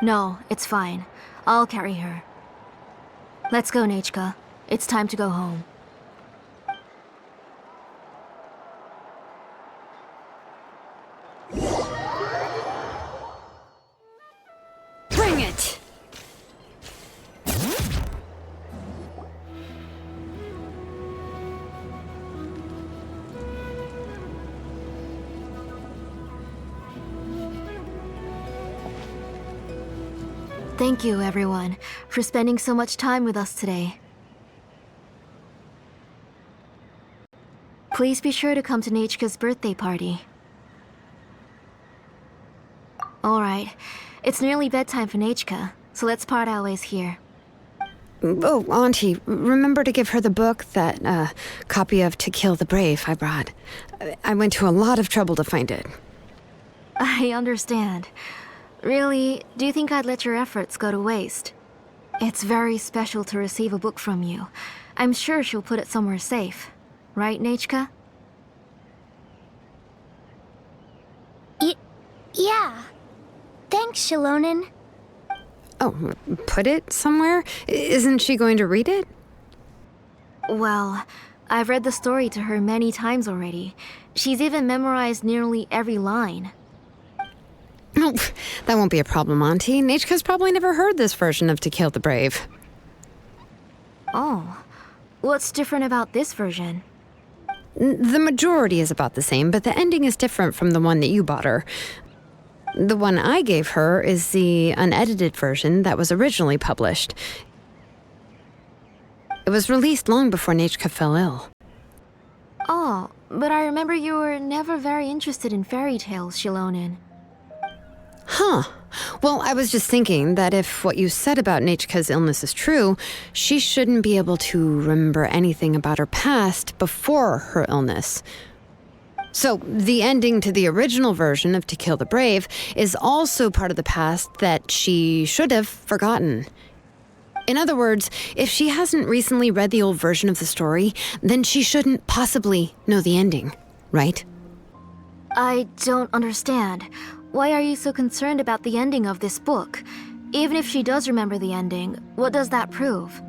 No, it's fine. I'll carry her. Let's go, Nachka. It's time to go home. Bring it! Thank you, everyone, for spending so much time with us today. Please be sure to come to Nachka's birthday party. Alright, it's nearly bedtime for Nachka, so let's part our ways here. Oh, Auntie, remember to give her the book, that copy of To Kill the Brave I brought. I went to a lot of trouble to find it. I understand. Really, do you think I'd let your efforts go to waste? It's very special to receive a book from you. I'm sure she'll put it somewhere safe. Right, Nachka? Yeah. Thanks, Shilonen. Oh, put it somewhere? Isn't she going to read it? Well, I've read the story to her many times already. She's even memorized nearly every line. Oh, that won't be a problem, Auntie. Nachka's probably never heard this version of To Kill the Brave. Oh. What's different about this version? The majority is about the same, but the ending is different from the one that you bought her. The one I gave her is the unedited version that was originally published. It was released long before Nachka fell ill. Oh, but I remember you were never very interested in fairy tales, Shilonen. Huh. Well, I was just thinking that if what you said about Nachka's illness is true, she shouldn't be able to remember anything about her past before her illness. So, the ending to the original version of To Kill the Brave is also part of the past that she should have forgotten. In other words, if she hasn't recently read the old version of the story, then she shouldn't possibly know the ending, right? I don't understand. Why are you so concerned about the ending of this book? Even if she does remember the ending, what does that prove?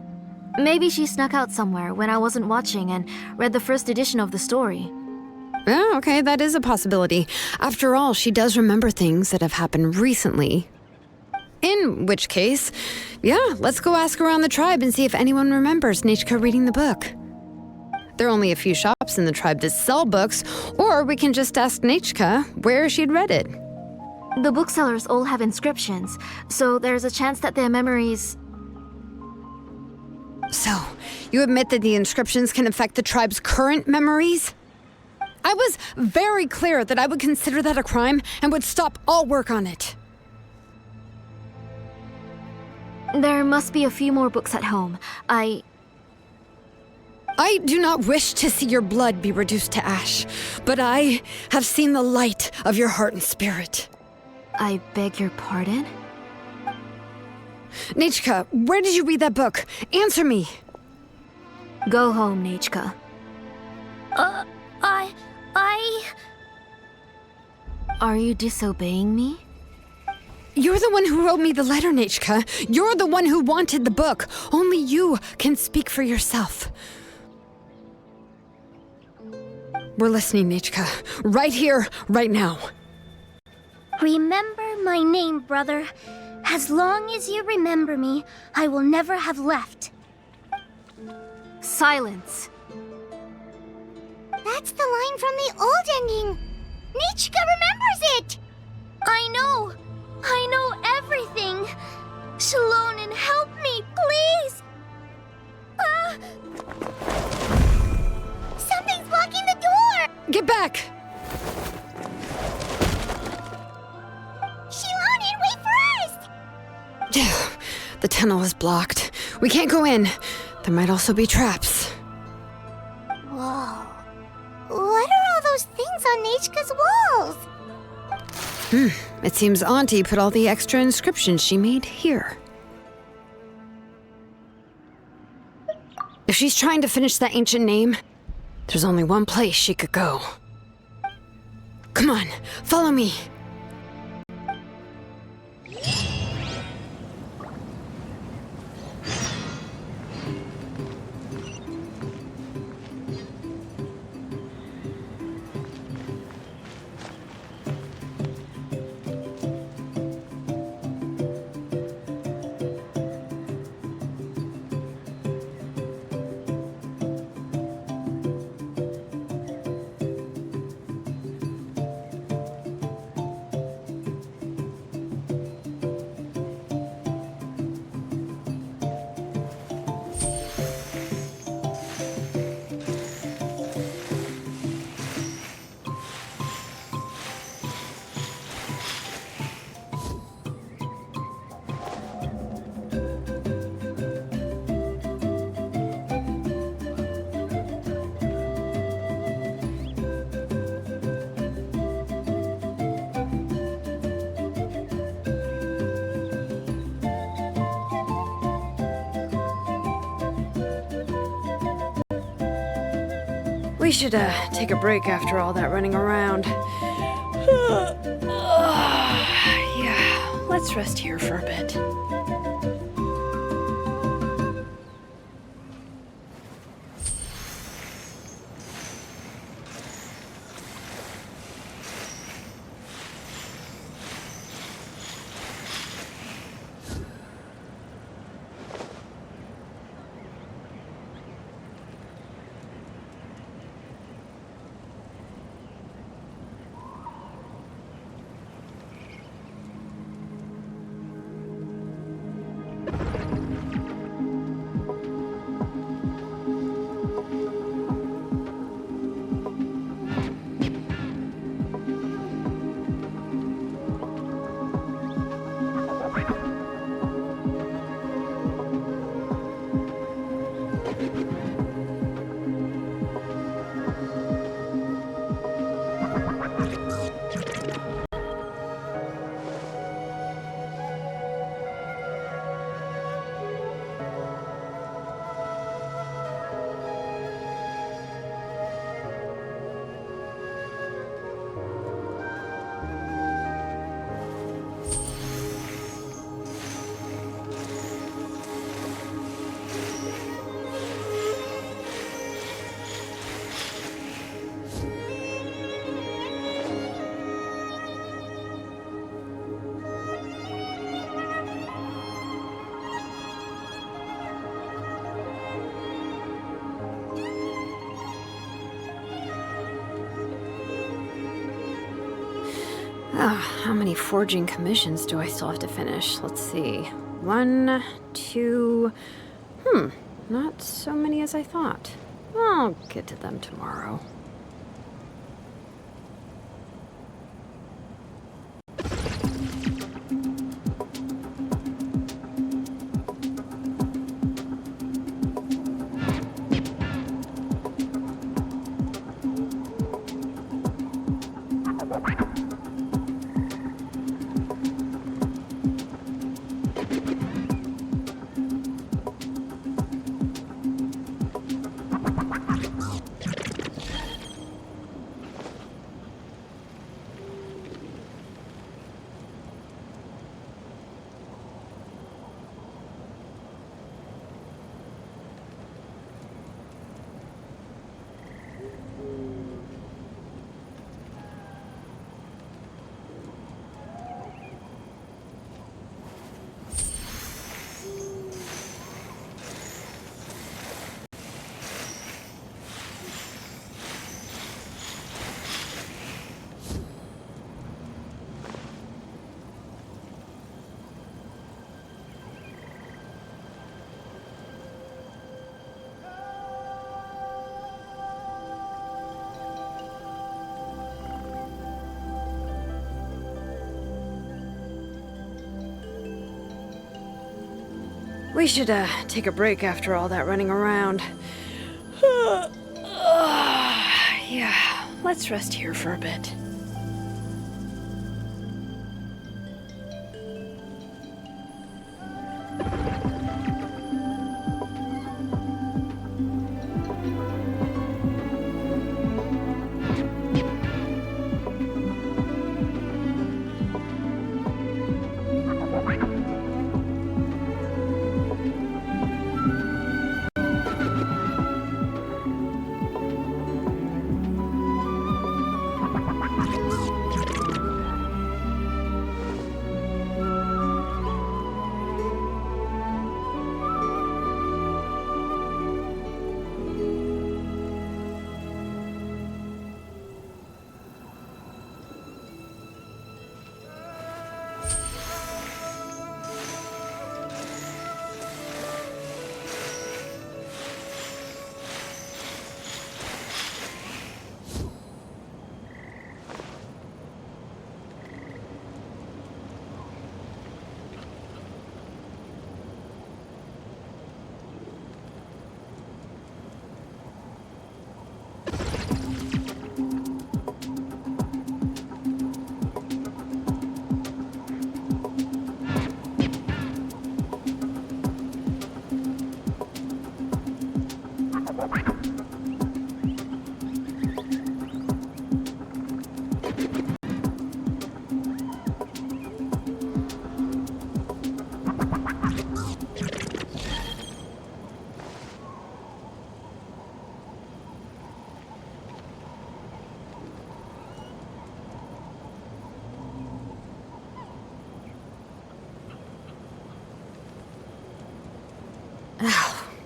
Maybe she snuck out somewhere when I wasn't watching and read the first edition of the story. Yeah, okay, that is a possibility. After all, she does remember things that have happened recently. In which case, yeah, let's go ask around the tribe and see if anyone remembers Nachka reading the book. There are only a few shops in the tribe that sell books, or we can just ask Nachka where she'd read it. The booksellers all have inscriptions, so there's a chance that their memories... So, you admit that the inscriptions can affect the tribe's current memories? I was very clear that I would consider that a crime and would stop all work on it. There must be a few more books at home. I do not wish to see your blood be reduced to ash, but I have seen the light of your heart and spirit. I beg your pardon? Nechka, where did you read that book? Answer me! Go home, Nechka. Are you disobeying me? You're the one who wrote me the letter, Nechka. You're the one who wanted the book. Only you can speak for yourself. We're listening, Nechka. Right here, right now. Remember my name, brother. As long as you remember me, I will never have left. Silence. That's the line from the old ending. Nechka remembers it! I know everything. Shalonen, help me, please! Something's blocking the door! Get back! Shalonen, wait for us! The tunnel is blocked. We can't go in. There might also be traps. Whoa. What are all those things on Nechka's walls? It seems Auntie put all the extra inscriptions she made here. If she's trying to finish that ancient name, there's only one place she could go. Come on, follow me. We should take a break after all that running around. Yeah, let's rest here for a bit. How many forging commissions do I still have to finish? Let's see. 1, 2... not so many as I thought. I'll get to them tomorrow. We should, take a break after all that running around. Yeah, let's rest here for a bit.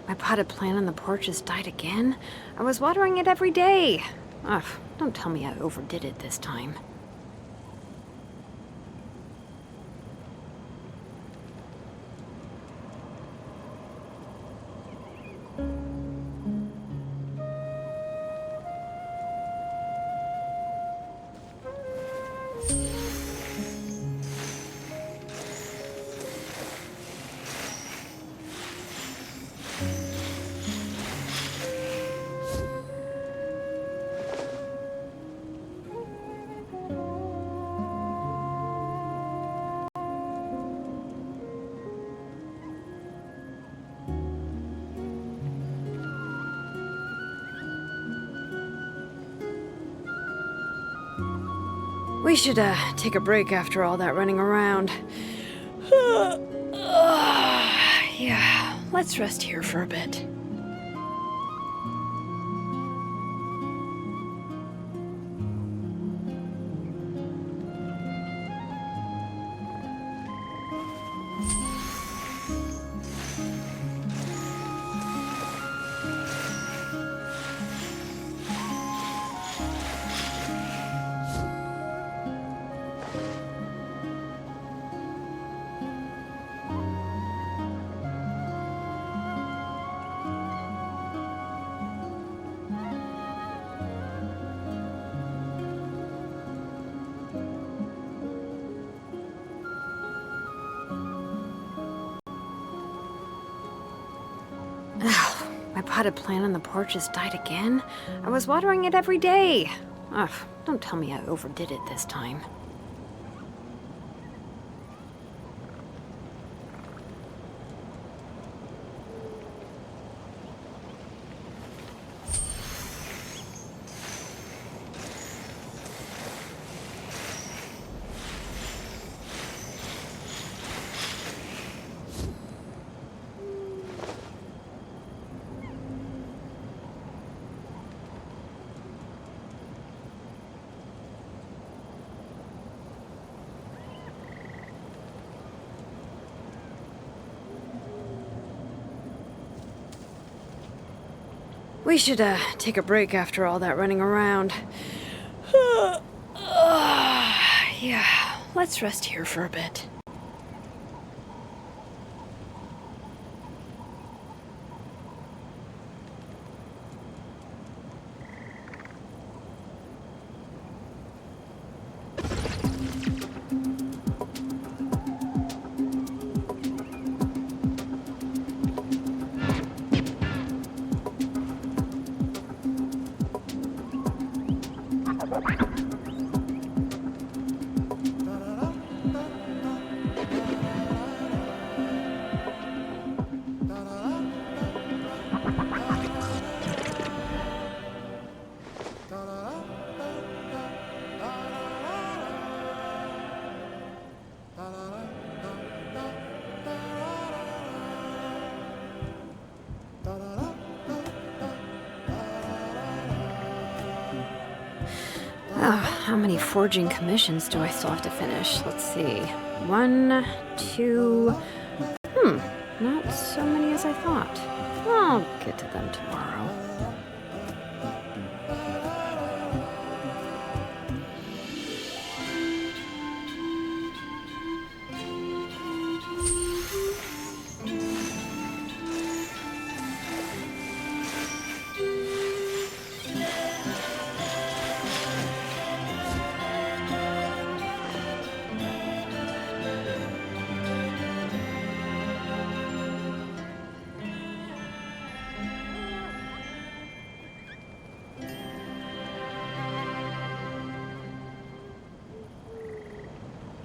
My potted plant on the porch has died again. I was watering it every day. Ugh, don't tell me I overdid it this time. We should, take a break after all that running around. Yeah, let's rest here for a bit. My potted plant on the porch has died again. I was watering it every day. Ugh, Don't tell me I overdid it this time. We should, take a break after all that running around. Yeah, let's rest here for a bit. How many forging commissions do I still have to finish? Let's see. 1, 2... not so many as I thought. I'll get to them tomorrow.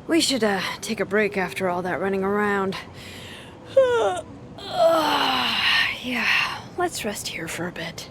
We should, take a break after all that running around. Yeah, let's rest here for a bit.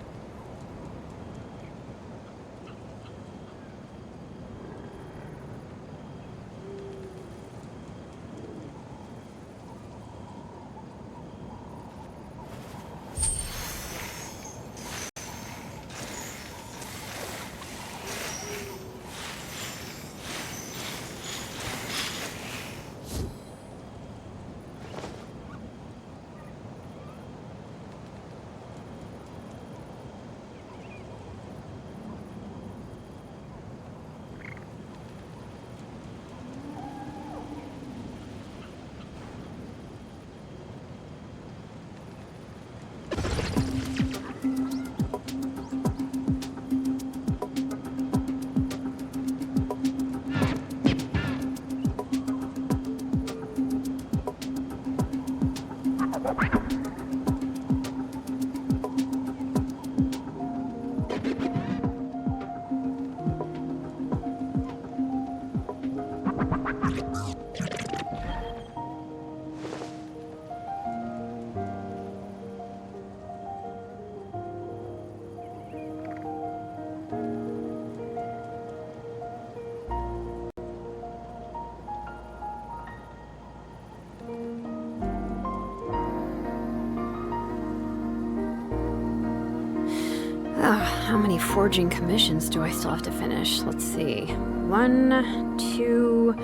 How many forging commissions do I still have to finish? Let's see. 1, 2...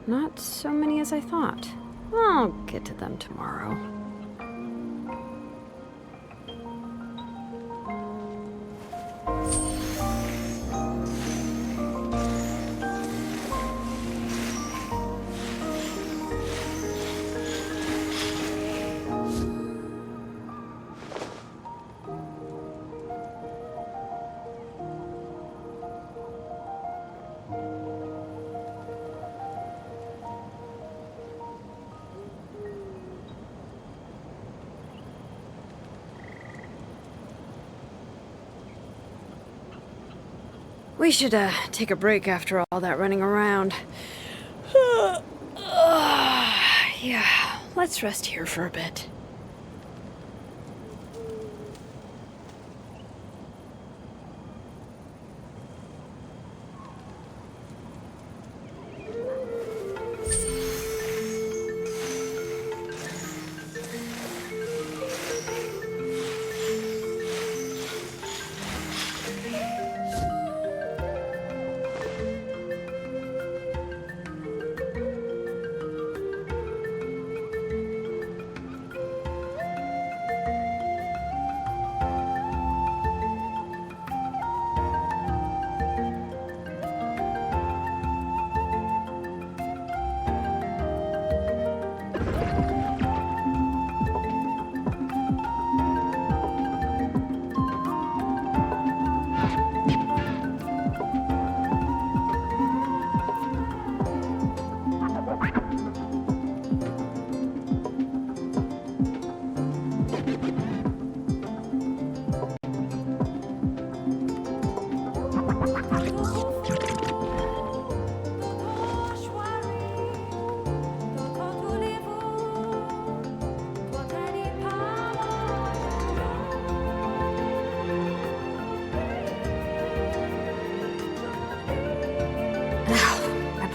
not so many as I thought. I'll get to them tomorrow. We should, take a break after all that running around. Yeah, let's rest here for a bit.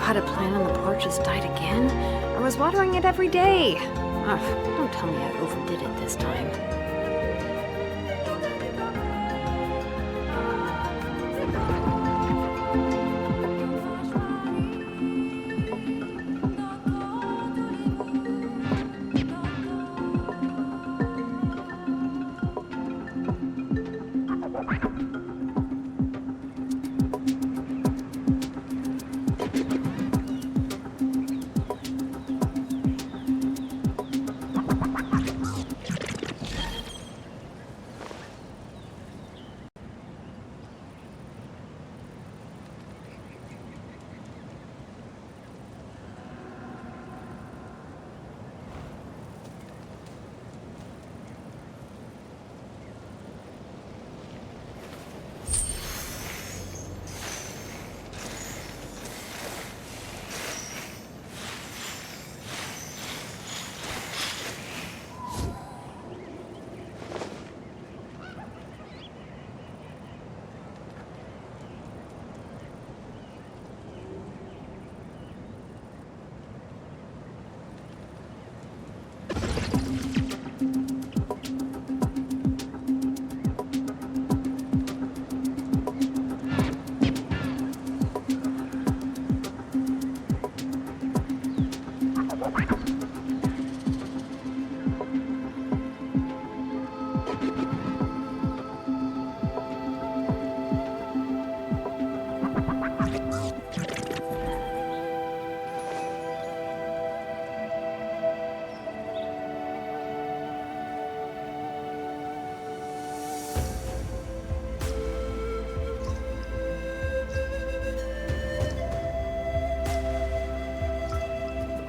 Potted plant on the porch has died again? I was watering it every day. Ugh, don't tell me I overdid it this time.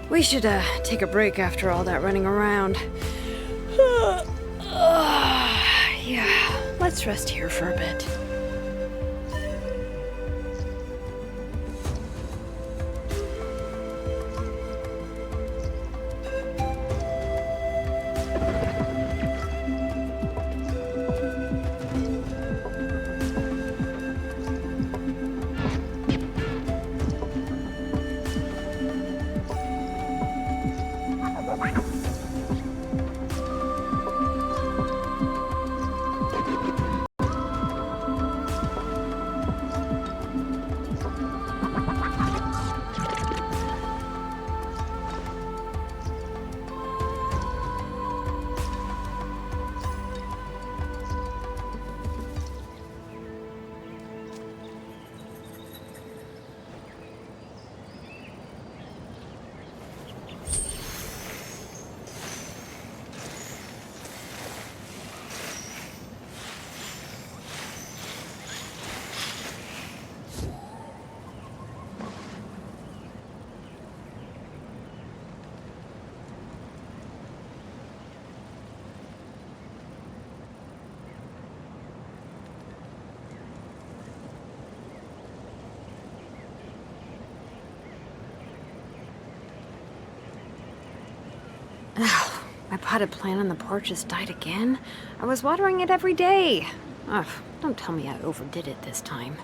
We should, take a break after all that running around. Yeah, let's rest here for a bit. My potted plant on the porch has died again. I was watering it every day. Ugh, don't tell me I overdid it this time.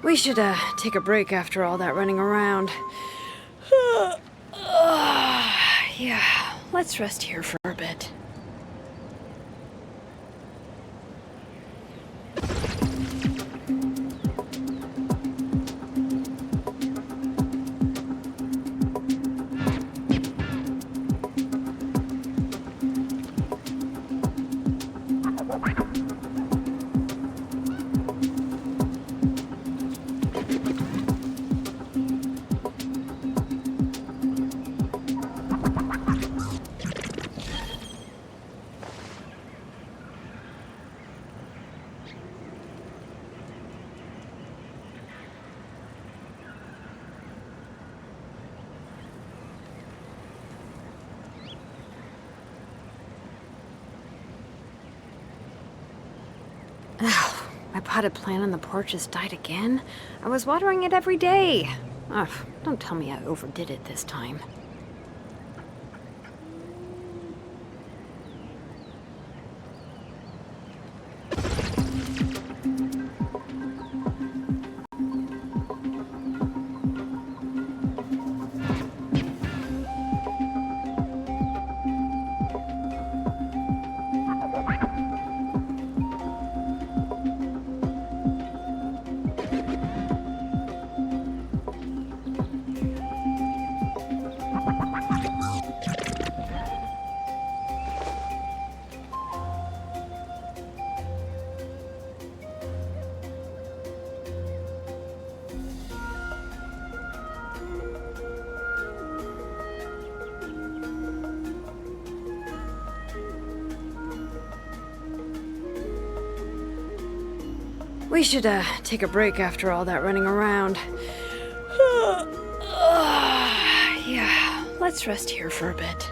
We should, take a break after all that running around. Yeah, let's rest here for a bit. My potted plant on the porch has died again. I was watering it every day. Ugh, don't tell me I overdid it this time. We should, take a break after all that running around. Yeah, let's rest here for a bit.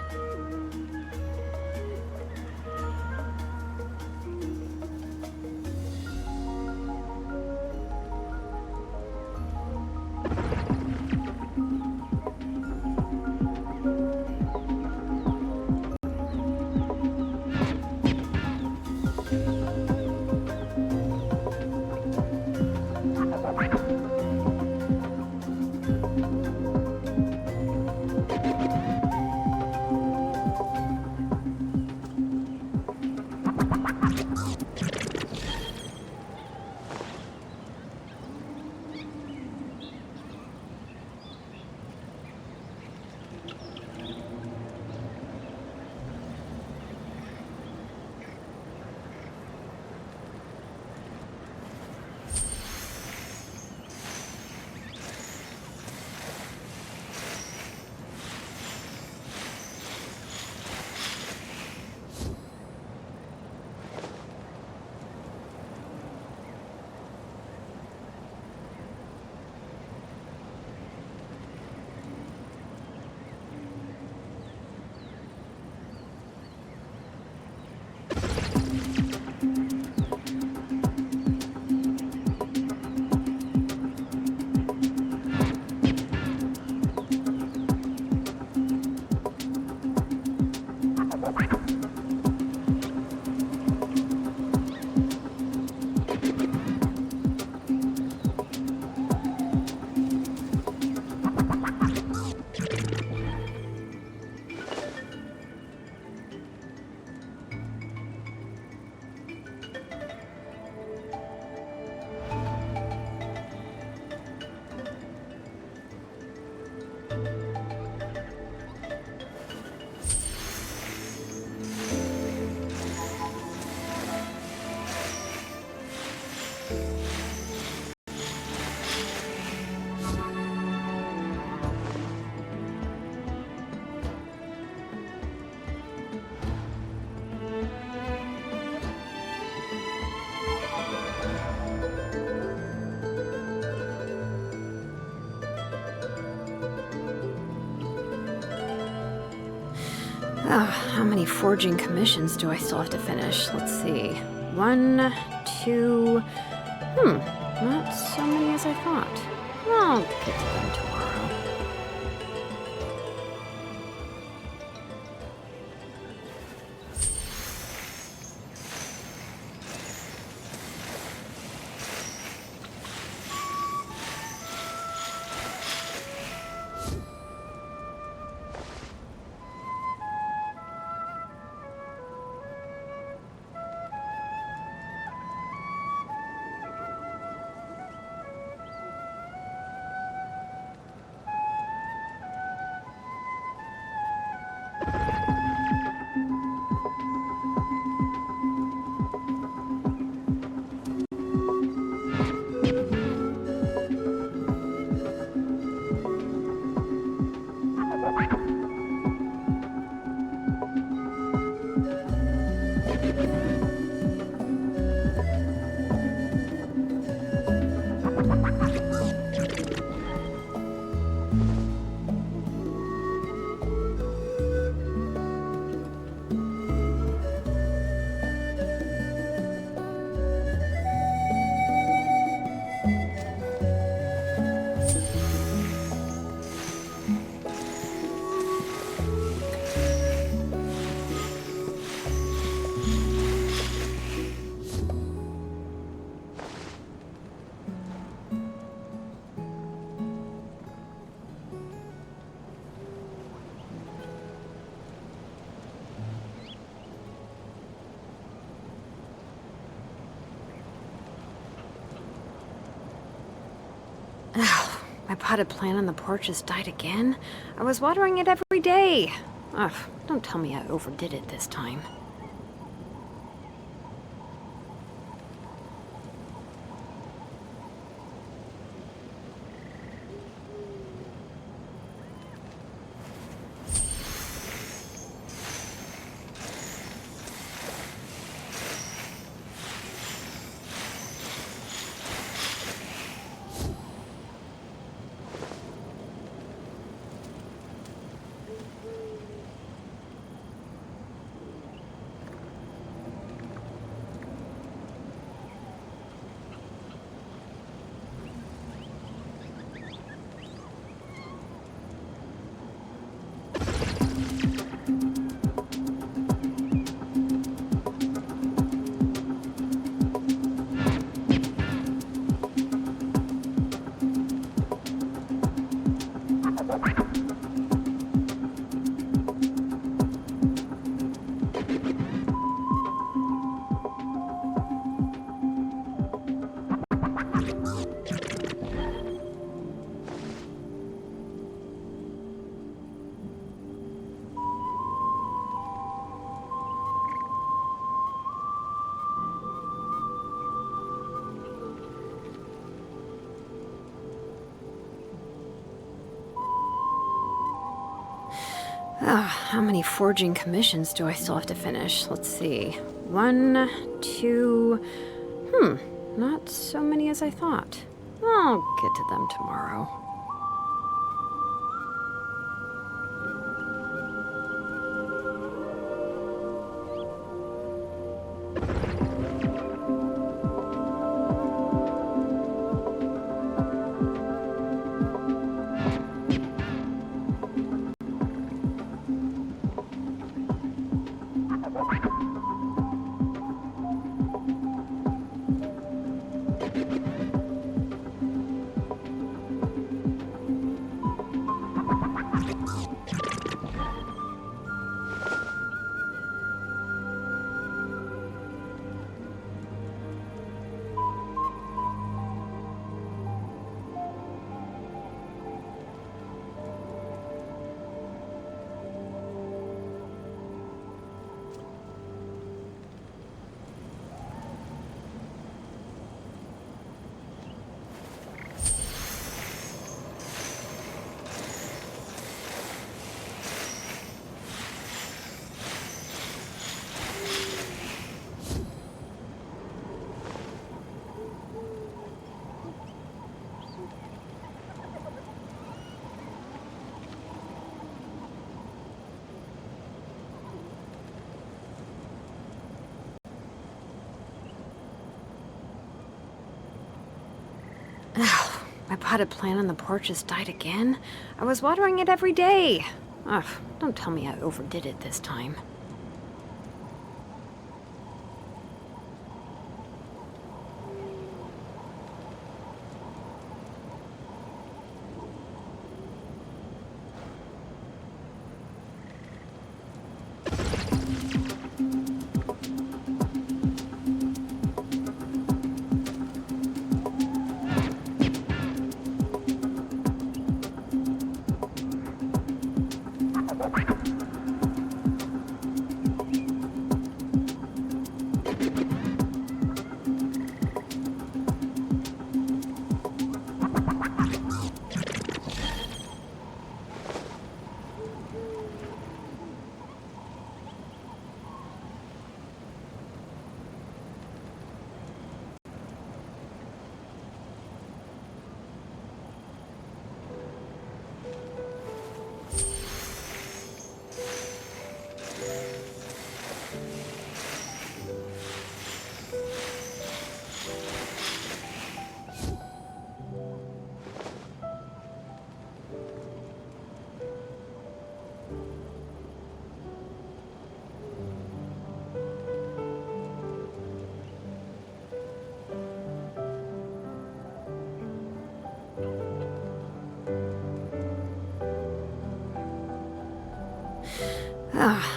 How many forging commissions do I still have to finish? Let's see. 1, 2... not so many as I thought. I'll get to them tomorrow. My potted plant on the porch has died again. I was watering it every day. Ugh, don't tell me I overdid it this time. How many forging commissions do I still have to finish? Let's see. 1, 2... not so many as I thought. I'll get to them tomorrow. My potted plant on the porch just died again. I was watering it every day. Ugh, don't tell me I overdid it this time.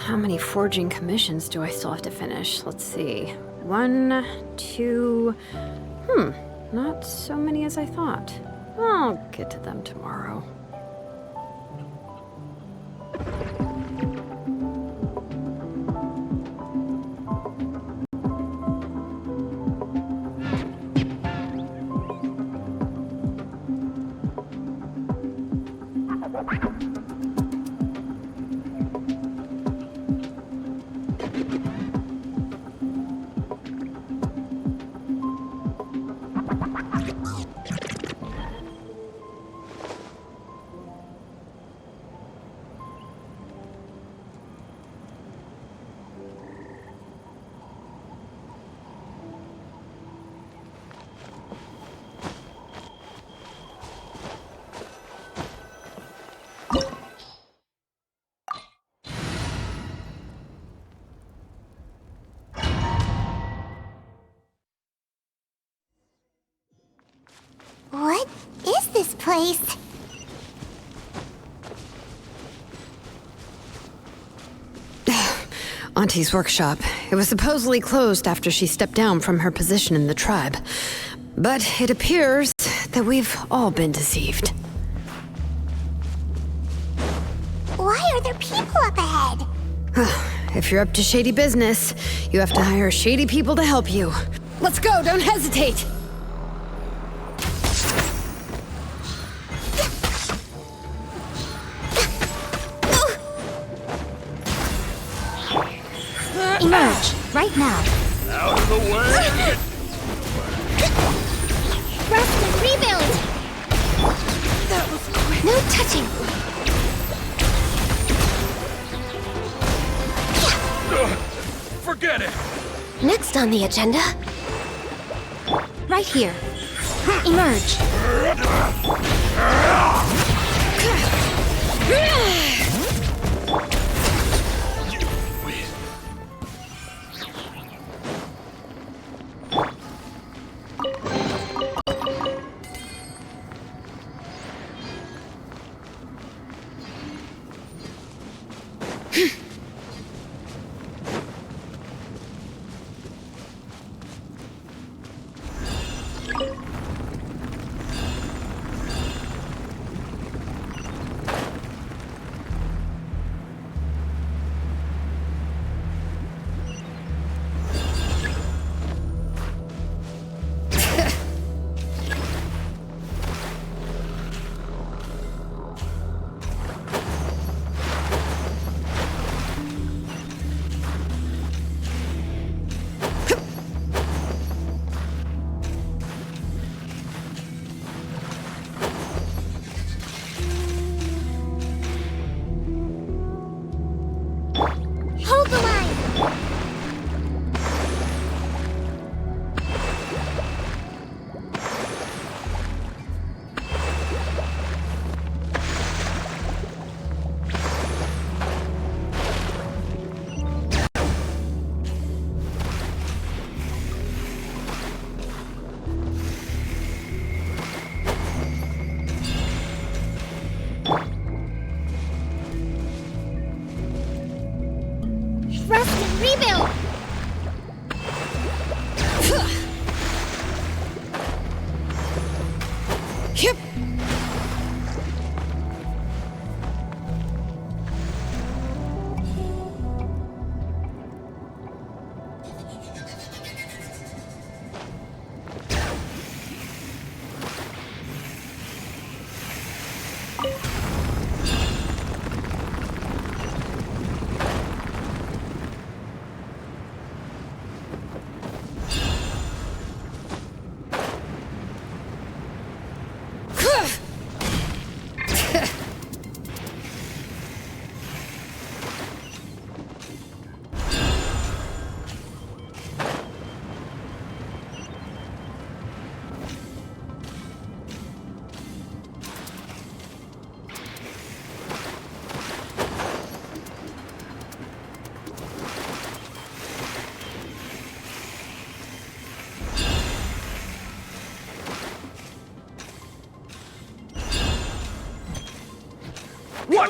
How many forging commissions do I still have to finish? Let's see. 1, 2... not so many as I thought. I'll get to them tomorrow. What is this place? Auntie's workshop. It was supposedly closed after she stepped down from her position in the tribe. But it appears that we've all been deceived. Why are there people up ahead? If you're up to shady business, you have to hire shady people to help you. Let's go, don't hesitate! Emerge, right now. Out of the way! Rest and rebuild! That was quick. No touching! Forget it! Next on the agenda. Right here. Emerge.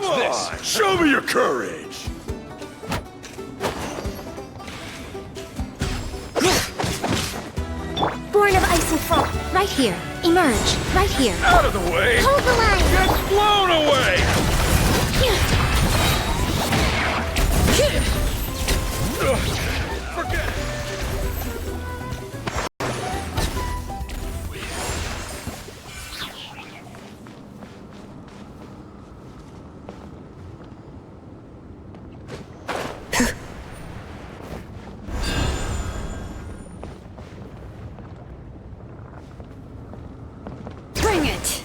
Watch this! Show me your courage! Born of ice and froth, right here. Emerge, right here. Out of the way! Hold the line! Get blown away! Forget it! Bring it!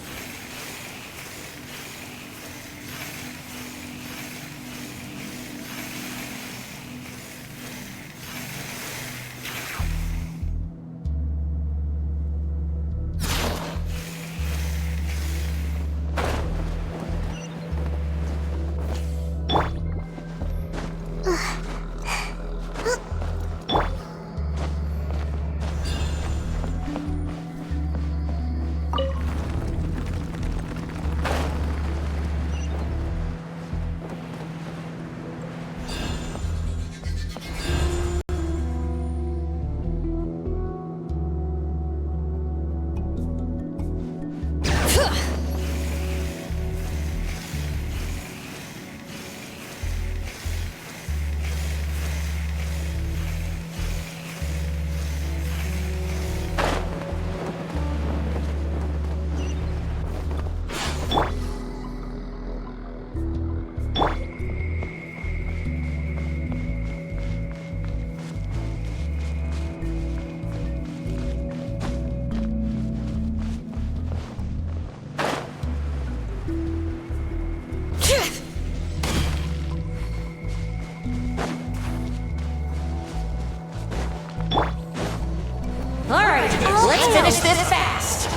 Let's finish this fast.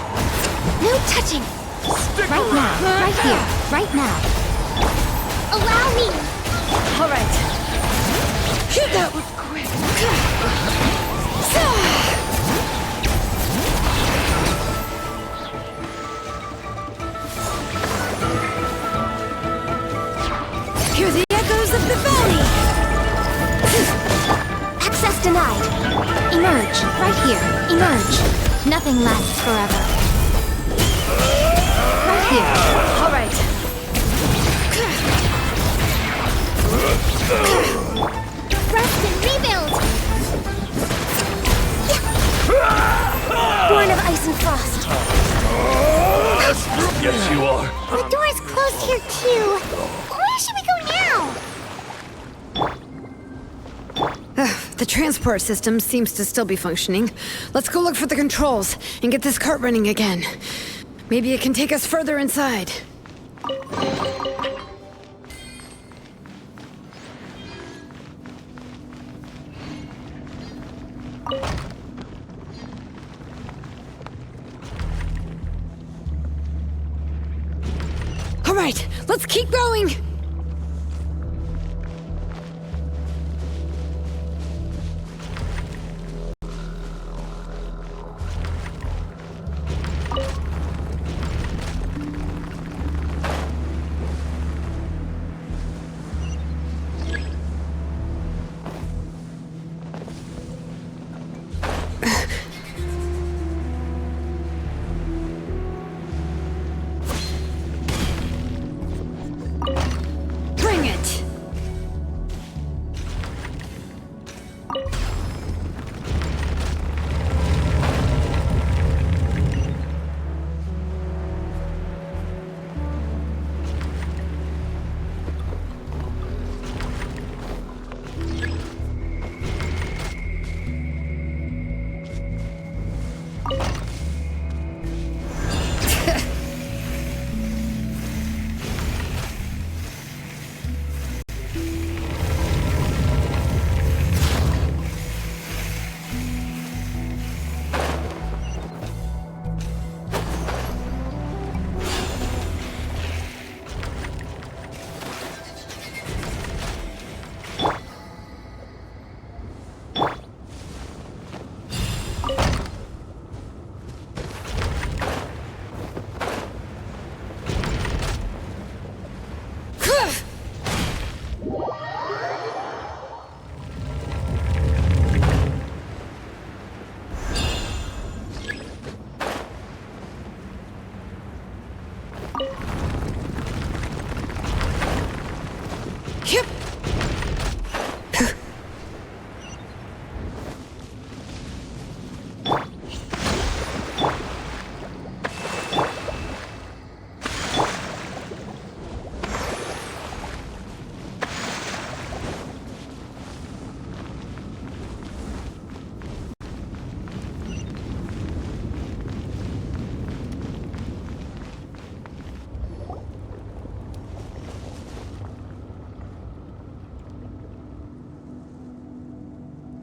No touching! Right now, right here, right now. Allow me! Alright. That was quick. Hear the echoes of the valley! Access denied. Emerge, right here. Emerge. Nothing lasts forever. Right here. Alright. Rest and rebuild! Born of ice and frost. Yes, you are. The door's closed here too. Where should we go now? The transport system seems to still be functioning. Let's go look for the controls and get this cart running again. Maybe it can take us further inside. All right, let's keep going!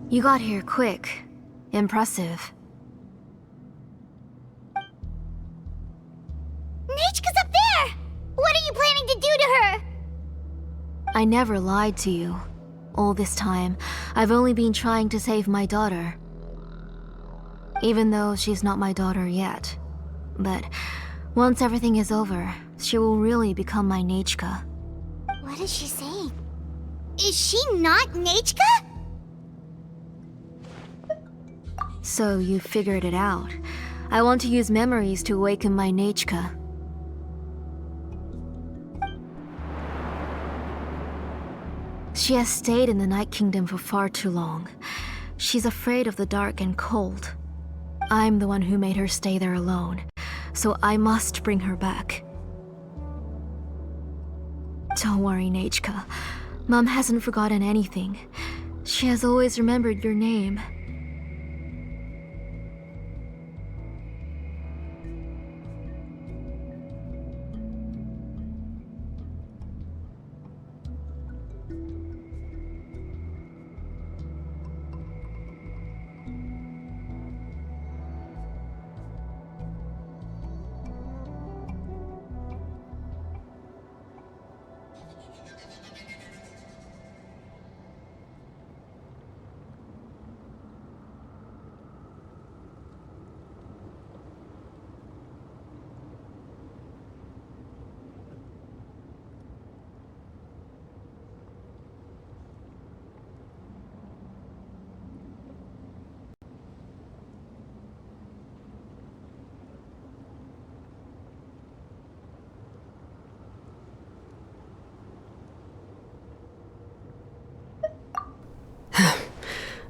You got here quick. Impressive. Nechka's up there! What are you planning to do to her? I never lied to you. All this time, I've only been trying to save my daughter. Even though she's not my daughter yet. But once everything is over, she will really become my Nechka. What is she saying? Is she not Nechka? So you figured it out. I want to use memories to awaken my Nechka. She has stayed in the Night Kingdom for far too long. She's afraid of the dark and cold. I'm the one who made her stay there alone, so I must bring her back. Don't worry, Nechka. Mom hasn't forgotten anything. She has always remembered your name.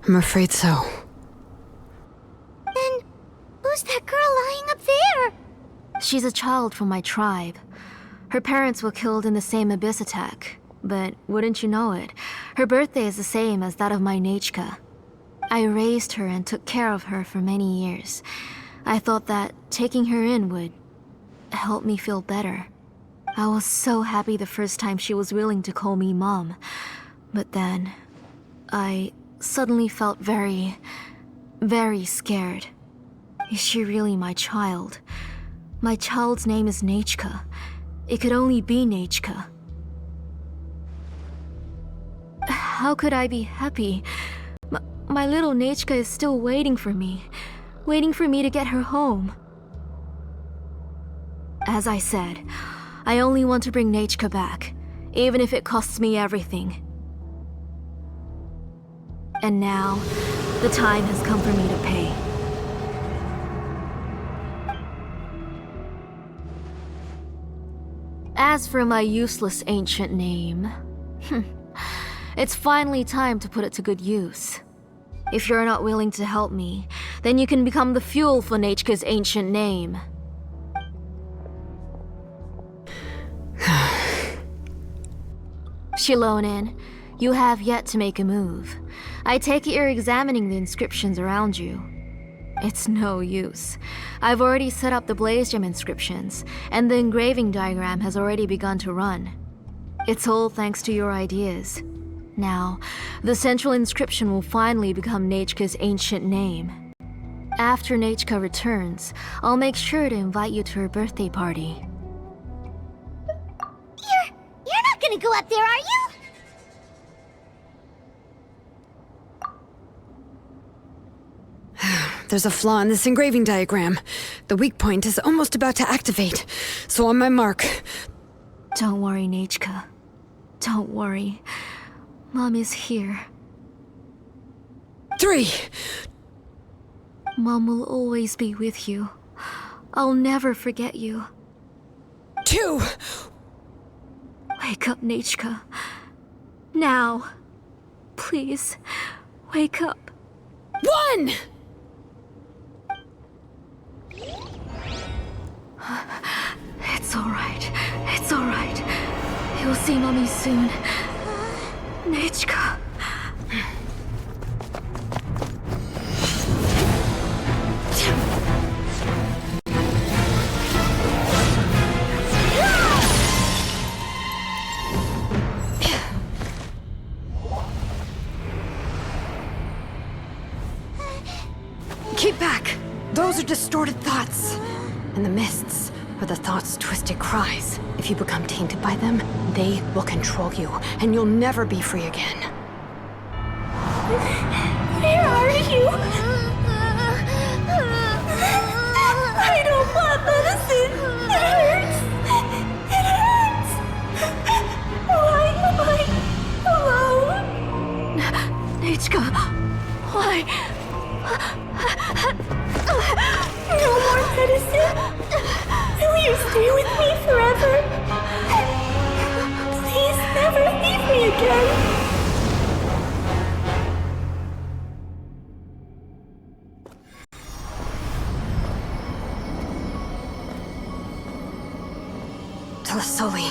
I'm afraid so. Then, who's that girl lying up there? She's a child from my tribe. Her parents were killed in the same abyss attack. But wouldn't you know it, her birthday is the same as that of my Nechka. I raised her and took care of her for many years. I thought that taking her in would help me feel better. I was so happy the first time she was willing to call me Mom. But then, I suddenly felt very, very scared. Is she really my child? My child's name is Nechka. It could only be Nechka. How could I be happy? My little Nechka is still waiting for me to get her home. As I said, I only want to bring Nechka back, even if it costs me everything. And now, the time has come for me to pay. As for my useless ancient name, it's finally time to put it to good use. If you're not willing to help me, then you can become the fuel for Nechka's ancient name. Shilonin, you have yet to make a move. I take it you're examining the inscriptions around you. It's no use. I've already set up the blaze gem inscriptions, and the engraving diagram has already begun to run. It's all thanks to your ideas. Now, the central inscription will finally become Nechka's ancient name. After Nechka returns, I'll make sure to invite you to her birthday party. You're not gonna go up there, are you? There's a flaw in this engraving diagram. The weak point is almost about to activate. So on my mark. Don't worry, Nechka. Don't worry. Mom is here. 3. Mom will always be with you. I'll never forget you. 2. Wake up, Nechka. Now. Please, wake up. 1! It's alright. It's alright. You'll see Mommy soon. Nechka. distorted thoughts. And the mists are the thoughts' twisted cries. If you become tainted by them, they will control you, and you'll never be free again. Where are you? I don't want medicine. It hurts. It hurts. Why am I alone? Nechka, why? No more medicine. Will you stay with me forever? Please never leave me again. Tlasoli,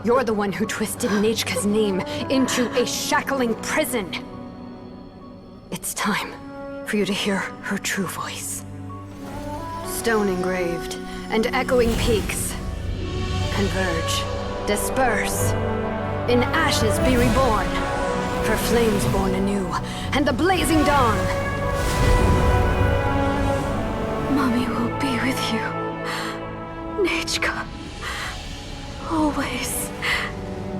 you're the one who twisted Nechka's name into a shackling prison. It's time for you to hear her true voice. Stone engraved and echoing peaks. Converge, disperse. In ashes be reborn. For flames born anew, and the blazing dawn. Mommy will be with you. Nechka. Always.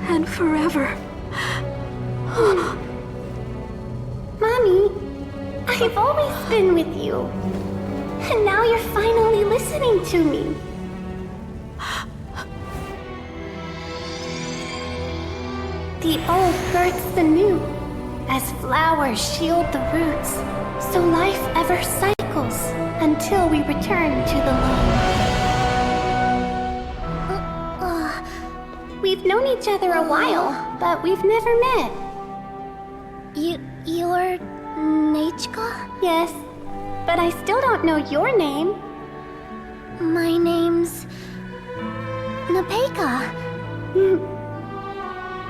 And forever. Mommy, I've always been with you. And now you're finally listening to me. The old hurts the new, as flowers shield the roots. So life ever cycles until we return to the loam. We've known each other a while, but we've never met. You're Nechka? Yes, but I still don't know your name. My name's Nepeka.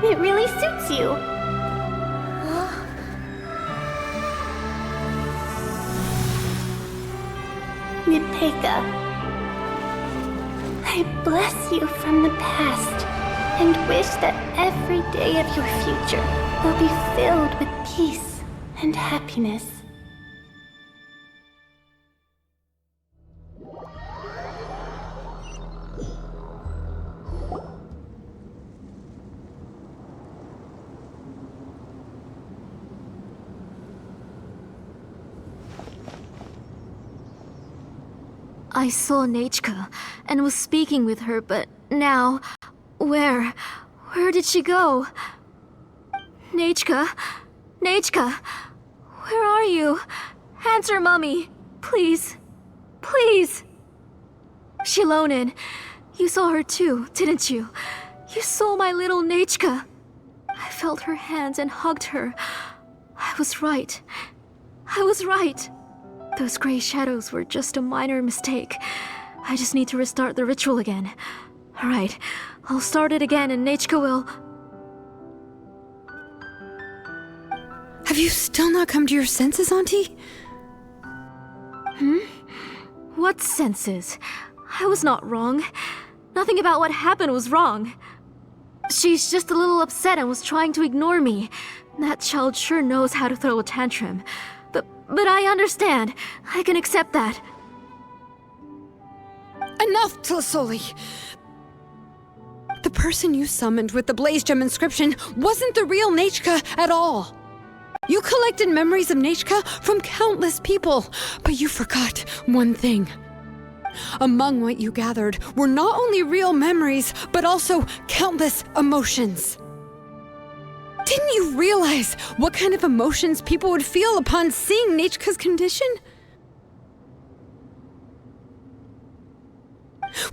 It really suits you. Nepeka, I bless you from the past and wish that every day of your future will be filled with peace and happiness. I saw Nechka and was speaking with her, but now... Where did she go? Nechka? Nechka? Where are you? Answer, Mummy. Please. Please. Shilonen, you saw her too, didn't you? You saw my little Nechka. I felt her hands and hugged her. I was right. I was right. Those gray shadows were just a minor mistake. I just need to restart the ritual again. Alright, I'll start it again and Nechka will... Have you still not come to your senses, Auntie? What senses? I was not wrong. Nothing about what happened was wrong. She's just a little upset and was trying to ignore me. That child sure knows how to throw a tantrum. But I understand. I can accept that. Enough, Tlasoli! The person you summoned with the Blaze Gem inscription wasn't the real Nechka at all. You collected memories of Nechka from countless people, but you forgot one thing. Among what you gathered were not only real memories, but also countless emotions. Didn't you realize what kind of emotions people would feel upon seeing Nechka's condition?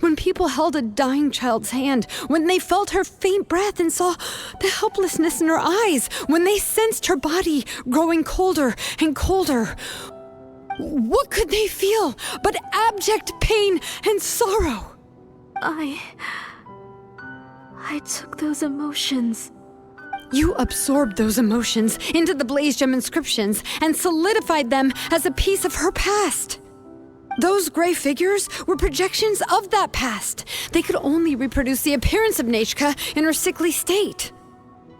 When people held a dying child's hand, when they felt her faint breath and saw the helplessness in her eyes, when they sensed her body growing colder and colder, what could they feel but abject pain and sorrow? I took those emotions. You absorbed those emotions into the Blaze Gem inscriptions and solidified them as a piece of her past. Those gray figures were projections of that past. They could only reproduce the appearance of Nechka in her sickly state.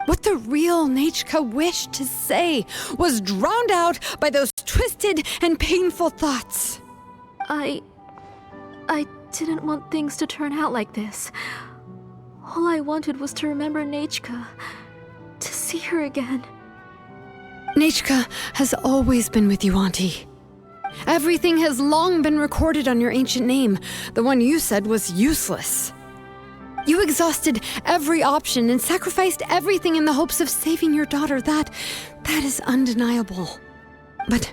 What the real Nechka wished to say was drowned out by those twisted and painful thoughts. I I didn't want things to turn out like this. All I wanted was to remember Nechka, to see her again. Nechka has always been with you, Auntie. Everything has long been recorded on your ancient name, the one you said was useless. You exhausted every option and sacrificed everything in the hopes of saving your daughter. That is undeniable. But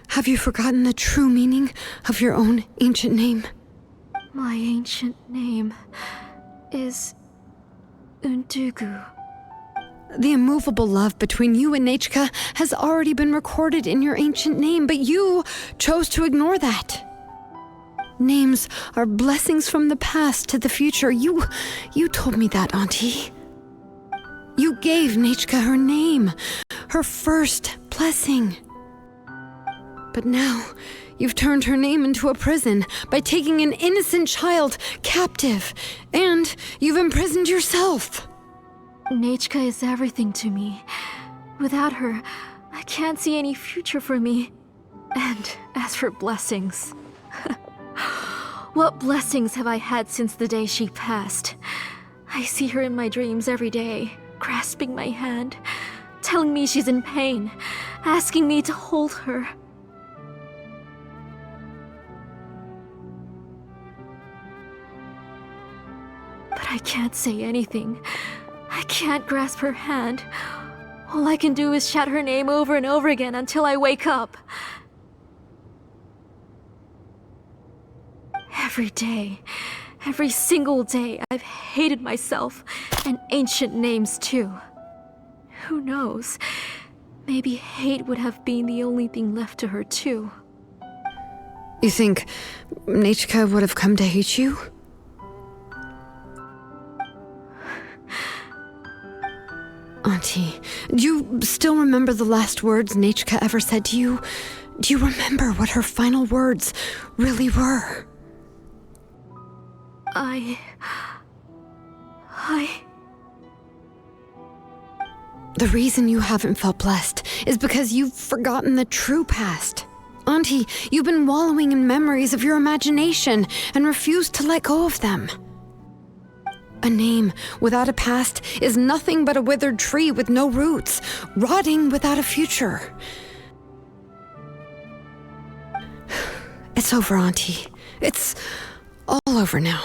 have you forgotten the true meaning of your own ancient name? My ancient name is Undugu. The immovable love between you and Nechka has already been recorded in your ancient name, but you chose to ignore that. Names are blessings from the past to the future. You told me that, Auntie. You gave Nechka her name, her first blessing. But now, you've turned her name into a prison by taking an innocent child captive, and you've imprisoned yourself. Nechka is everything to me. Without her, I can't see any future for me. And as for blessings... what blessings have I had since the day she passed? I see her in my dreams every day, grasping my hand, telling me she's in pain, asking me to hold her. But I can't say anything. I can't grasp her hand. All I can do is shout her name over and over again until I wake up. Every day, every single day, I've hated myself, and ancient names too. Who knows? Maybe hate would have been the only thing left to her too. You think Nechka would have come to hate you? Auntie, do you still remember the last words Nechka ever said to you? Do you remember what her final words really were? The reason you haven't felt blessed is because you've forgotten the true past. Auntie, you've been wallowing in memories of your imagination and refused to let go of them. A name without a past is nothing but a withered tree with no roots, rotting without a future. It's over, Auntie. It's all over now.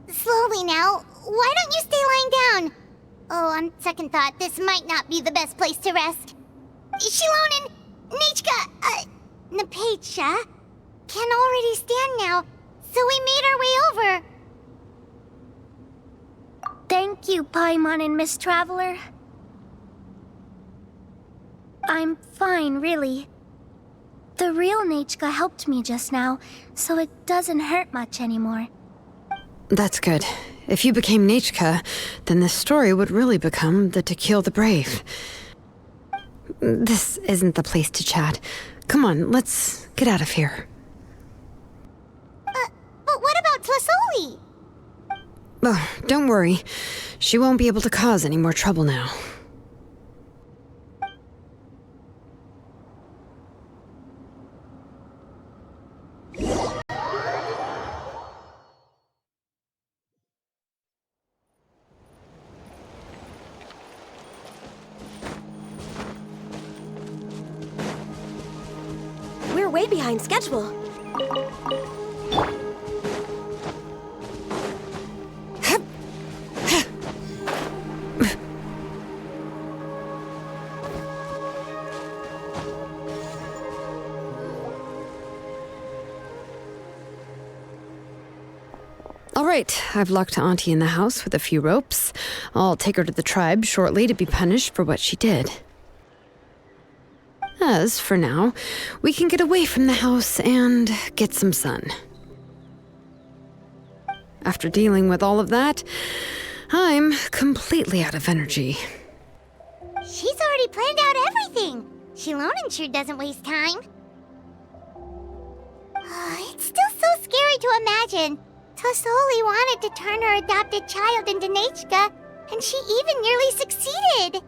Slowly now. Why don't you stay lying down? Oh, on second thought, this might not be the best place to rest. Shilon and Nechka, Napecha, can already stand now, so we made our way over. Thank you, Paimon and Miss Traveler. I'm fine, really. The real Nechka helped me just now, so it doesn't hurt much anymore. That's good. If you became Nechka, then this story would really become the To Kill the Brave. This isn't the place to chat. Come on, let's get out of here. But what about Tlasoli? Oh, don't worry. She won't be able to cause any more trouble now. We're way behind schedule. All right, I've locked Auntie in the house with a few ropes. I'll take her to the tribe shortly to be punished for what she did. As for now, we can get away from the house and get some sun. After dealing with all of that, I'm completely out of energy. She's already planned out everything. Shilonen sure doesn't waste time. It's still so scary to imagine. Tlasoli wanted to turn her adopted child into Nechka, and she even nearly succeeded.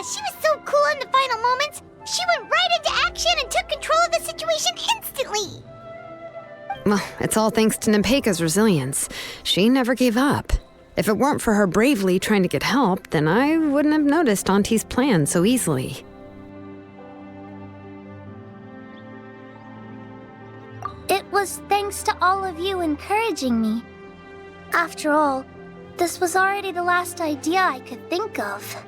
she was so cool in the final moments. She went right into action and took control of the situation instantly. Well, it's all thanks to Nepeka's resilience. She never gave up. If it weren't for her bravely trying to get help, then I wouldn't have noticed Auntie's plan so easily. It was thanks to all of you encouraging me. After all, this was already the last idea I could think of.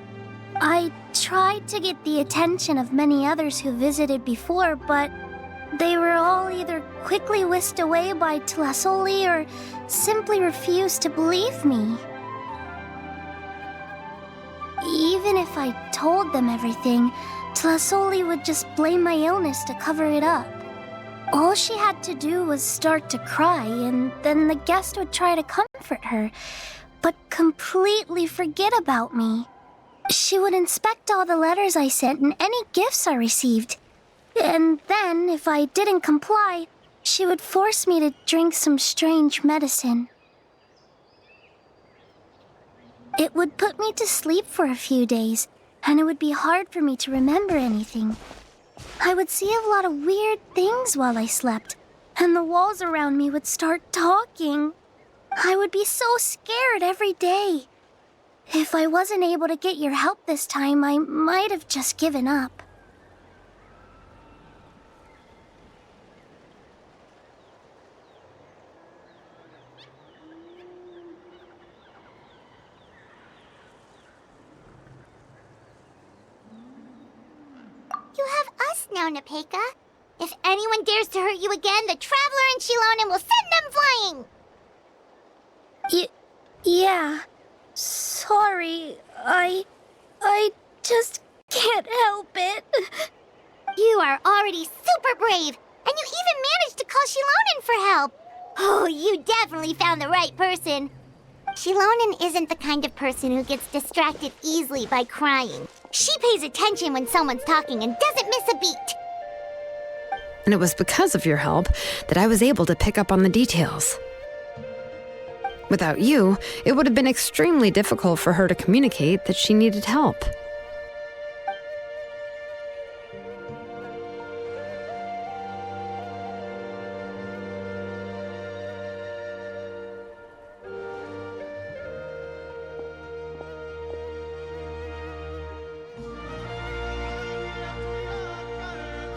I tried to get the attention of many others who visited before, but they were all either quickly whisked away by Tlasoli or simply refused to believe me. Even if I told them everything, Tlasoli would just blame my illness to cover it up. All she had to do was start to cry, and then the guest would try to comfort her, but completely forget about me. She would inspect all the letters I sent and any gifts I received. And then, if I didn't comply, she would force me to drink some strange medicine. It would put me to sleep for a few days, and it would be hard for me to remember anything. I would see a lot of weird things while I slept, and the walls around me would start talking. I would be so scared every day. If I wasn't able to get your help this time, I might have just given up. You have us now, Nepeka. If anyone dares to hurt you again, the Traveler and Shilonen will send them flying! Yeah. Sorry, I just can't help it. You are already super brave, and you even managed to call Shilonen for help. Oh, you definitely found the right person. Shilonen isn't the kind of person who gets distracted easily by crying. She pays attention when someone's talking and doesn't miss a beat. And it was because of your help that I was able to pick up on the details. Without you, it would have been extremely difficult for her to communicate that she needed help.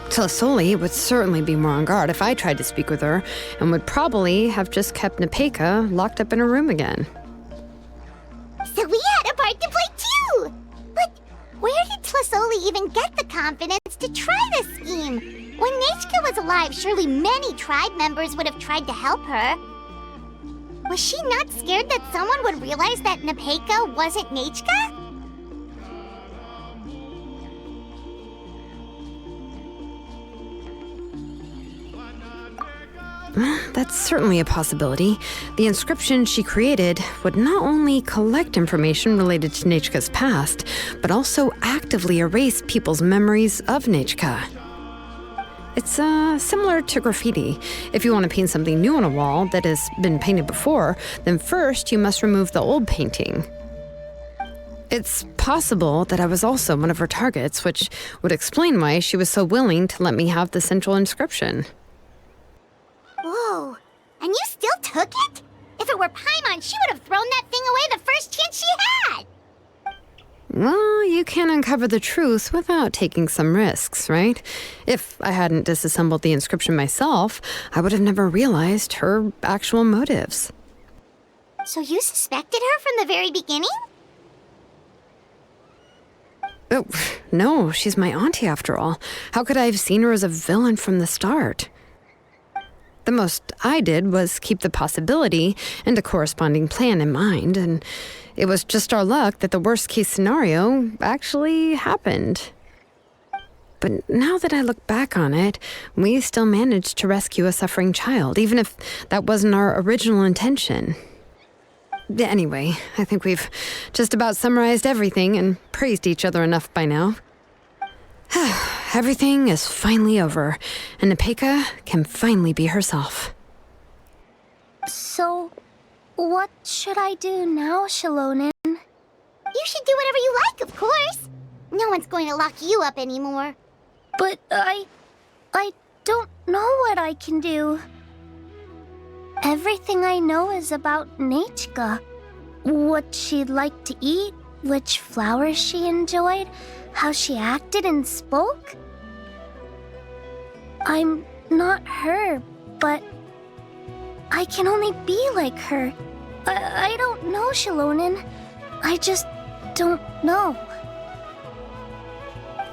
Tlasoli would certainly be more on guard if I tried to speak with her, and would probably have just kept Nepeka locked up in her room again. So we had a part to play too! But where did Tlasoli even get the confidence to try this scheme? When Nechka was alive, surely many tribe members would have tried to help her. Was she not scared that someone would realize that Nepeka wasn't Nechka? That's certainly a possibility. The inscription she created would not only collect information related to Nechka's past, but also actively erase people's memories of Nechka. It's similar to graffiti. If you want to paint something new on a wall that has been painted before, then first you must remove the old painting. It's possible that I was also one of her targets, which would explain why she was so willing to let me have the central inscription. Whoa, and you still took it? If it were Paimon, she would have thrown that thing away the first chance she had! Well, you can't uncover the truth without taking some risks, right? If I hadn't disassembled the inscription myself, I would have never realized her actual motives. So you suspected her from the very beginning? Oh, no, she's my auntie after all. How could I have seen her as a villain from the start? The most I did was keep the possibility and a corresponding plan in mind, and it was just our luck that the worst-case scenario actually happened. But now that I look back on it, we still managed to rescue a suffering child, even if that wasn't our original intention. Anyway, I think we've just about summarized everything and praised each other enough by now. Everything is finally over, and Nepeka can finally be herself. So, what should I do now, Shilonen? You should do whatever you like, of course. No one one's going to lock you up anymore. But I don't know what I can do. Everything I know is about Natchka. What she'd like to eat, which flowers she enjoyed, how she acted and spoke. I'm not her, but I can only be like her. I don't know, Shilonen. I just don't know.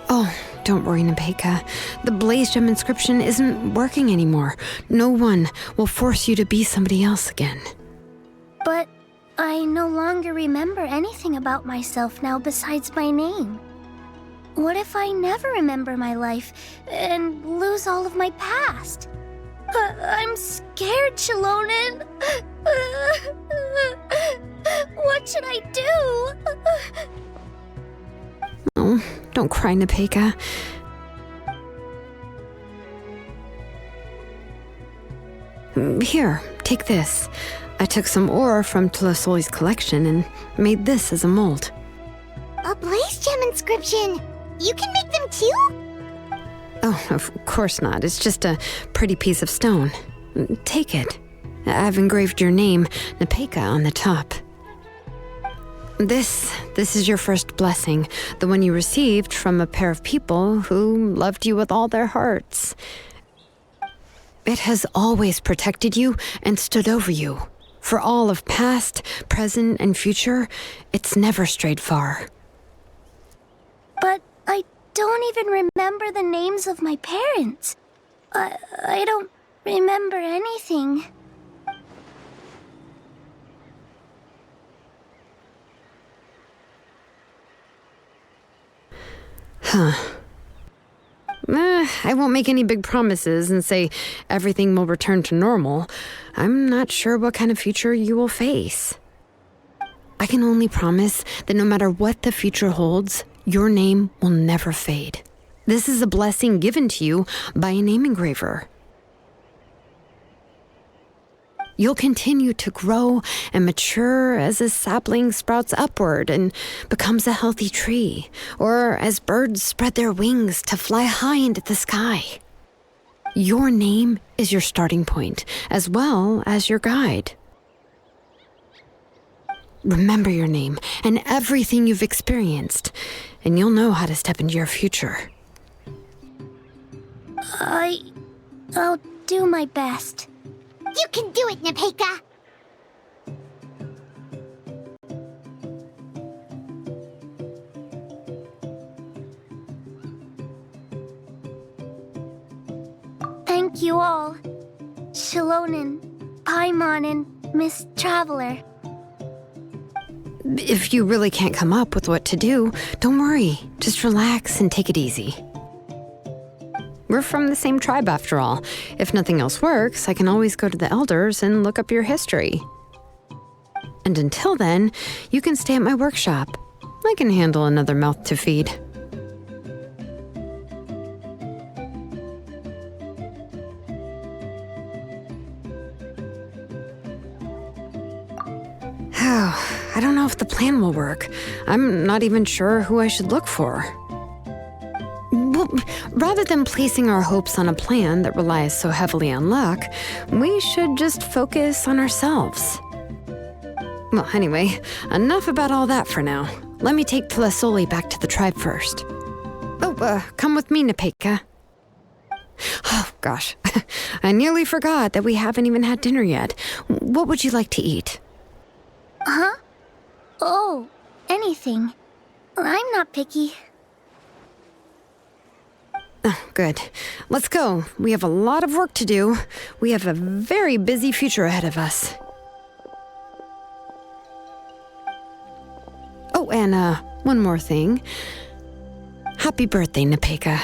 Oh, don't worry, Nepeka. The Blaze Gem inscription isn't working anymore. No one will force you to be somebody else again. But I no longer remember anything about myself now besides my name. What if I never remember my life and lose all of my past? I'm scared, Shilonen. What should I do? Oh, don't cry, Nepeka. Here, take this. I took some ore from Tlasoli's collection and made this as a mold. A Blaze Gem inscription! You can make them too? Oh, of course not. It's just a pretty piece of stone. Take it. I've engraved your name, Nepeka, on the top. This is your first blessing, the one you received from a pair of people who loved you with all their hearts. It has always protected you and stood over you. For all of past, present, and future, it's never strayed far. But I don't even remember the names of my parents. I don't remember anything. Huh. I won't make any big promises and say everything will return to normal. I'm not sure what kind of future you will face. I can only promise that no matter what the future holds, your name will never fade. This is a blessing given to you by a name engraver. You'll continue to grow and mature as a sapling sprouts upward and becomes a healthy tree, or as birds spread their wings to fly high into the sky. Your name is your starting point, as well as your guide. Remember your name and everything you've experienced, and you'll know how to step into your future. I'll do my best. You can do it, Nepeka! Thank you all. Shilonen, Paimon, and Miss Traveler. If you really can't come up with what to do, don't worry. Just relax and take it easy. We're from the same tribe after all. If nothing else works, I can always go to the elders and look up your history. And until then, you can stay at my workshop. I can handle another mouth to feed. I don't know if the plan will work. I'm not even sure who I should look for. Well, rather than placing our hopes on a plan that relies so heavily on luck, we should just focus on ourselves. Well, anyway, enough about all that for now. Let me take Tlasoli back to the tribe first. Oh, come with me, Nepeka. Oh, gosh. I nearly forgot that we haven't even had dinner yet. What would you like to eat? Huh? Oh, anything. I'm not picky. Oh, good. Let's go. We have a lot of work to do. We have a very busy future ahead of us. Oh, and one more thing. Happy birthday, Nepeka.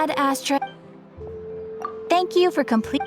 Ad Astra. Thank you for complete.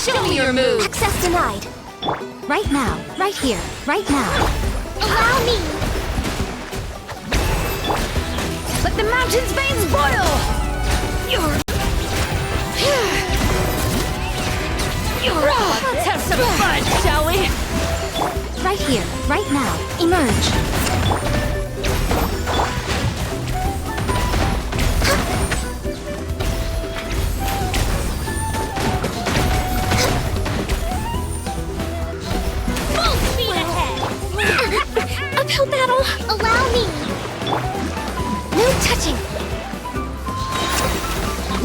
Show me your move! Access denied. Right now, right here, right now. Allow me! Let the mountain's veins boil! Let's have some fun, shall we? Right here, right now. Emerge. Full speed ahead! Uphill battle! Allow me! No touching!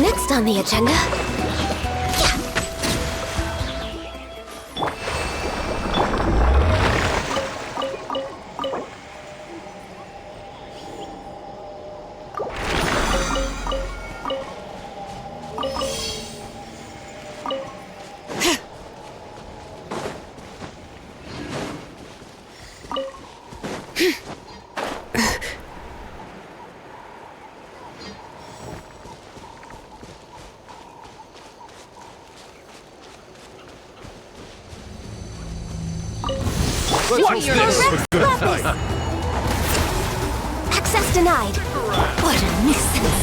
Next on the agenda. Access denied. What a nuisance.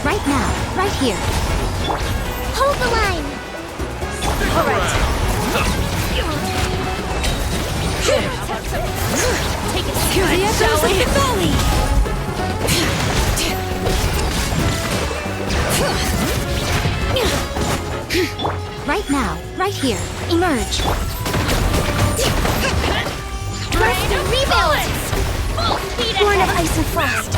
Right now, right here. Hold the line! Take it straight, shall we? Right now, right here. Emerge. Ready to rebuild! Full speed Born of ahead! ice and frost.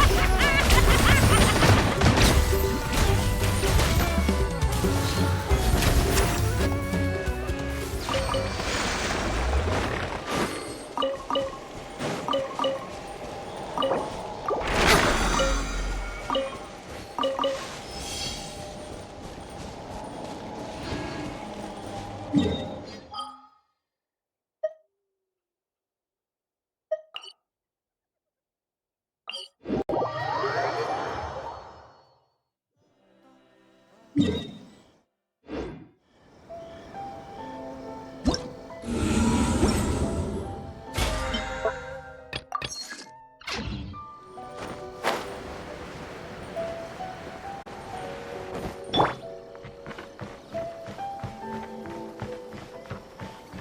Allow